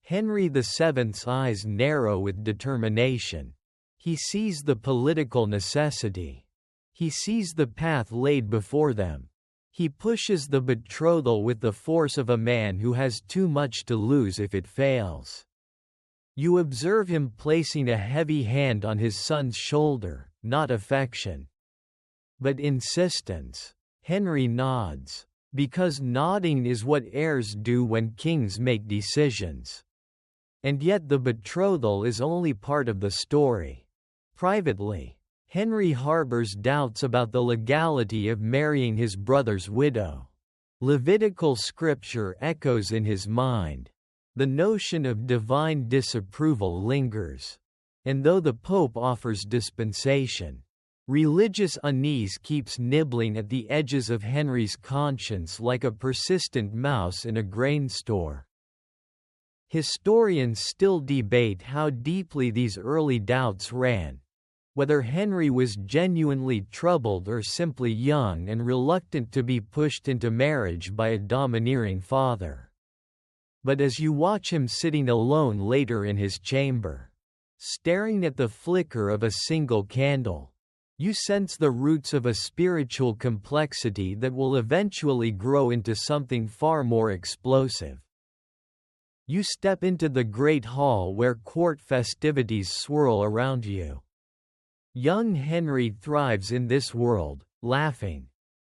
Henry VII's eyes narrow with determination. He sees the political necessity. He sees the path laid before them. He pushes the betrothal with the force of a man who has too much to lose if it fails. You observe him placing a heavy hand on his son's shoulder, not affection, but insistence. Henry nods, because nodding is what heirs do when kings make decisions. And yet the betrothal is only part of the story. Privately, Henry harbors doubts about the legality of marrying his brother's widow. Levitical scripture echoes in his mind. The notion of divine disapproval lingers. And though the Pope offers dispensation, religious unease keeps nibbling at the edges of Henry's conscience like a persistent mouse in a grain store. Historians still debate how deeply these early doubts ran, whether Henry was genuinely troubled or simply young and reluctant to be pushed into marriage by a domineering father. But as you watch him sitting alone later in his chamber, staring at the flicker of a single candle, you sense the roots of a spiritual complexity that will eventually grow into something far more explosive. You step into the great hall where court festivities swirl around you. Young Henry thrives in this world, laughing,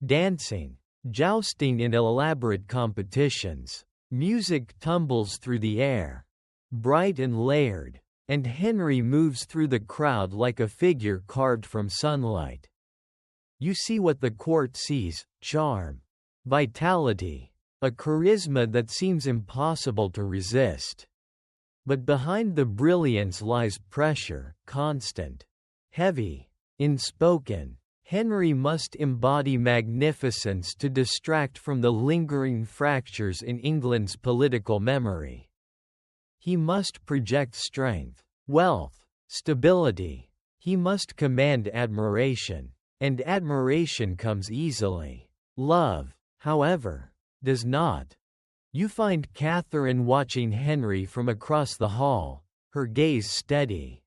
dancing, jousting in elaborate competitions. Music tumbles through the air, bright and layered, and Henry moves through the crowd like a figure carved from sunlight. You see what the court sees: charm, vitality, a charisma that seems impossible to resist. But behind the brilliance lies pressure, constant, heavy, unspoken. Henry must embody magnificence to distract from the lingering fractures in England's political memory. He must project strength, wealth, stability. He must command admiration, and admiration comes easily. Love, however, does not. You find Catherine watching Henry from across the hall, her gaze steady,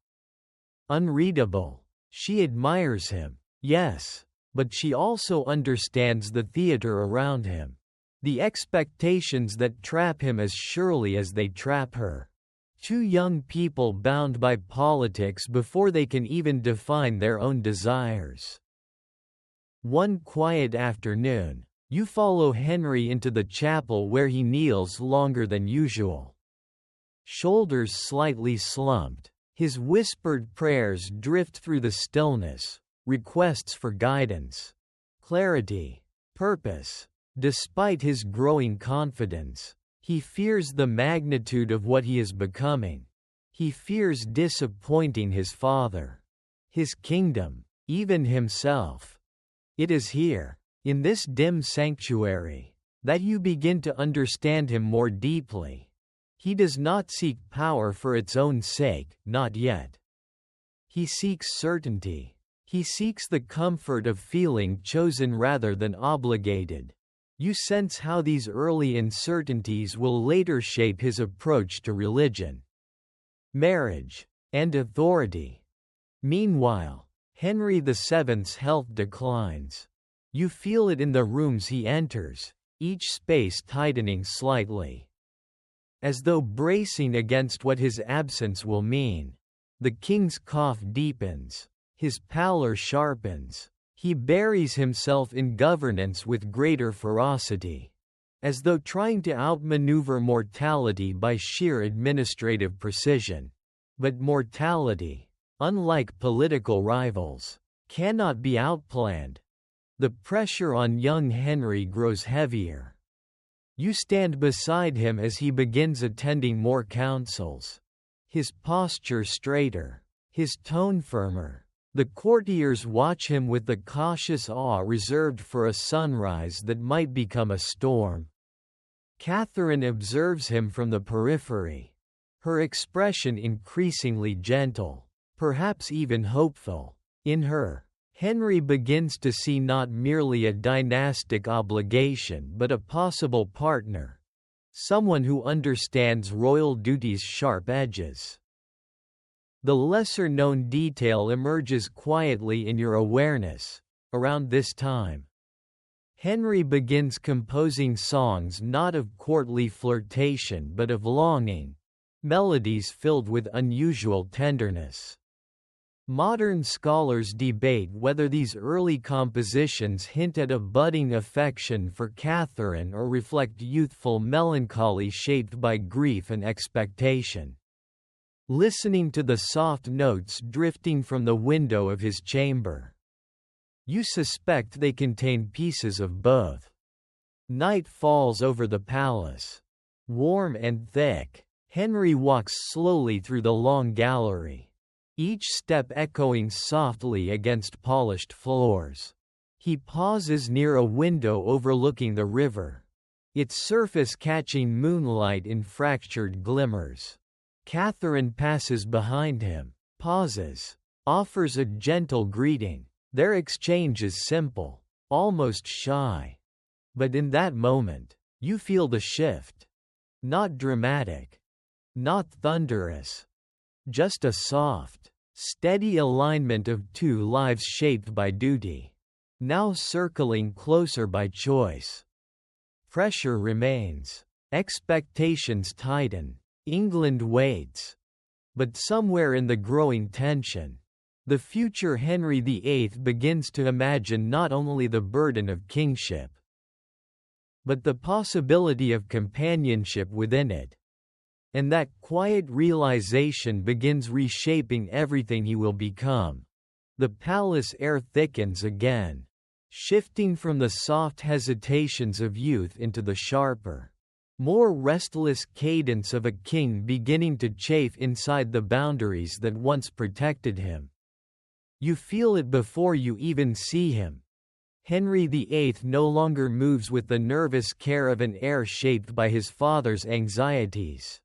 unreadable. She admires him, yes, but she also understands the theater around him, the expectations that trap him as surely as they trap her. Two young people bound by politics before they can even define their own desires. One quiet afternoon, you follow Henry into the chapel where he kneels longer than usual. Shoulders slightly slumped, his whispered prayers drift through the stillness, requests for guidance, clarity, purpose. Despite his growing confidence, He fears the magnitude of what he is becoming. He fears disappointing his father, his kingdom, even himself. It is here, in this dim sanctuary, that you begin to understand him more deeply. He does not seek power for its own sake, not yet. He seeks certainty. He seeks the comfort of feeling chosen rather than obligated. You sense how these early uncertainties will later shape his approach to religion, marriage, and authority. Meanwhile, Henry VII's health declines. You feel it in the rooms he enters, each space tightening slightly, as though bracing against what his absence will mean. The king's cough deepens, his pallor sharpens. He buries himself in governance with greater ferocity, as though trying to outmaneuver mortality by sheer administrative precision. But mortality, unlike political rivals, cannot be outplanned. The pressure on young Henry grows heavier. You stand beside him as he begins attending more councils. His posture straighter, his tone firmer. The courtiers watch him with the cautious awe reserved for a sunrise that might become a storm. Catherine observes him from the periphery, her expression increasingly gentle, perhaps even hopeful. In her, Henry begins to see not merely a dynastic obligation but a possible partner, someone who understands royal duty's sharp edges. The lesser-known detail emerges quietly in your awareness. Around this time, Henry begins composing songs not of courtly flirtation but of longing, melodies filled with unusual tenderness. Modern scholars debate whether these early compositions hint at a budding affection for Catherine or reflect youthful melancholy shaped by grief and expectation. Listening to the soft notes drifting from the window of his chamber, you suspect they contain pieces of both. Night falls over the palace. Warm and thick, Henry walks slowly through the long gallery, each step echoing softly against polished floors. He pauses near a window overlooking the river, its surface catching moonlight in fractured glimmers. Catherine passes behind him, pauses, offers a gentle greeting. Their exchange is simple, almost shy. But in that moment, you feel the shift. Not dramatic, not thunderous, just a soft, steady alignment of two lives shaped by duty, now circling closer by choice. Pressure remains, expectations tighten. England waits. But somewhere in the growing tension, the future Henry VIII begins to imagine not only the burden of kingship, but the possibility of companionship within it. And that quiet realization begins reshaping everything he will become. The palace air thickens again, shifting from the soft hesitations of youth into the sharper, more restless cadence of a king beginning to chafe inside the boundaries that once protected him. You feel it before you even see him. Henry VIII no longer moves with the nervous care of an heir shaped by his father's anxieties.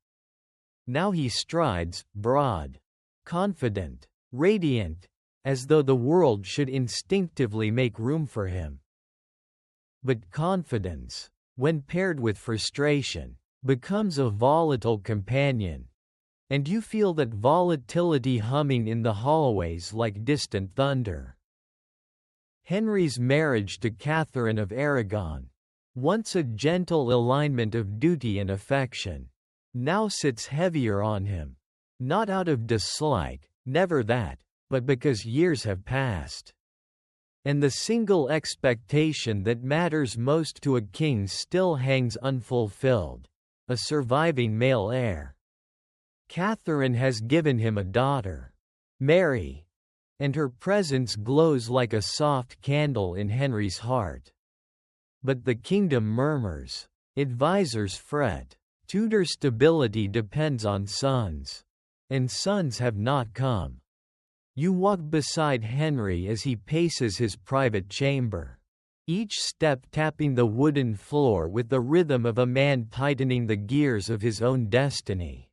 Now he strides, broad, confident, radiant, as though the world should instinctively make room for him. But confidence, when paired with frustration, becomes a volatile companion. And you feel that volatility humming in the hallways like distant thunder. Henry's marriage to Catherine of Aragon, once a gentle alignment of duty and affection, now sits heavier on him. Not out of dislike, never that, but because years have passed. And the single expectation that matters most to a king still hangs unfulfilled: a surviving male heir. Catherine has given him a daughter, Mary, and her presence glows like a soft candle in Henry's heart. But the kingdom murmurs, advisors fret, Tudor stability depends on sons. And sons have not come. You walk beside Henry as he paces his private chamber, each step tapping the wooden floor with the rhythm of a man tightening the gears of his own destiny.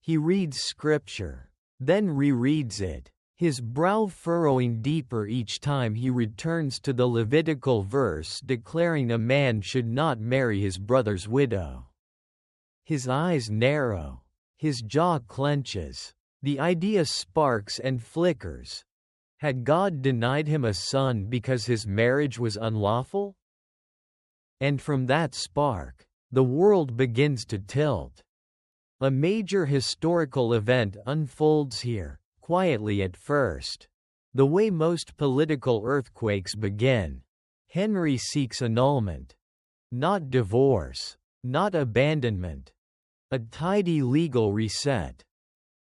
He reads scripture, then rereads it, his brow furrowing deeper each time he returns to the Levitical verse declaring a man should not marry his brother's widow. His eyes narrow, his jaw clenches, the idea sparks and flickers. Had God denied him a son because his marriage was unlawful? And from that spark, the world begins to tilt. A major historical event unfolds here, quietly at first. The way most political earthquakes begin. Henry seeks annulment. Not divorce. Not abandonment. A tidy legal reset.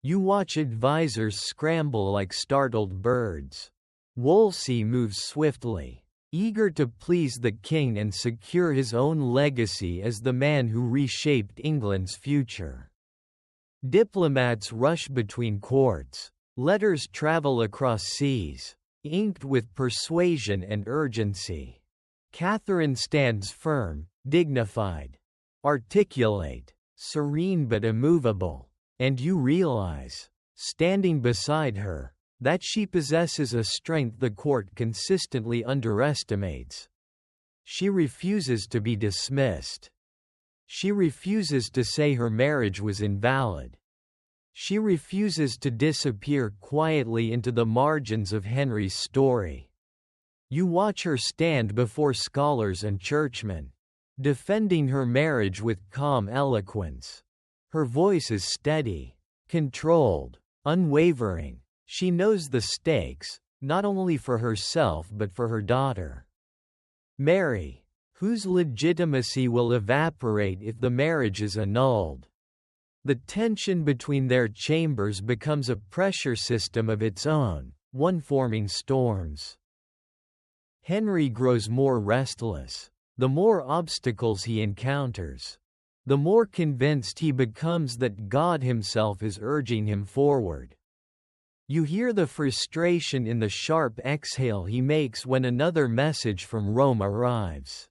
You watch advisors scramble like startled birds. Wolsey moves swiftly, eager to please the king and secure his own legacy as the man who reshaped England's future. Diplomats rush between courts. Letters travel across seas, inked with persuasion and urgency. Catherine stands firm, dignified, articulate, serene but immovable, and you realize, standing beside her, that she possesses a strength the court consistently underestimates. She refuses to be dismissed. She refuses to say her marriage was invalid. She refuses to disappear quietly into the margins of Henry's story. You watch her stand before scholars and churchmen, defending her marriage with calm eloquence. Her voice is steady, controlled, unwavering. She knows the stakes, not only for herself but for her daughter, Mary, whose legitimacy will evaporate if the marriage is annulled. The tension between their chambers becomes a pressure system of its own, one forming storms. Henry grows more restless, the more obstacles he encounters. The more convinced he becomes that God himself is urging him forward. You hear the frustration in the sharp exhale he makes when another message from Rome arrives.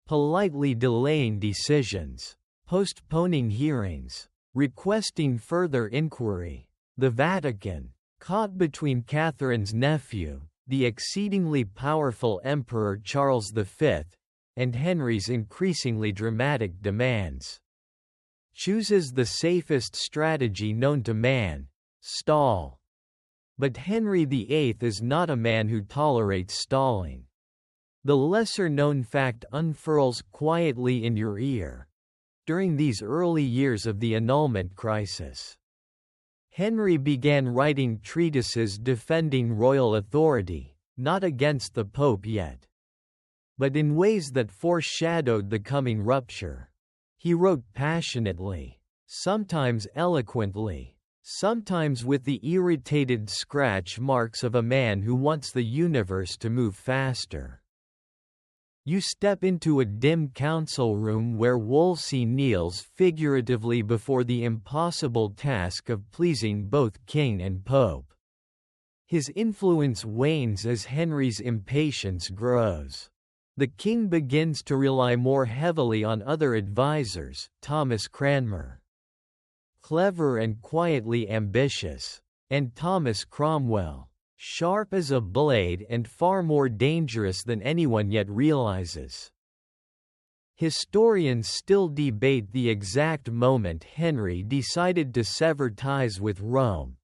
Politely delaying decisions, postponing hearings, requesting further inquiry. The Vatican, caught between Catherine's nephew, the exceedingly powerful Emperor Charles V, and Henry's increasingly dramatic demands, chooses the safest strategy known to man: stall. But Henry VIII is not a man who tolerates stalling. The lesser-known fact unfurls quietly in your ear. During these early years of the annulment crisis, Henry began writing treatises defending royal authority, not against the Pope yet, but in ways that foreshadowed the coming rupture. He wrote passionately, sometimes eloquently, sometimes with the irritated scratch marks of a man who wants the universe to move faster. You step into a dim council room where Wolsey kneels figuratively before the impossible task of pleasing both king and pope. His influence wanes as Henry's impatience grows. The king begins to rely more heavily on other advisers: Thomas Cranmer, clever and quietly ambitious, and Thomas Cromwell, sharp as a blade and far more dangerous than anyone yet realizes. Historians still debate the exact moment Henry decided to sever ties with Rome,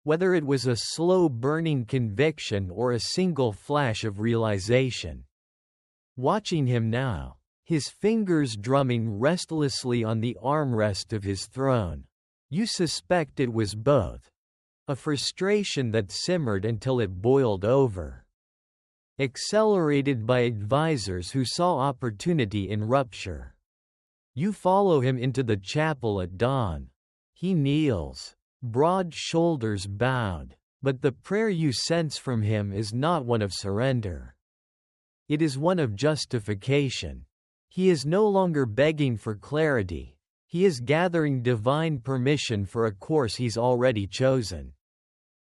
whether it was a slow-burning conviction or a single flash of realization. Watching him now, his fingers drumming restlessly on the armrest of his throne, you suspect it was both. A frustration that simmered until it boiled over. Accelerated by advisors who saw opportunity in rupture. You follow him into the chapel at dawn. He kneels, broad shoulders bowed, but the prayer you sense from him is not one of surrender. It is one of justification. He is no longer begging for clarity, He is gathering divine permission for a course he's already chosen.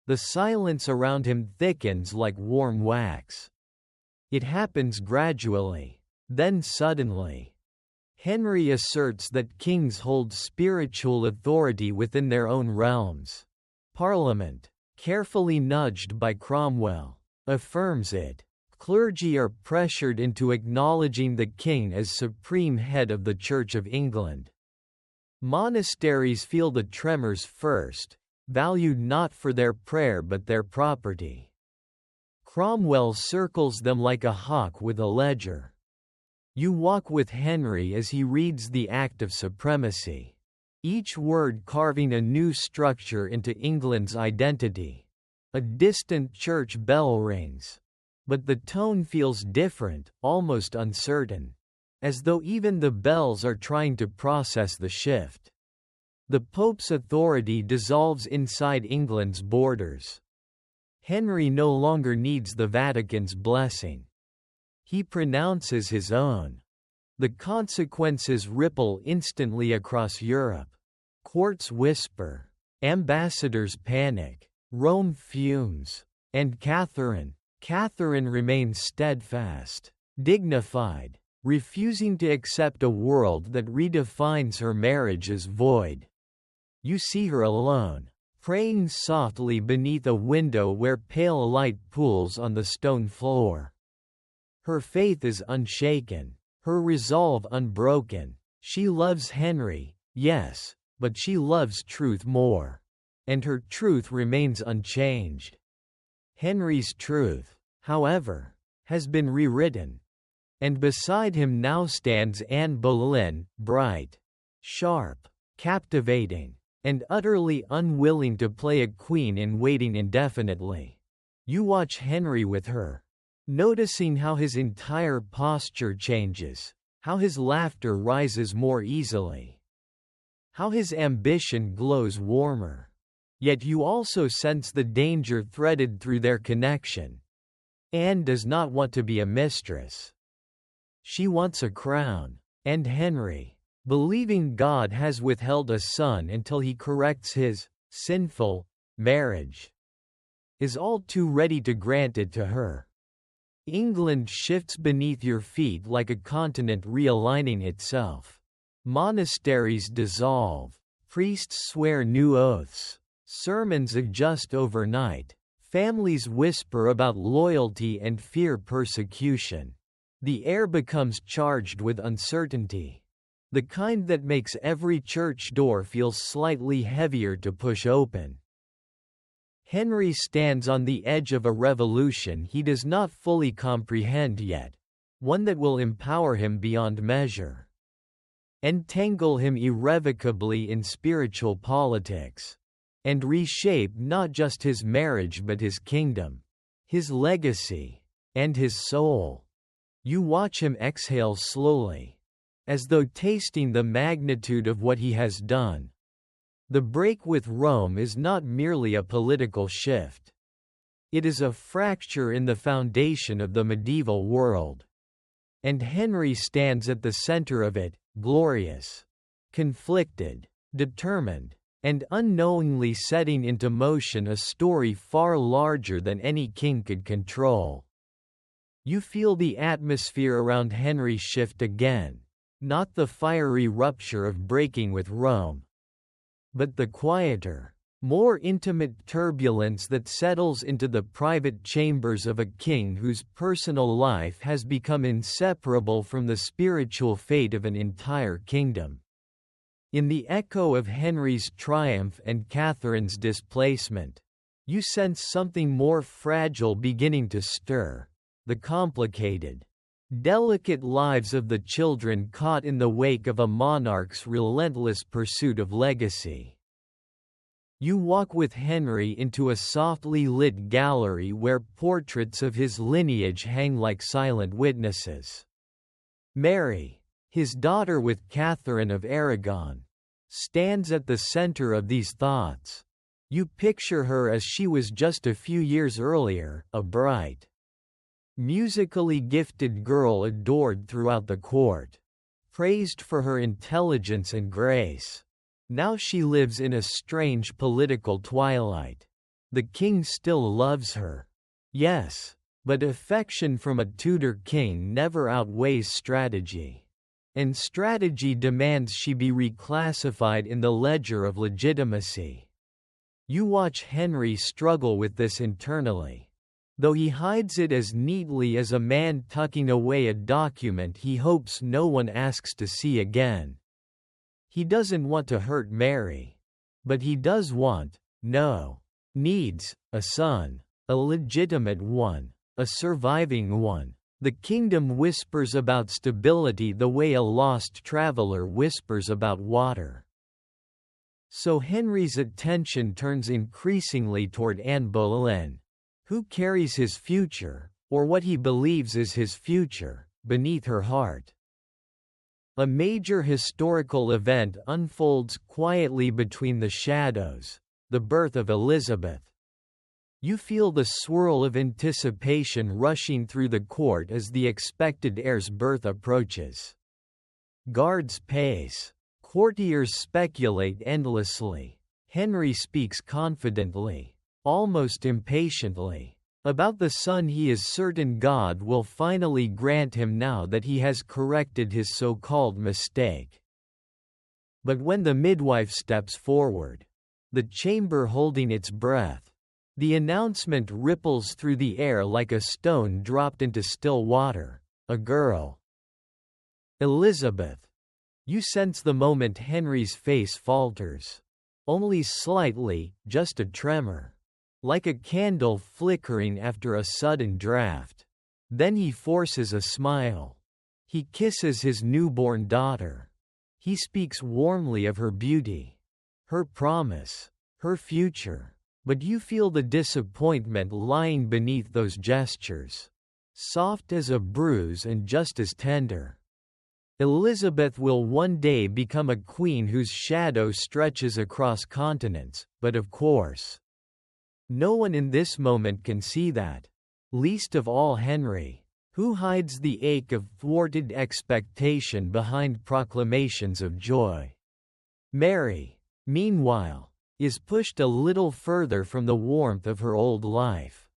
The silence around him thickens like warm wax. It happens gradually, then suddenly. Henry asserts that kings hold spiritual authority within their own realms. Parliament, carefully nudged by Cromwell, affirms it. Clergy are pressured into acknowledging the king as supreme head of the Church of England. Monasteries feel the tremors first, valued not for their prayer but their property. Cromwell circles them like a hawk with a ledger. You walk with Henry as he reads the Act of Supremacy, each word carving a new structure into England's identity. A distant church bell rings. But the tone feels different, almost uncertain. As though even the bells are trying to process the shift. The Pope's authority dissolves inside England's borders. Henry no longer needs the Vatican's blessing. He pronounces his own. The consequences ripple instantly across Europe. Courts whisper. Ambassadors panic. Rome fumes. And Catherine remains steadfast, dignified, refusing to accept a world that redefines her marriage as void. You see her alone, praying softly beneath a window where pale light pools on the stone floor. Her faith is unshaken, her resolve unbroken. She loves Henry, yes, but she loves truth more. And her truth remains unchanged. Henry's truth, however, has been rewritten. And beside him now stands Anne Boleyn, bright, sharp, captivating, and utterly unwilling to play a queen in waiting indefinitely. You watch Henry with her, noticing how his entire posture changes, how his laughter rises more easily, how his ambition glows warmer. Yet you also sense the danger threaded through their connection. Anne does not want to be a mistress. She wants a crown, and Henry, believing God has withheld a son until he corrects his sinful marriage, is all too ready to grant it to her. England shifts beneath your feet like a continent realigning itself. Monasteries dissolve, priests swear new oaths, sermons adjust overnight, families whisper about loyalty and fear persecution. The air becomes charged with uncertainty, the kind that makes every church door feel slightly heavier to push open. Henry stands on the edge of a revolution he does not fully comprehend yet, one that will empower him beyond measure, entangle him irrevocably in spiritual politics, and reshape not just his marriage but his kingdom, his legacy, and his soul. You watch him exhale slowly, as though tasting the magnitude of what he has done. The break with Rome is not merely a political shift. It is a fracture in the foundation of the medieval world. And Henry stands at the center of it, glorious, conflicted, determined, and unknowingly setting into motion a story far larger than any king could control. You feel the atmosphere around Henry shift again, not the fiery rupture of breaking with Rome, but the quieter, more intimate turbulence that settles into the private chambers of a king whose personal life has become inseparable from the spiritual fate of an entire kingdom. In the echo of Henry's triumph and Catherine's displacement, you sense something more fragile beginning to stir: the complicated, delicate lives of the children caught in the wake of a monarch's relentless pursuit of legacy. You walk with Henry into a softly lit gallery where portraits of his lineage hang like silent witnesses. Mary, his daughter with Catherine of Aragon, stands at the center of these thoughts. You picture her as she was just a few years earlier, a bright, musically gifted girl adored throughout the court. praised for her intelligence and grace. Now she lives in a strange political twilight. The king still loves her. Yes, but affection from a Tudor king never outweighs strategy. And strategy demands she be reclassified in the ledger of legitimacy. You watch Henry struggle with this internally. Though he hides it as neatly as a man tucking away a document he hopes no one asks to see again. He doesn't want to hurt Mary. But he does want, needs, a son, a legitimate one, a surviving one. The kingdom whispers about stability the way a lost traveler whispers about water. So Henry's attention turns increasingly toward Anne Boleyn, who carries his future, or what he believes is his future, beneath her heart. A major historical event unfolds quietly between the shadows, the birth of Elizabeth. You feel the swirl of anticipation rushing through the court as the expected heir's birth approaches. Guards pace. Courtiers speculate endlessly. Henry speaks confidently, almost impatiently, about the son he is certain God will finally grant him now that he has corrected his so-called mistake. But when the midwife steps forward, the chamber holding its breath, the announcement ripples through the air like a stone dropped into still water. A girl. Elizabeth. You sense the moment Henry's face falters. Only slightly, just a tremor. Like a candle flickering after a sudden draft. Then he forces a smile. He kisses his newborn daughter. He speaks warmly of her beauty, her promise, her future. But you feel the disappointment lying beneath those gestures. Soft as a bruise and just as tender. Elizabeth will one day become a queen whose shadow stretches across continents, but of course, no one in this moment can see that. Least of all Henry, who hides the ache of thwarted expectation behind proclamations of joy. Mary, meanwhile, is pushed a little further from the warmth of her old life.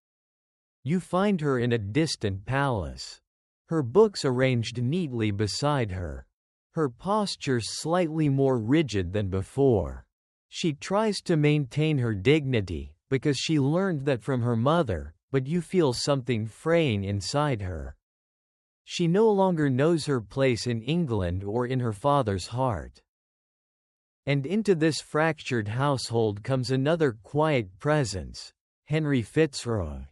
You find her in a distant palace. Her books arranged neatly beside her. Her posture slightly more rigid than before. She tries to maintain her dignity, because she learned that from her mother, but you feel something fraying inside her. She no longer knows her place in England or in her father's heart. And into this fractured household comes another quiet presence, Henry Fitzroy.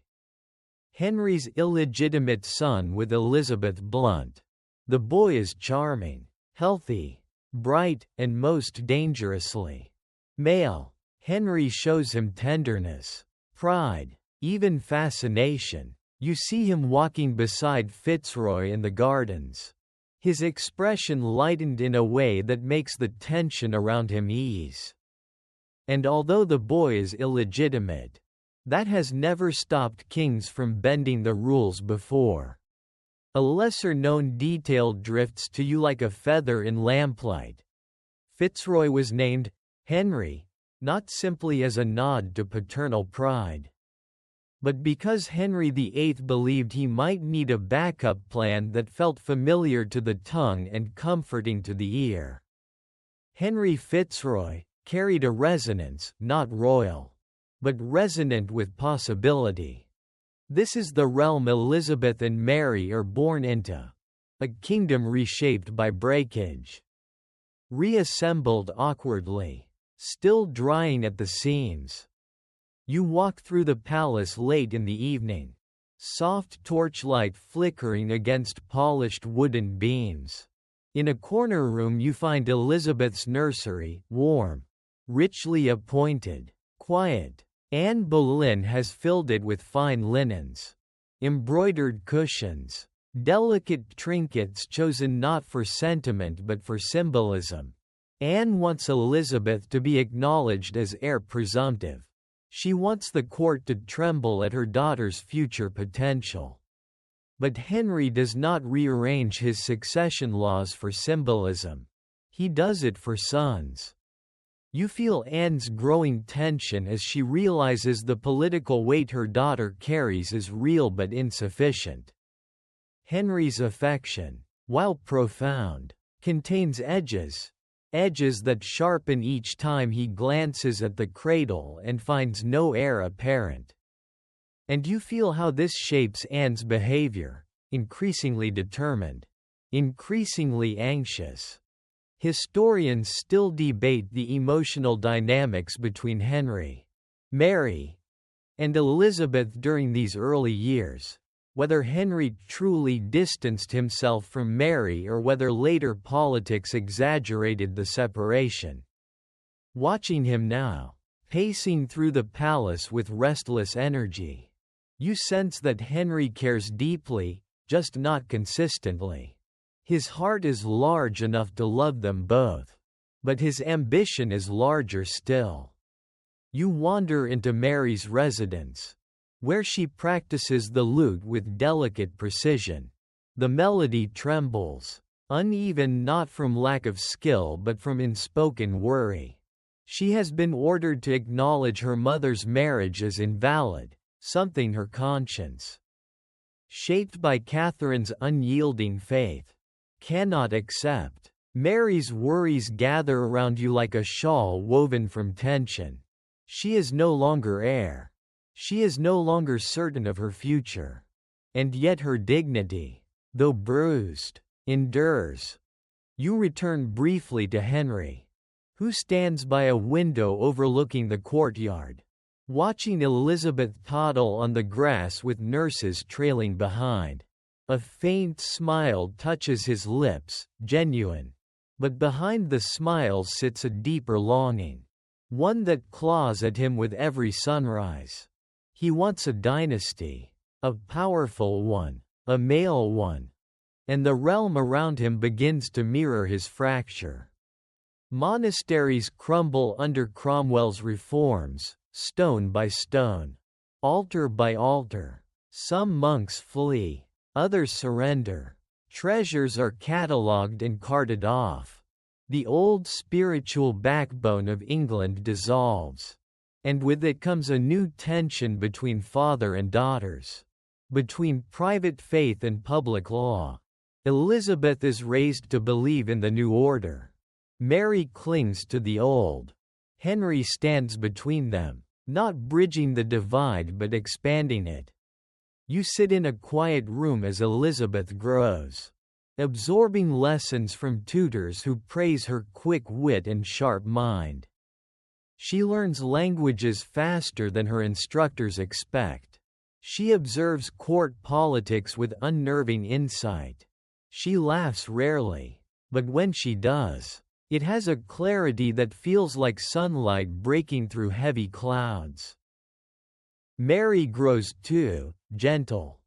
Henry's illegitimate son with Elizabeth Blunt. The boy is charming, healthy, bright, and most dangerously male. Henry shows him tenderness, pride, even fascination. You see him walking beside Fitzroy in the gardens. His expression lightened in a way that makes the tension around him ease. And although the boy is illegitimate, that has never stopped kings from bending the rules before. A lesser-known detail drifts to you like a feather in lamplight. Fitzroy was named Henry, not simply as a nod to paternal pride, but because Henry VIII believed he might need a backup plan that felt familiar to the tongue and comforting to the ear. Henry Fitzroy carried a resonance, not royal, but resonant with possibility. This is the realm Elizabeth and Mary are born into. A kingdom reshaped by breakage. Reassembled awkwardly. Still drying at the seams. You walk through the palace late in the evening. Soft torchlight flickering against polished wooden beams. In a corner room you find Elizabeth's nursery, warm, richly appointed, quiet. Anne Boleyn has filled it with fine linens, embroidered cushions, delicate trinkets chosen not for sentiment but for symbolism. Anne wants Elizabeth to be acknowledged as heir presumptive. She wants the court to tremble at her daughter's future potential. But Henry does not rearrange his succession laws for symbolism. He does it for sons. You feel Anne's growing tension as she realizes the political weight her daughter carries is real but insufficient. Henry's affection, while profound, contains edges that sharpen each time he glances at the cradle and finds no heir apparent. And you feel how this shapes Anne's behavior, increasingly determined, increasingly anxious. Historians still debate the emotional dynamics between Henry, Mary, and Elizabeth during these early years, whether Henry truly distanced himself from Mary or whether later politics exaggerated the separation. Watching him now, pacing through the palace with restless energy, you sense that Henry cares deeply, just not consistently. His heart is large enough to love them both. But his ambition is larger still. You wander into Mary's residence, where she practices the lute with delicate precision. The melody trembles, uneven not from lack of skill but from unspoken worry. She has been ordered to acknowledge her mother's marriage as invalid, something her conscience, shaped by Catherine's unyielding faith, cannot accept. Mary's worries gather around you like a shawl woven from tension. She is no longer heir. She is no longer certain of her future. And yet her dignity, though bruised, endures. You return briefly to Henry, who stands by a window overlooking the courtyard, watching Elizabeth toddle on the grass with nurses trailing behind. A faint smile touches his lips, genuine. But behind the smile sits a deeper longing, one that claws at him with every sunrise. He wants a dynasty, a powerful one, a male one. And the realm around him begins to mirror his fracture. Monasteries crumble under Cromwell's reforms, stone by stone, altar by altar. Some monks flee. Others surrender. Treasures are catalogued and carted off. The old spiritual backbone of England dissolves. And with it comes a new tension between father and daughters, between private faith and public law. Elizabeth is raised to believe in the new order. Mary clings to the old. Henry stands between them, not bridging the divide but expanding it. You sit in a quiet room as Elizabeth grows, absorbing lessons from tutors who praise her quick wit and sharp mind. She learns languages faster than her instructors expect. She observes court politics with unnerving insight. She laughs rarely, but when she does, it has a clarity that feels like sunlight breaking through heavy clouds. Mary grows too, gentle,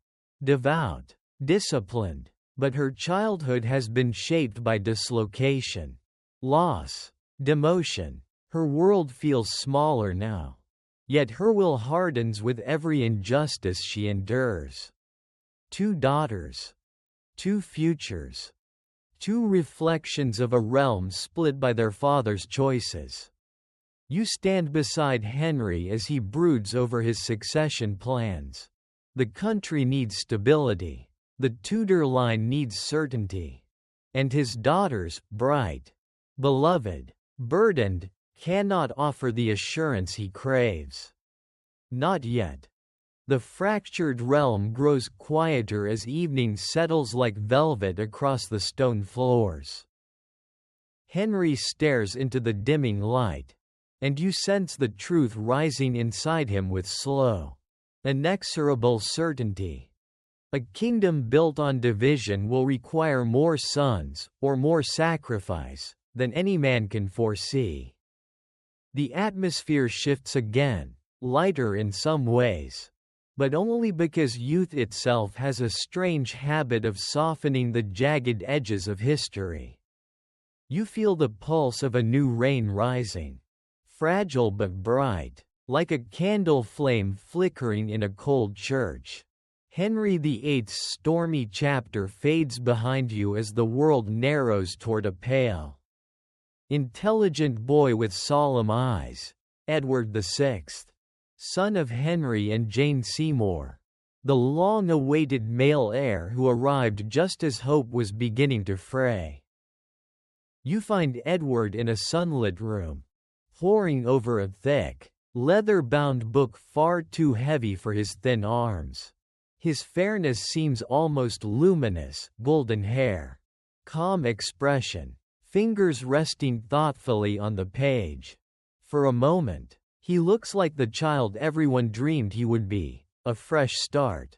devout, disciplined, but her childhood has been shaped by dislocation, loss, demotion. Her world feels smaller now. Yet her will hardens with every injustice she endures. 2 daughters. 2 futures. 2 reflections of a realm split by their father's choices. You stand beside Henry as he broods over his succession plans. The country needs stability. The Tudor line needs certainty. And his daughters, bright, beloved, burdened, cannot offer the assurance he craves. Not yet. The fractured realm grows quieter as evening settles like velvet across the stone floors. Henry stares into the dimming light, and you sense the truth rising inside him with slow, inexorable certainty. A kingdom built on division will require more sons, or more sacrifice, than any man can foresee. The atmosphere shifts again, lighter in some ways, but only because youth itself has a strange habit of softening the jagged edges of history. You feel the pulse of a new reign rising, fragile but bright, like a candle flame flickering in a cold church. Henry VIII's stormy chapter fades behind you as the world narrows toward a pale, intelligent boy with solemn eyes, Edward VI, son of Henry and Jane Seymour, the long-awaited male heir who arrived just as hope was beginning to fray. You find Edward in a sunlit room, poring over a thick, leather-bound book far too heavy for his thin arms. His fairness seems almost luminous, golden hair, calm expression, fingers resting thoughtfully on the page. For a moment, he looks like the child everyone dreamed he would be, a fresh start.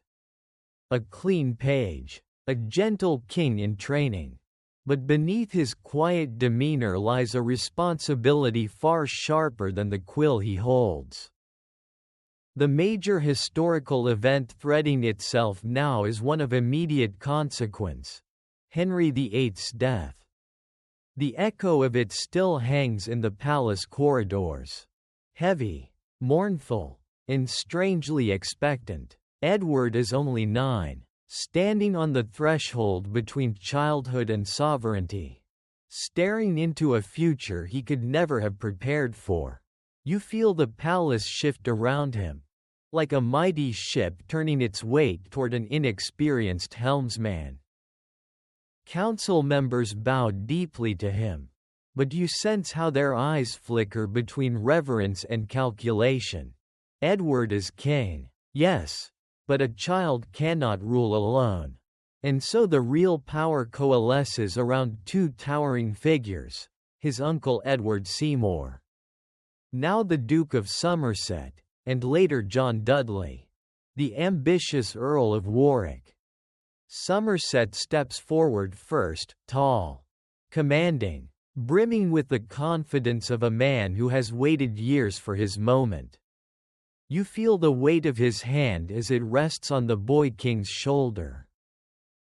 A clean page, a gentle king in training. But beneath his quiet demeanor lies a responsibility far sharper than the quill he holds. The major historical event threading itself now is one of immediate consequence: Henry VIII's death. The echo of it still hangs in the palace corridors. Heavy, mournful, and strangely expectant. Edward is only 9. Standing on the threshold between childhood and sovereignty, staring into a future he could never have prepared for. You feel the palace shift around him, like a mighty ship turning its weight toward an inexperienced helmsman. Council members bow deeply to him, but you sense how their eyes flicker between reverence and calculation. Edward is king, yes, but a child cannot rule alone. And so the real power coalesces around two towering figures: his uncle Edward Seymour, now the Duke of Somerset, and later John Dudley, the ambitious Earl of Warwick. Somerset steps forward first, tall, commanding, brimming with the confidence of a man who has waited years for his moment. You feel the weight of his hand as it rests on the boy king's shoulder.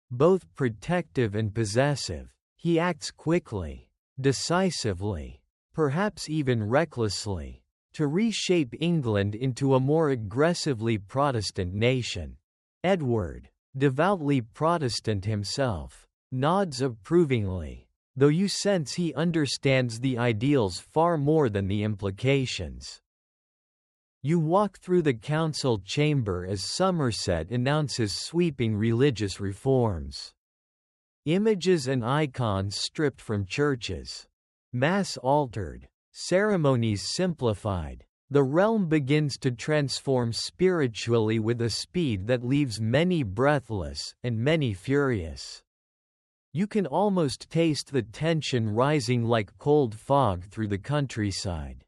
Both protective and possessive, he acts quickly, decisively, perhaps even recklessly, to reshape England into a more aggressively Protestant nation. Edward, devoutly Protestant himself, nods approvingly, though you sense he understands the ideals far more than the implications. You walk through the council chamber as Somerset announces sweeping religious reforms. Images and icons stripped from churches. Mass altered. Ceremonies simplified. The realm begins to transform spiritually with a speed that leaves many breathless and many furious. You can almost taste the tension rising like cold fog through the countryside.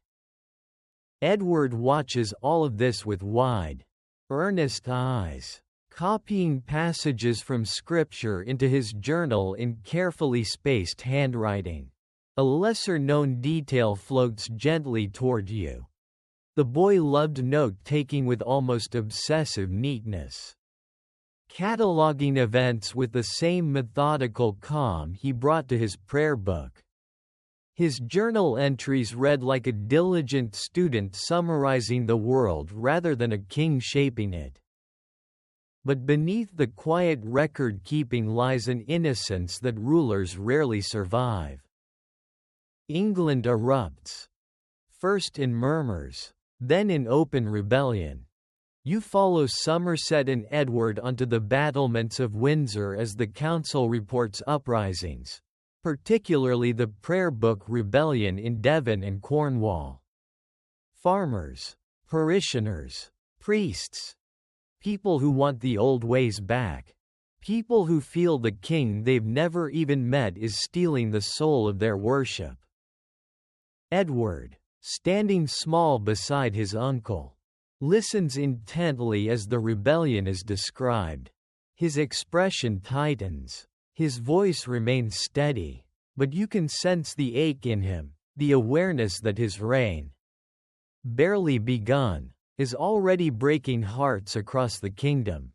Edward watches all of this with wide, earnest eyes, copying passages from scripture into his journal in carefully spaced handwriting. A lesser-known detail floats gently toward you. The boy loved note-taking with almost obsessive neatness, cataloging events with the same methodical calm he brought to his prayer book. His journal entries read like a diligent student summarizing the world rather than a king shaping it. But beneath the quiet record-keeping lies an innocence that rulers rarely survive. England erupts, first in murmurs, then in open rebellion. You follow Somerset and Edward onto the battlements of Windsor as the council reports uprisings, particularly the Prayer Book Rebellion in Devon and Cornwall. Farmers, parishioners, priests, people who want the old ways back, people who feel the king they've never even met is stealing the soul of their worship. Edward, standing small beside his uncle, listens intently as the rebellion is described. His expression tightens. His voice remains steady, but you can sense the ache in him, the awareness that his reign, barely begun, is already breaking hearts across the kingdom.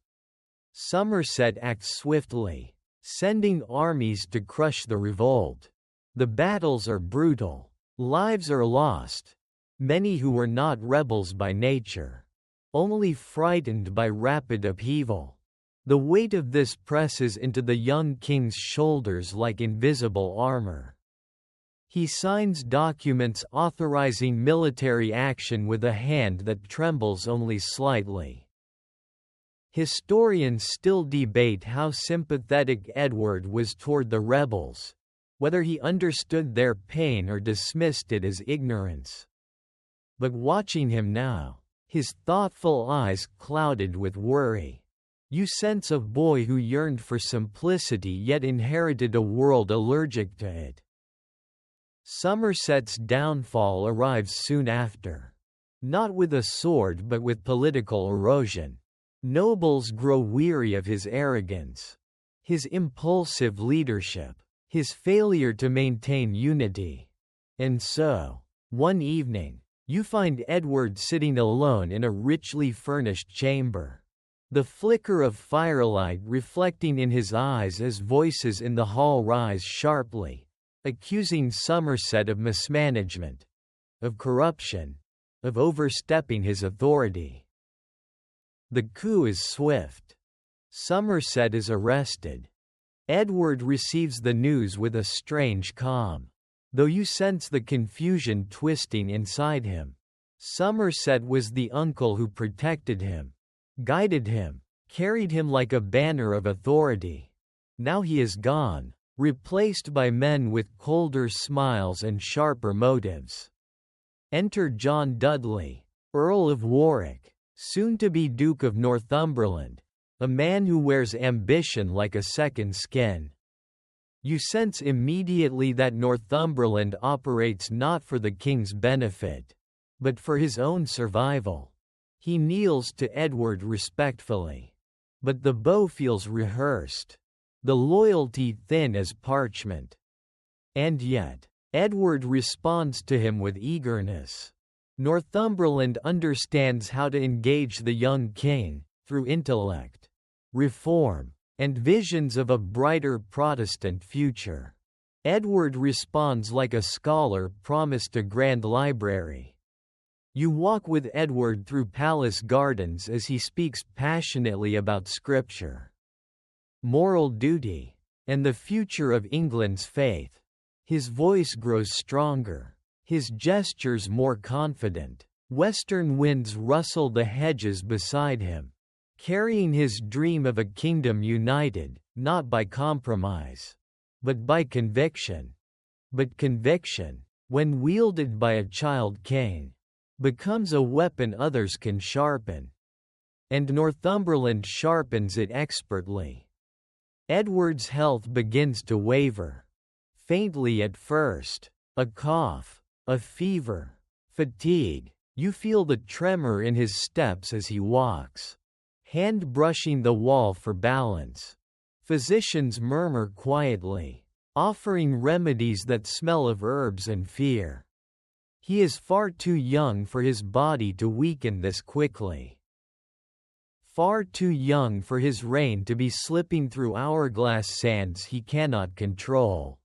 Somerset acts swiftly, sending armies to crush the revolt. The battles are brutal, lives are lost, many who were not rebels by nature, only frightened by rapid upheaval. The weight of this presses into the young king's shoulders like invisible armor. He signs documents authorizing military action with a hand that trembles only slightly. Historians still debate how sympathetic Edward was toward the rebels, whether he understood their pain or dismissed it as ignorance. But watching him now, his thoughtful eyes clouded with worry, you sense a boy who yearned for simplicity yet inherited a world allergic to it. Somerset's downfall arrives soon after. Not with a sword but with political erosion. Nobles grow weary of his arrogance, his impulsive leadership, his failure to maintain unity. And so, one evening, you find Edward sitting alone in a richly furnished chamber. The flicker of firelight reflecting in his eyes as voices in the hall rise sharply, accusing Somerset of mismanagement, of corruption, of overstepping his authority. The coup is swift. Somerset is arrested. Edward receives the news with a strange calm, though you sense the confusion twisting inside him. Somerset was the uncle who protected him, guided him, carried him like a banner of authority. Now he is gone, replaced by men with colder smiles and sharper motives. Enter John Dudley, Earl of Warwick, soon to be Duke of Northumberland, a man who wears ambition like a second skin. You sense immediately that Northumberland operates not for the king's benefit, but for his own survival. He kneels to Edward respectfully. But the bow feels rehearsed, the loyalty thin as parchment. And yet, Edward responds to him with eagerness. Northumberland understands how to engage the young king, through intellect, reform, and visions of a brighter Protestant future. Edward responds like a scholar promised a grand library. You walk with Edward through palace gardens as he speaks passionately about scripture, moral duty, and the future of England's faith. His voice grows stronger, his gestures more confident. Western winds rustle the hedges beside him, carrying his dream of a kingdom united, not by compromise, but by conviction. But conviction, when wielded by a child king, becomes a weapon others can sharpen. And Northumberland sharpens it expertly. Edward's health begins to waver. Faintly at first, a cough, a fever, fatigue. You feel the tremor in his steps as he walks, hand brushing the wall for balance. Physicians murmur quietly, offering remedies that smell of herbs and fear. He is far too young for his body to weaken this quickly. Far too young for his reign to be slipping through hourglass sands he cannot control.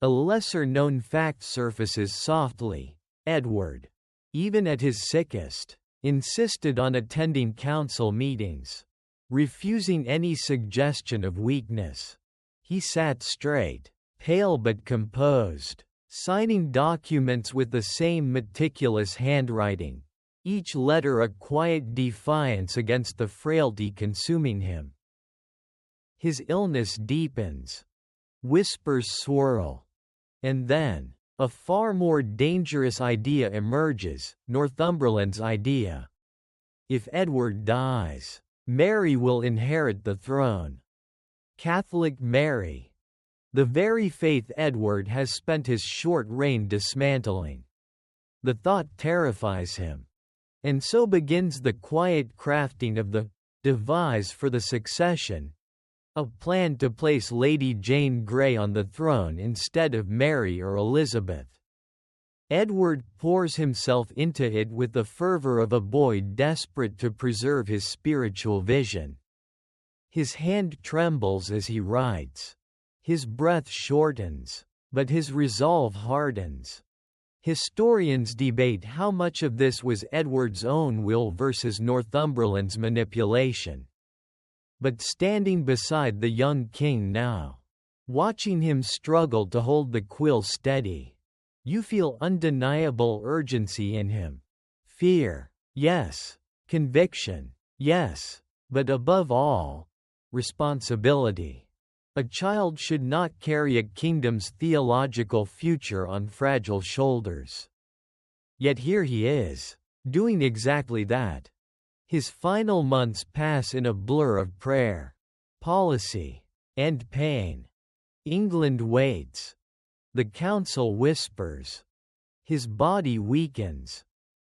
A lesser-known fact surfaces softly. Edward, even at his sickest, insisted on attending council meetings, refusing any suggestion of weakness. He sat straight, pale but composed, signing documents with the same meticulous handwriting, each letter a quiet defiance against the frailty consuming him. His illness deepens. Whispers swirl. And then, a far more dangerous idea emerges, Northumberland's idea. If Edward dies, Mary will inherit the throne. Catholic Mary. The very faith Edward has spent his short reign dismantling. The thought terrifies him. And so begins the quiet crafting of the devise for the succession, a plan to place Lady Jane Grey on the throne instead of Mary or Elizabeth. Edward pours himself into it with the fervor of a boy desperate to preserve his spiritual vision. His hand trembles as he writes. His breath shortens, but his resolve hardens. Historians debate how much of this was Edward's own will versus Northumberland's manipulation. But standing beside the young king now, watching him struggle to hold the quill steady, you feel undeniable urgency in him. Fear, yes. Conviction, yes. But above all, responsibility. A child should not carry a kingdom's theological future on fragile shoulders. Yet here he is, doing exactly that. His final months pass in a blur of prayer, policy, and pain. England waits. The council whispers. His body weakens.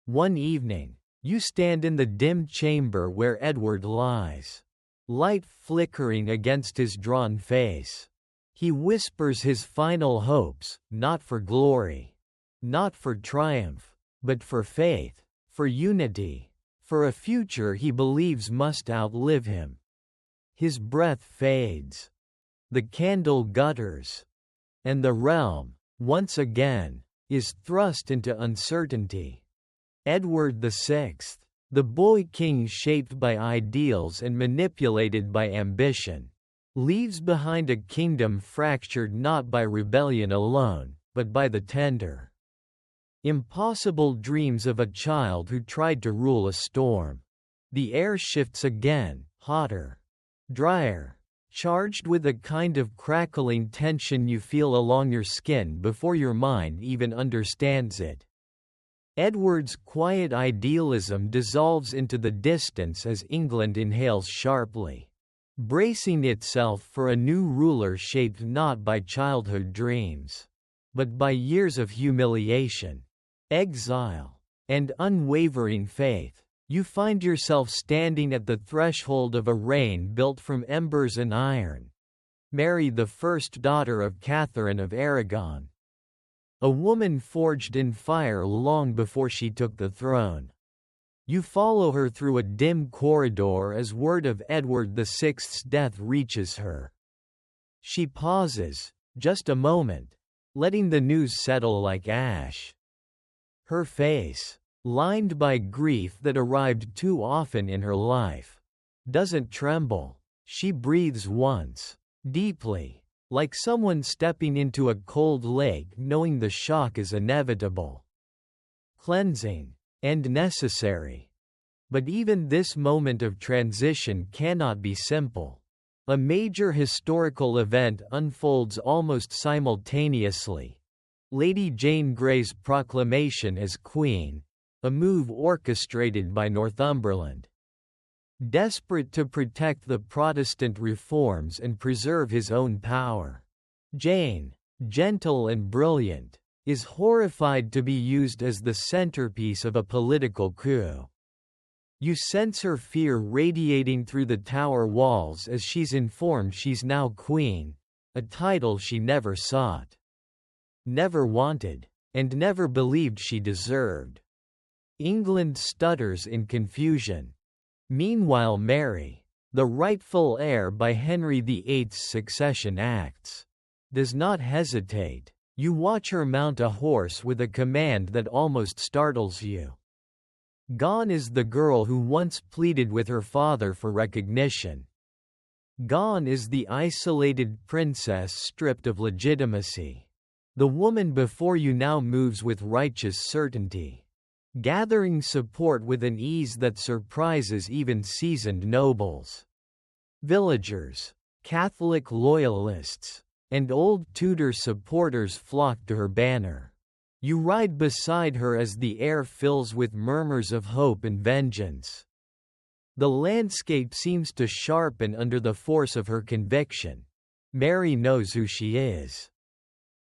One evening, you stand in the dim chamber where Edward lies, light flickering against his drawn face. He whispers his final hopes, not for glory, not for triumph, but for faith, for unity, for a future he believes must outlive him. His breath fades. The candle gutters. And the realm, once again, is thrust into uncertainty. Edward VI, the boy king shaped by ideals and manipulated by ambition, leaves behind a kingdom fractured not by rebellion alone, but by the tender, impossible dreams of a child who tried to rule a storm. The air shifts again, hotter, drier, charged with a kind of crackling tension you feel along your skin before your mind even understands it. Edward's quiet idealism dissolves into the distance as England inhales sharply, bracing itself for a new ruler shaped not by childhood dreams, but by years of humiliation, exile, and unwavering faith. You find yourself standing at the threshold of a reign built from embers and iron. Mary, the first daughter of Catherine of Aragon, a woman forged in fire long before she took the throne. You follow her through a dim corridor as word of Edward VI's death reaches her. She pauses, just a moment, letting the news settle like ash. Her face, lined by grief that arrived too often in her life, doesn't tremble. She breathes once, deeply, like someone stepping into a cold lake knowing the shock is inevitable, cleansing, and necessary. But even this moment of transition cannot be simple. A major historical event unfolds almost simultaneously. Lady Jane Grey's proclamation as Queen, a move orchestrated by Northumberland. Desperate to protect the Protestant reforms and preserve his own power, Jane, gentle and brilliant, is horrified to be used as the centerpiece of a political coup. You sense her fear radiating through the Tower walls as she's informed she's now Queen, a title she never sought, never wanted, and never believed she deserved. England stutters in confusion. Meanwhile Mary, the rightful heir by Henry VIII's succession acts, does not hesitate. You watch her mount a horse with a command that almost startles you. Gone is the girl who once pleaded with her father for recognition. Gone is the isolated princess stripped of legitimacy. The woman before you now moves with righteous certainty, gathering support with an ease that surprises even seasoned nobles. Villagers, Catholic loyalists, and old Tudor supporters flock to her banner. You ride beside her as the air fills with murmurs of hope and vengeance. The landscape seems to sharpen under the force of her conviction. Mary knows who she is,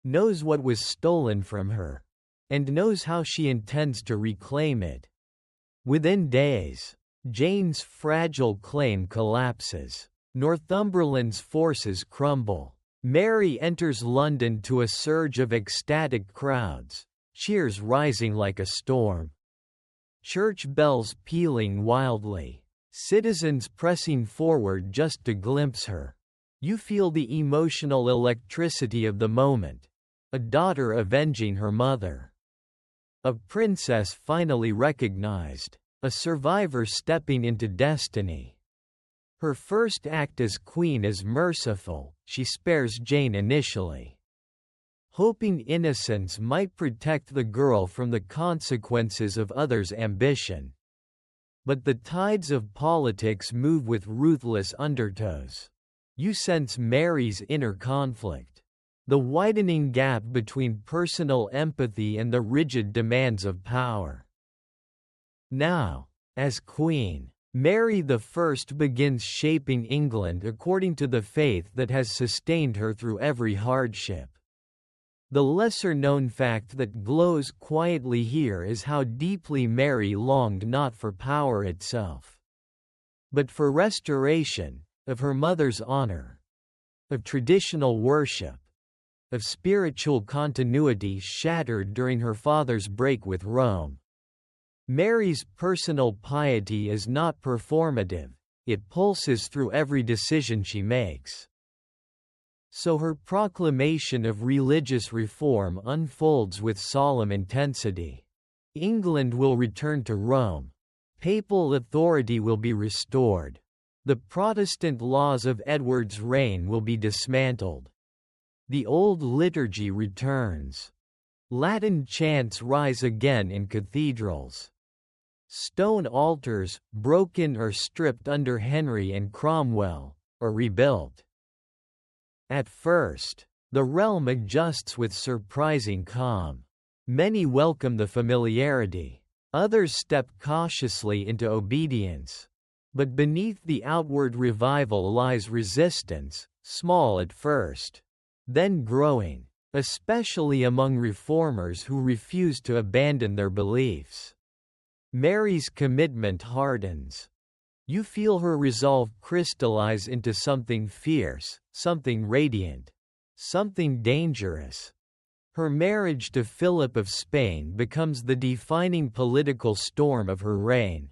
knows what was stolen from her, and knows how she intends to reclaim it. Within days, Jane's fragile claim collapses. Northumberland's forces crumble. Mary enters London to a surge of ecstatic crowds, cheers rising like a storm. Church bells pealing wildly, citizens pressing forward just to glimpse her. You feel the emotional electricity of the moment. A daughter avenging her mother. A princess finally recognized. A survivor stepping into destiny. Her first act as queen is merciful, she spares Jane initially, hoping innocence might protect the girl from the consequences of others' ambition. But the tides of politics move with ruthless undertows. You sense Mary's inner conflict, the widening gap between personal empathy and the rigid demands of power. Now, as queen, Mary I begins shaping England according to the faith that has sustained her through every hardship. The lesser-known fact that glows quietly here is how deeply Mary longed not for power itself, but for restoration of her mother's honor, of traditional worship, of spiritual continuity shattered during her father's break with Rome. Mary's personal piety is not performative, it pulses through every decision she makes. So her proclamation of religious reform unfolds with solemn intensity. England will return to Rome. Papal authority will be restored. The Protestant laws of Edward's reign will be dismantled. The old liturgy returns. Latin chants rise again in cathedrals. Stone altars, broken or stripped under Henry and Cromwell, are rebuilt. At first, the realm adjusts with surprising calm. Many welcome the familiarity. Others step cautiously into obedience. But beneath the outward revival lies resistance, small at first, then growing, especially among reformers who refuse to abandon their beliefs. Mary's commitment hardens. You feel her resolve crystallize into something fierce, something radiant, something dangerous. Her marriage to Philip of Spain becomes the defining political storm of her reign.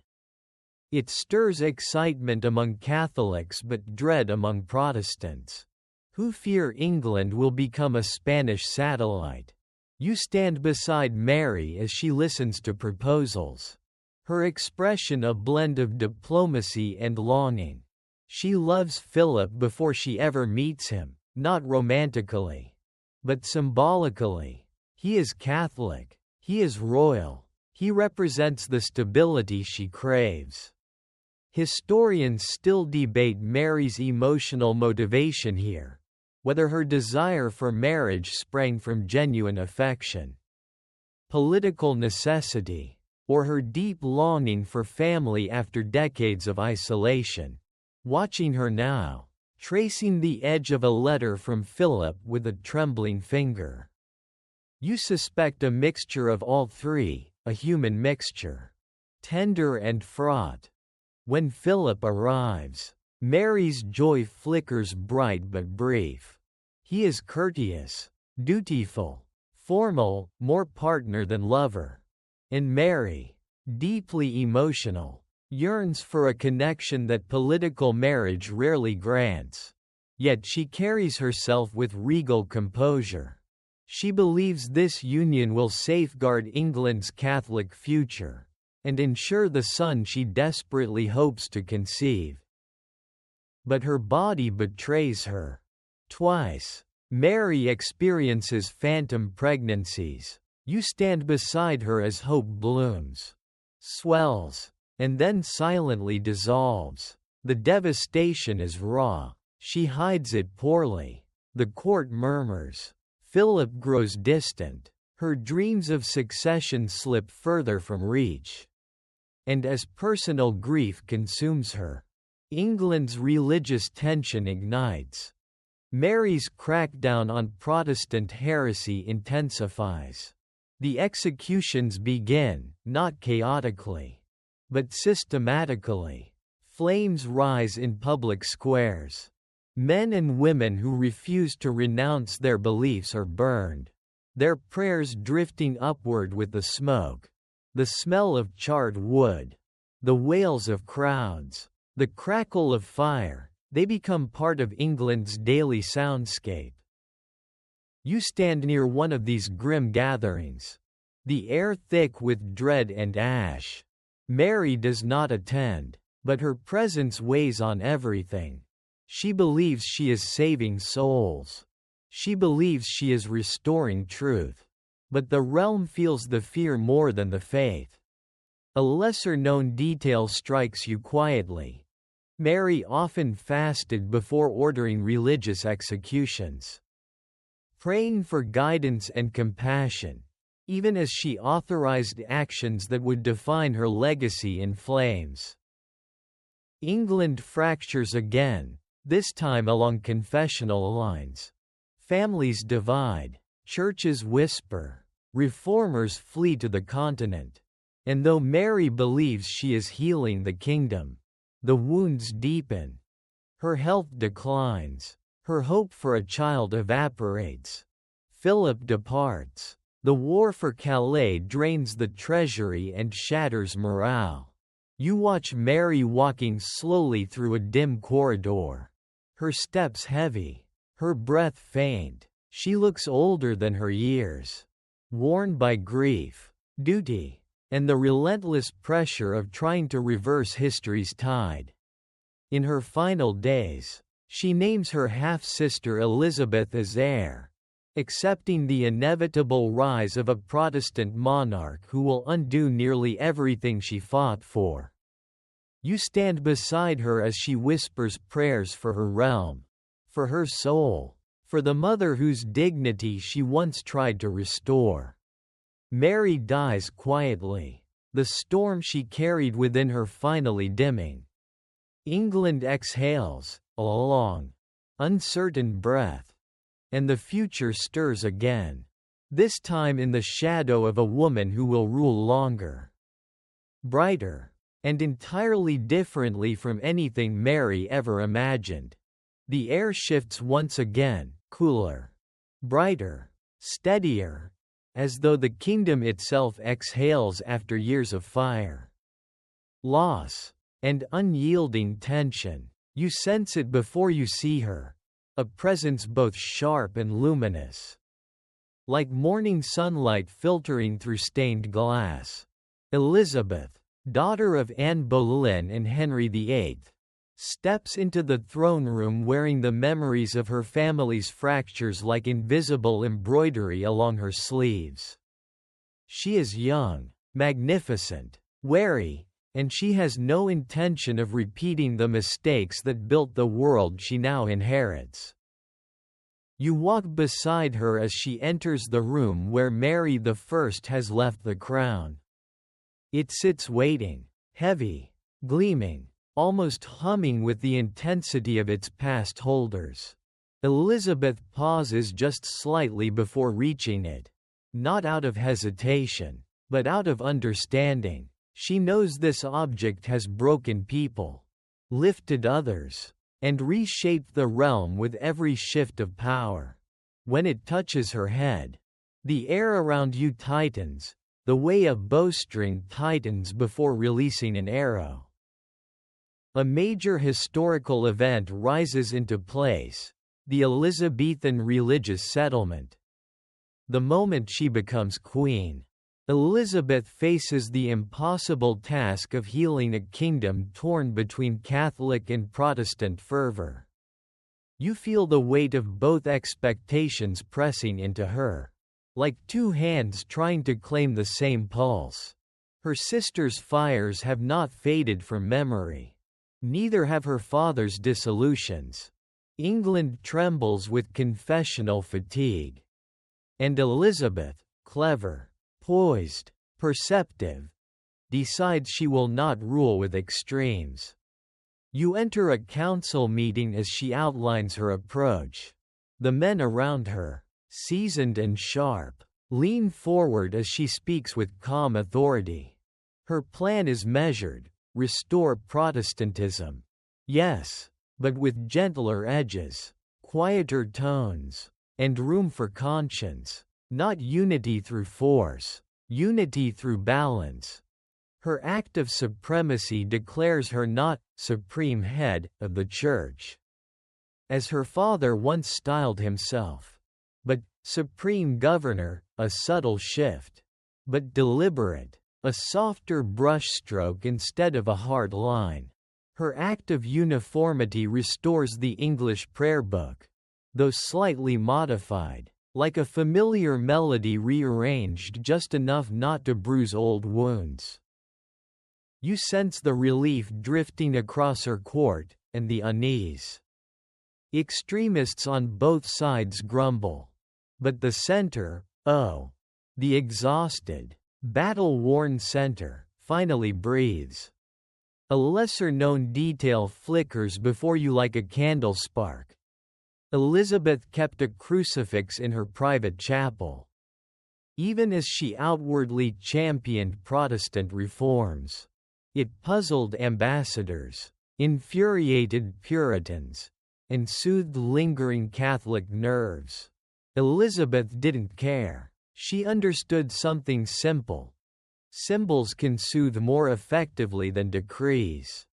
It stirs excitement among Catholics but dread among Protestants, who fear England will become a Spanish satellite. You stand beside Mary as she listens to proposals. Her expression a blend of diplomacy and longing. She loves Philip before she ever meets him, not romantically, but symbolically. He is Catholic. He is royal. He represents the stability she craves. Historians still debate Mary's emotional motivation here, whether her desire for marriage sprang from genuine affection, political necessity, or her deep longing for family after decades of isolation. Watching her now, tracing the edge of a letter from Philip with a trembling finger. You suspect a mixture of all three, a human mixture, tender and fraught. When Philip arrives, Mary's joy flickers bright but brief. He is courteous, dutiful, formal, more partner than lover. And Mary, deeply emotional, yearns for a connection that political marriage rarely grants. Yet she carries herself with regal composure. She believes this union will safeguard England's Catholic future, and ensure the son she desperately hopes to conceive. But her body betrays her. Twice, Mary experiences phantom pregnancies. You stand beside her as hope blooms, swells, and then silently dissolves. The devastation is raw. She hides it poorly. The court murmurs. Philip grows distant. Her dreams of succession slip further from reach. And as personal grief consumes her, England's religious tension ignites. Mary's crackdown on Protestant heresy intensifies. The executions begin, not chaotically, but systematically. Flames rise in public squares. Men and women who refuse to renounce their beliefs are burned, their prayers drifting upward with the smoke. The smell of charred wood, the wails of crowds, the crackle of fire, they become part of England's daily soundscape. You stand near one of these grim gatherings, the air thick with dread and ash. Mary does not attend. But her presence weighs on everything. She believes she is saving souls. She believes she is restoring truth. But the realm feels the fear more than the faith. A lesser-known detail strikes you quietly. Mary often fasted before ordering religious executions, praying for guidance and compassion, even as she authorized actions that would define her legacy in flames. England fractures again, this time along confessional lines. Families divide, churches whisper, reformers flee to the continent. And though Mary believes she is healing the kingdom, the wounds deepen. Her health declines. Her hope for a child evaporates. Philip departs. The war for Calais drains the treasury and shatters morale. You watch Mary walking slowly through a dim corridor. Her steps heavy. Her breath faint. She looks older than her years. Worn by grief, duty, and the relentless pressure of trying to reverse history's tide. In her final days, she names her half-sister Elizabeth as heir, accepting the inevitable rise of a Protestant monarch who will undo nearly everything she fought for. You stand beside her as she whispers prayers for her realm, for her soul, for the mother whose dignity she once tried to restore. Mary dies quietly, the storm she carried within her finally dimming. England exhales, a long, uncertain breath, and the future stirs again, this time in the shadow of a woman who will rule longer, brighter, and entirely differently from anything Mary ever imagined. The air shifts once again, cooler, brighter, steadier, as though the kingdom itself exhales after years of fire, loss, and unyielding tension. You sense it before you see her, a presence both sharp and luminous, like morning sunlight filtering through stained glass. Elizabeth, daughter of Anne Boleyn and Henry VIII, steps into the throne room wearing the memories of her family's fractures like invisible embroidery along her sleeves. She is young, magnificent, wary, and she has no intention of repeating the mistakes that built the world she now inherits. You walk beside her as she enters the room where Mary I has left the crown. It sits waiting, heavy, gleaming, almost humming with the intensity of its past holders. Elizabeth pauses just slightly before reaching it. Not out of hesitation, but out of understanding. She knows this object has broken people, lifted others, and reshaped the realm with every shift of power. When it touches her head, the air around you tightens, the way a bowstring tightens before releasing an arrow. A major historical event rises into place, the Elizabethan religious settlement. The moment she becomes queen, Elizabeth faces the impossible task of healing a kingdom torn between Catholic and Protestant fervor. You feel the weight of both expectations pressing into her, like two hands trying to claim the same pulse. Her sister's fires have not faded from memory. Neither have her father's dissolutions. England trembles with confessional fatigue. And Elizabeth, clever, poised, perceptive, decides she will not rule with extremes. You enter a council meeting as she outlines her approach. The men around her, seasoned and sharp, lean forward as she speaks with calm authority. Her plan is measured: restore Protestantism. Yes, but with gentler edges, quieter tones, and room for conscience. Not unity through force, unity through balance. Her act of supremacy declares her not supreme head of the Church, as her father once styled himself, but supreme governor, a subtle shift, but deliberate, a softer brushstroke instead of a hard line. Her act of uniformity restores the English prayer book, though slightly modified, like a familiar melody rearranged just enough not to bruise old wounds. You sense the relief drifting across her court, and the unease. Extremists on both sides grumble. But the center, the exhausted, battle-worn center, finally breathes. A lesser-known detail flickers before you like a candle spark. Elizabeth kept a crucifix in her private chapel. Even as she outwardly championed Protestant reforms, it puzzled ambassadors, infuriated Puritans, and soothed lingering Catholic nerves. Elizabeth didn't care. She understood something simple. Symbols can soothe more effectively than decrees.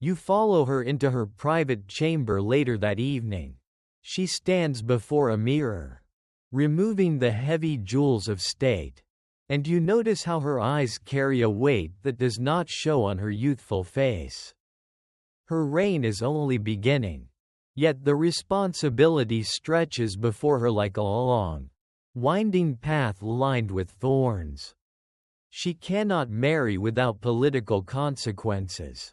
You follow her into her private chamber later that evening. She stands before a mirror, removing the heavy jewels of state, and you notice how her eyes carry a weight that does not show on her youthful face. Her reign is only beginning, yet the responsibility stretches before her like a long, winding path lined with thorns. She cannot marry without political consequences.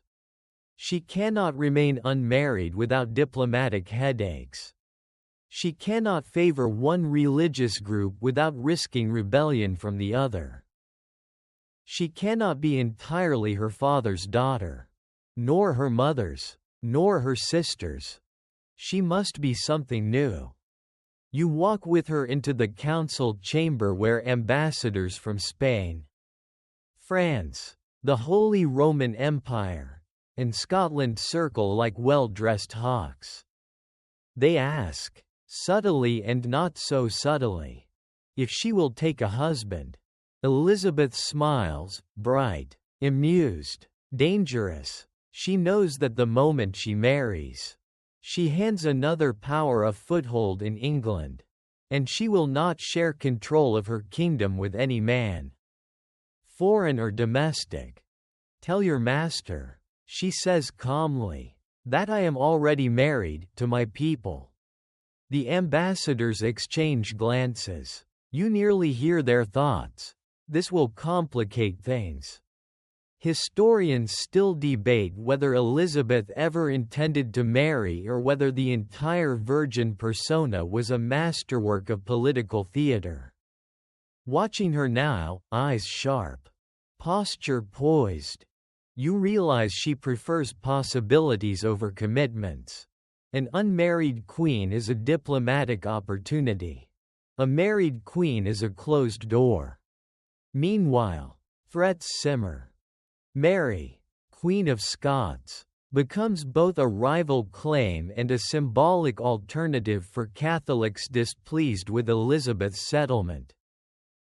She cannot remain unmarried without diplomatic headaches. She cannot favor one religious group without risking rebellion from the other. She cannot be entirely her father's daughter, nor her mother's, nor her sister's. She must be something new. You walk with her into the council chamber where ambassadors from Spain, France, the Holy Roman Empire, and Scotland circle like well-dressed hawks. They ask, subtly and not so subtly, if she will take a husband. Elizabeth smiles, bright, amused, dangerous. She knows that the moment she marries, she hands another power a foothold in England, and she will not share control of her kingdom with any man, foreign or domestic. Tell your master, she says calmly, that I am already married to my people. The ambassadors exchange glances. You nearly hear their thoughts. This will complicate things. Historians still debate whether Elizabeth ever intended to marry or whether the entire virgin persona was a masterwork of political theater. Watching her now, eyes sharp, posture poised, you realize she prefers possibilities over commitments. An unmarried queen is a diplomatic opportunity. A married queen is a closed door. Meanwhile, threats simmer. Mary, Queen of Scots, becomes both a rival claim and a symbolic alternative for Catholics displeased with Elizabeth's settlement.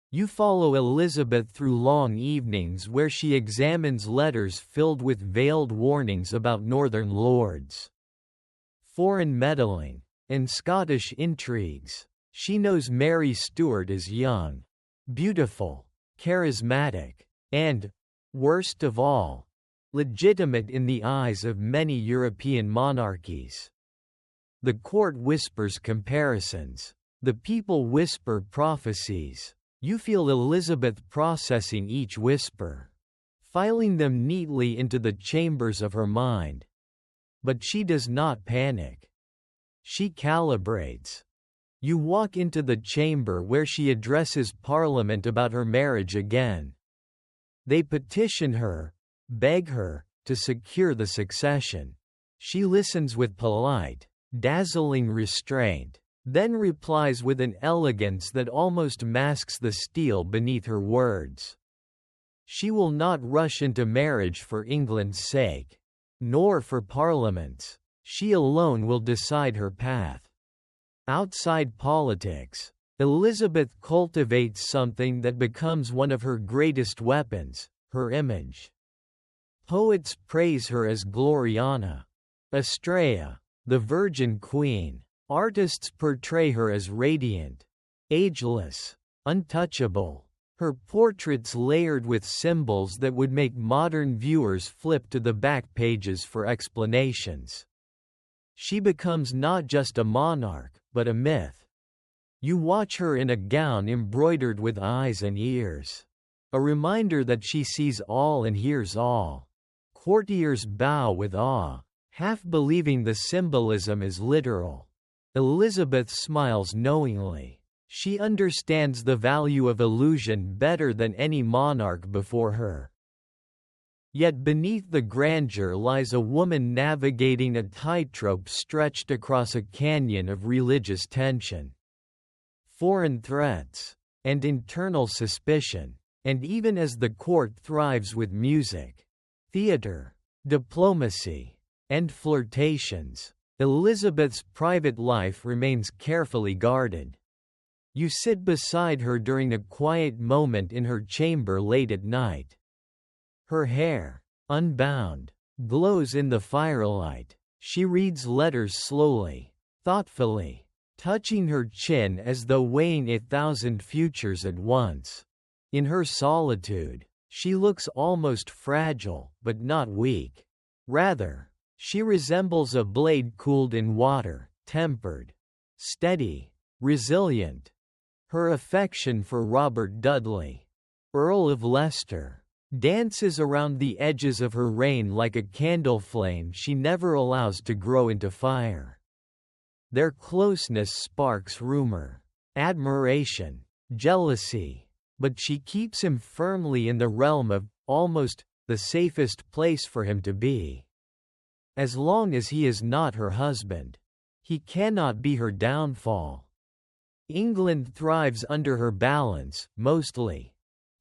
You follow Elizabeth through long evenings where she examines letters filled with veiled warnings about northern lords, foreign meddling, and Scottish intrigues. She knows Mary Stuart is young, beautiful, charismatic, and, worst of all, legitimate in the eyes of many European monarchies. The court whispers comparisons. The people whisper prophecies. You feel Elizabeth processing each whisper, filing them neatly into the chambers of her mind. But she does not panic. She calibrates. You walk into the chamber where she addresses Parliament about her marriage again. They petition her, beg her, to secure the succession. She listens with polite, dazzling restraint, then replies with an elegance that almost masks the steel beneath her words. She will not rush into marriage for England's sake, nor for Parliament's. She alone will decide her path. Outside politics, Elizabeth cultivates something that becomes one of her greatest weapons, her image. Poets praise her as Gloriana, Astrea, the Virgin Queen. Artists portray her as radiant, ageless, untouchable, her portraits layered with symbols that would make modern viewers flip to the back pages for explanations. She becomes not just a monarch, but a myth. You watch her in a gown embroidered with eyes and ears. A reminder that she sees all and hears all. Courtiers bow with awe, half believing the symbolism is literal. Elizabeth smiles knowingly. She understands the value of illusion better than any monarch before her. Yet beneath the grandeur lies a woman navigating a tightrope stretched across a canyon of religious tension. Foreign threats, and internal suspicion, and even as the court thrives with music, theater, diplomacy, and flirtations, Elizabeth's private life remains carefully guarded. You sit beside her during a quiet moment in her chamber late at night. Her hair, unbound, glows in the firelight. She reads letters slowly, thoughtfully, touching her chin as though weighing 1,000 futures at once. In her solitude, she looks almost fragile, but not weak. Rather, she resembles a blade cooled in water, tempered, steady, resilient. Her affection for Robert Dudley, Earl of Leicester, dances around the edges of her reign like a candle flame she never allows to grow into fire. Their closeness sparks rumor, admiration, jealousy, but she keeps him firmly in the realm of, almost, the safest place for him to be. As long as he is not her husband, he cannot be her downfall. England thrives under her balance, mostly.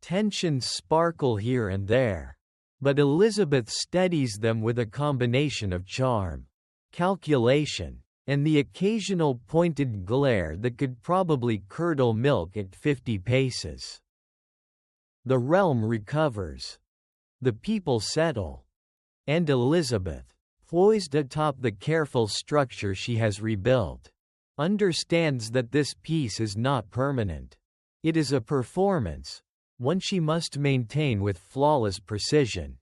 Tensions sparkle here and there. But Elizabeth steadies them with a combination of charm, calculation, and the occasional pointed glare that could probably curdle milk at 50 paces. The realm recovers. The people settle. And Elizabeth, poised atop the careful structure she has rebuilt, understands that this peace is not permanent. It is a performance, one she must maintain with flawless precision.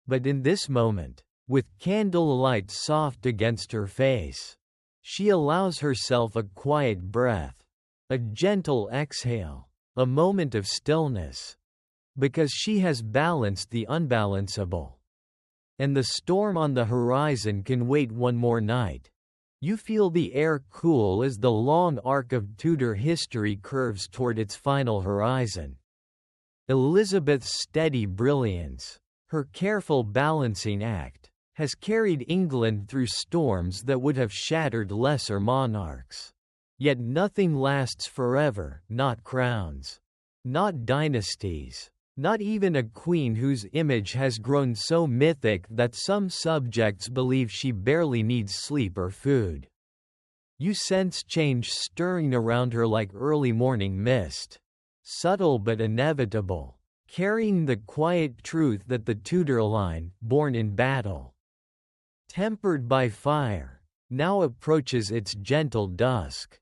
But in this moment, with candlelight soft against her face, she allows herself a quiet breath, a gentle exhale, a moment of stillness, because she has balanced the unbalanceable. And the storm on the horizon can wait one more night. You feel the air cool as the long arc of Tudor history curves toward its final horizon. Elizabeth's steady brilliance, her careful balancing act, has carried England through storms that would have shattered lesser monarchs. Yet nothing lasts forever, not crowns, not dynasties, not even a queen whose image has grown so mythic that some subjects believe she barely needs sleep or food. You sense change stirring around her like early morning mist, subtle but inevitable, carrying the quiet truth that the Tudor line, born in battle, tempered by fire, now approaches its gentle dusk.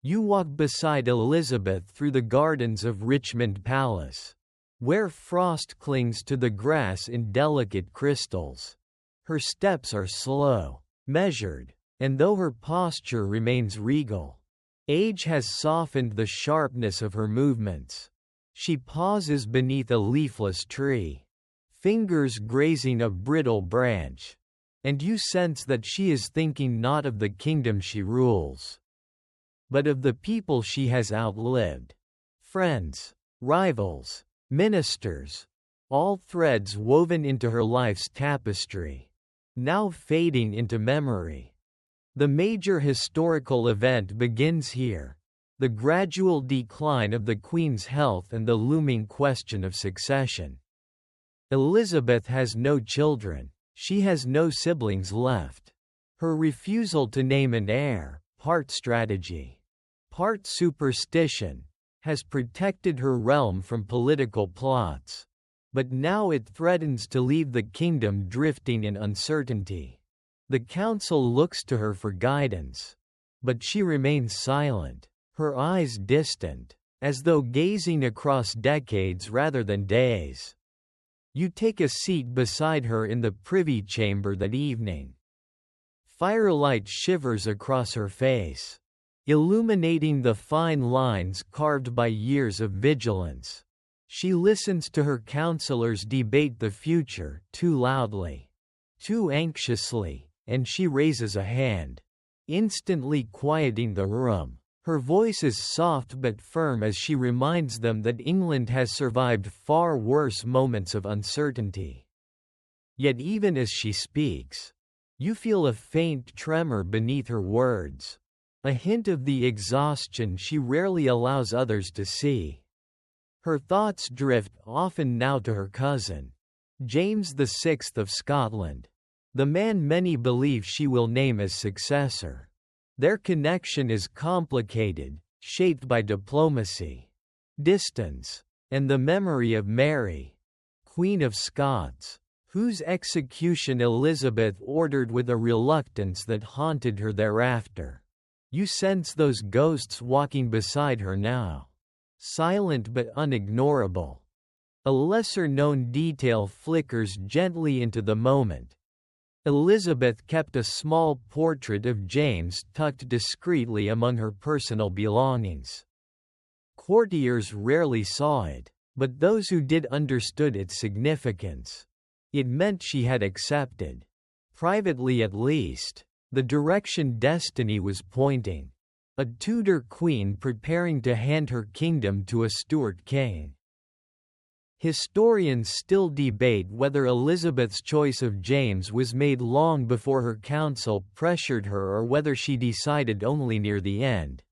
You walk beside Elizabeth through the gardens of Richmond Palace, where frost clings to the grass in delicate crystals. Her steps are slow, measured, and though her posture remains regal, age has softened the sharpness of her movements. She pauses beneath a leafless tree, fingers grazing a brittle branch, and you sense that she is thinking not of the kingdom she rules, but of the people she has outlived. Friends, rivals, ministers, all threads woven into her life's tapestry, now fading into memory. The major historical event begins here, the gradual decline of the Queen's health and the looming question of succession. Elizabeth has no children, she has no siblings left. Her refusal to name an heir, part strategy, part superstition, has protected her realm from political plots, but now it threatens to leave the kingdom drifting in uncertainty. The council looks to her for guidance, but she remains silent, her eyes distant, as though gazing across decades rather than days. You take a seat beside her in the privy chamber that evening. Firelight shivers across her face, illuminating the fine lines carved by years of vigilance. She listens to her counselors debate the future, too loudly, too anxiously, and she raises a hand, instantly quieting the room. Her voice is soft but firm as she reminds them that England has survived far worse moments of uncertainty. Yet even as she speaks, you feel a faint tremor beneath her words, a hint of the exhaustion she rarely allows others to see. Her thoughts drift often now to her cousin, James VI of Scotland, the man many believe she will name as successor. Their connection is complicated, shaped by diplomacy, distance, and the memory of Mary, Queen of Scots, whose execution Elizabeth ordered with a reluctance that haunted her thereafter. You sense those ghosts walking beside her now, silent but unignorable. A lesser-known detail flickers gently into the moment. Elizabeth kept a small portrait of James tucked discreetly among her personal belongings. Courtiers rarely saw it, but those who did understood its significance. It meant she had accepted, privately at least, the direction destiny was pointing. A Tudor queen preparing to hand her kingdom to a Stuart king. Historians still debate whether Elizabeth's choice of James was made long before her council pressured her or whether she decided only near the end.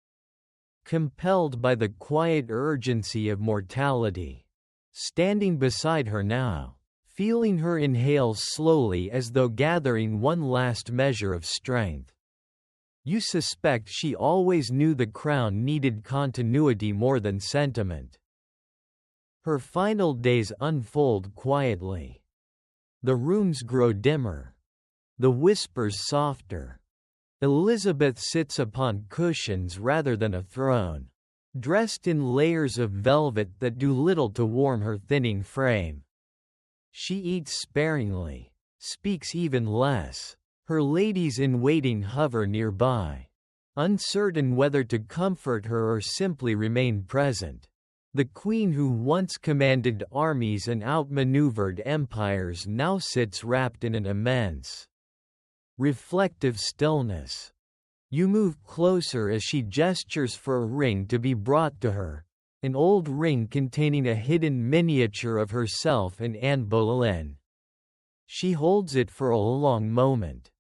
Compelled by the quiet urgency of mortality. Standing beside her now, feeling her inhale slowly as though gathering one last measure of strength. You suspect she always knew the crown needed continuity more than sentiment. Her final days unfold quietly. The rooms grow dimmer. The whispers softer. Elizabeth sits upon cushions rather than a throne, dressed in layers of velvet that do little to warm her thinning frame. She eats sparingly, speaks even less. Her ladies-in-waiting hover nearby, uncertain whether to comfort her or simply remain present. The queen who once commanded armies and outmaneuvered empires now sits wrapped in an immense, reflective stillness. You move closer as she gestures for a ring to be brought to her, an old ring containing a hidden miniature of herself and Anne Boleyn. She holds it for a long moment,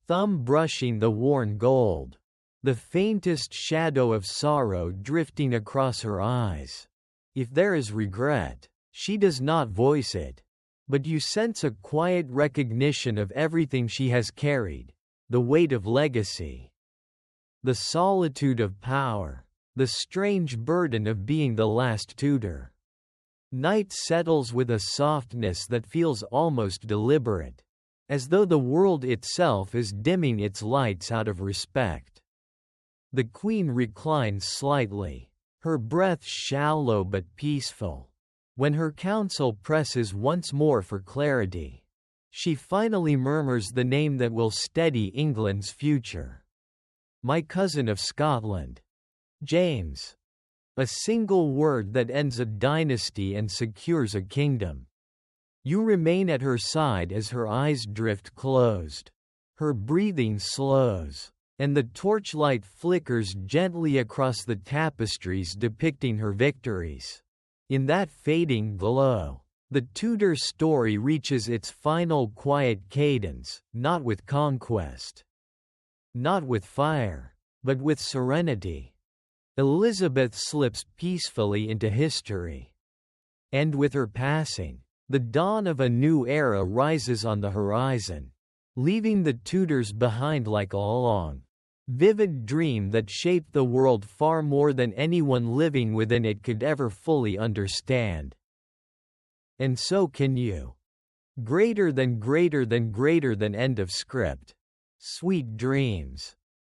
thumb brushing the worn gold, the faintest shadow of sorrow drifting across her eyes. If there is regret, she does not voice it, but you sense a quiet recognition of everything she has carried, the weight of legacy, the solitude of power, the strange burden of being the last Tudor. Night settles with a softness that feels almost deliberate, as though the world itself is dimming its lights out of respect. The queen reclines slightly, her breath shallow but peaceful. When her council presses once more for clarity, she finally murmurs the name that will steady England's future. My cousin of Scotland. James. A single word that ends a dynasty and secures a kingdom. You remain at her side as her eyes drift closed. Her breathing slows, and the torchlight flickers gently across the tapestries depicting her victories. In that fading glow, the Tudor story reaches its final quiet cadence, not with conquest, not with fire, but with serenity. Elizabeth slips peacefully into history. And with her passing, the dawn of a new era rises on the horizon, leaving the Tudors behind like a long, vivid dream that shaped the world far more than anyone living within it could ever fully understand. And so can you. Greater than end of script. Sweet dreams.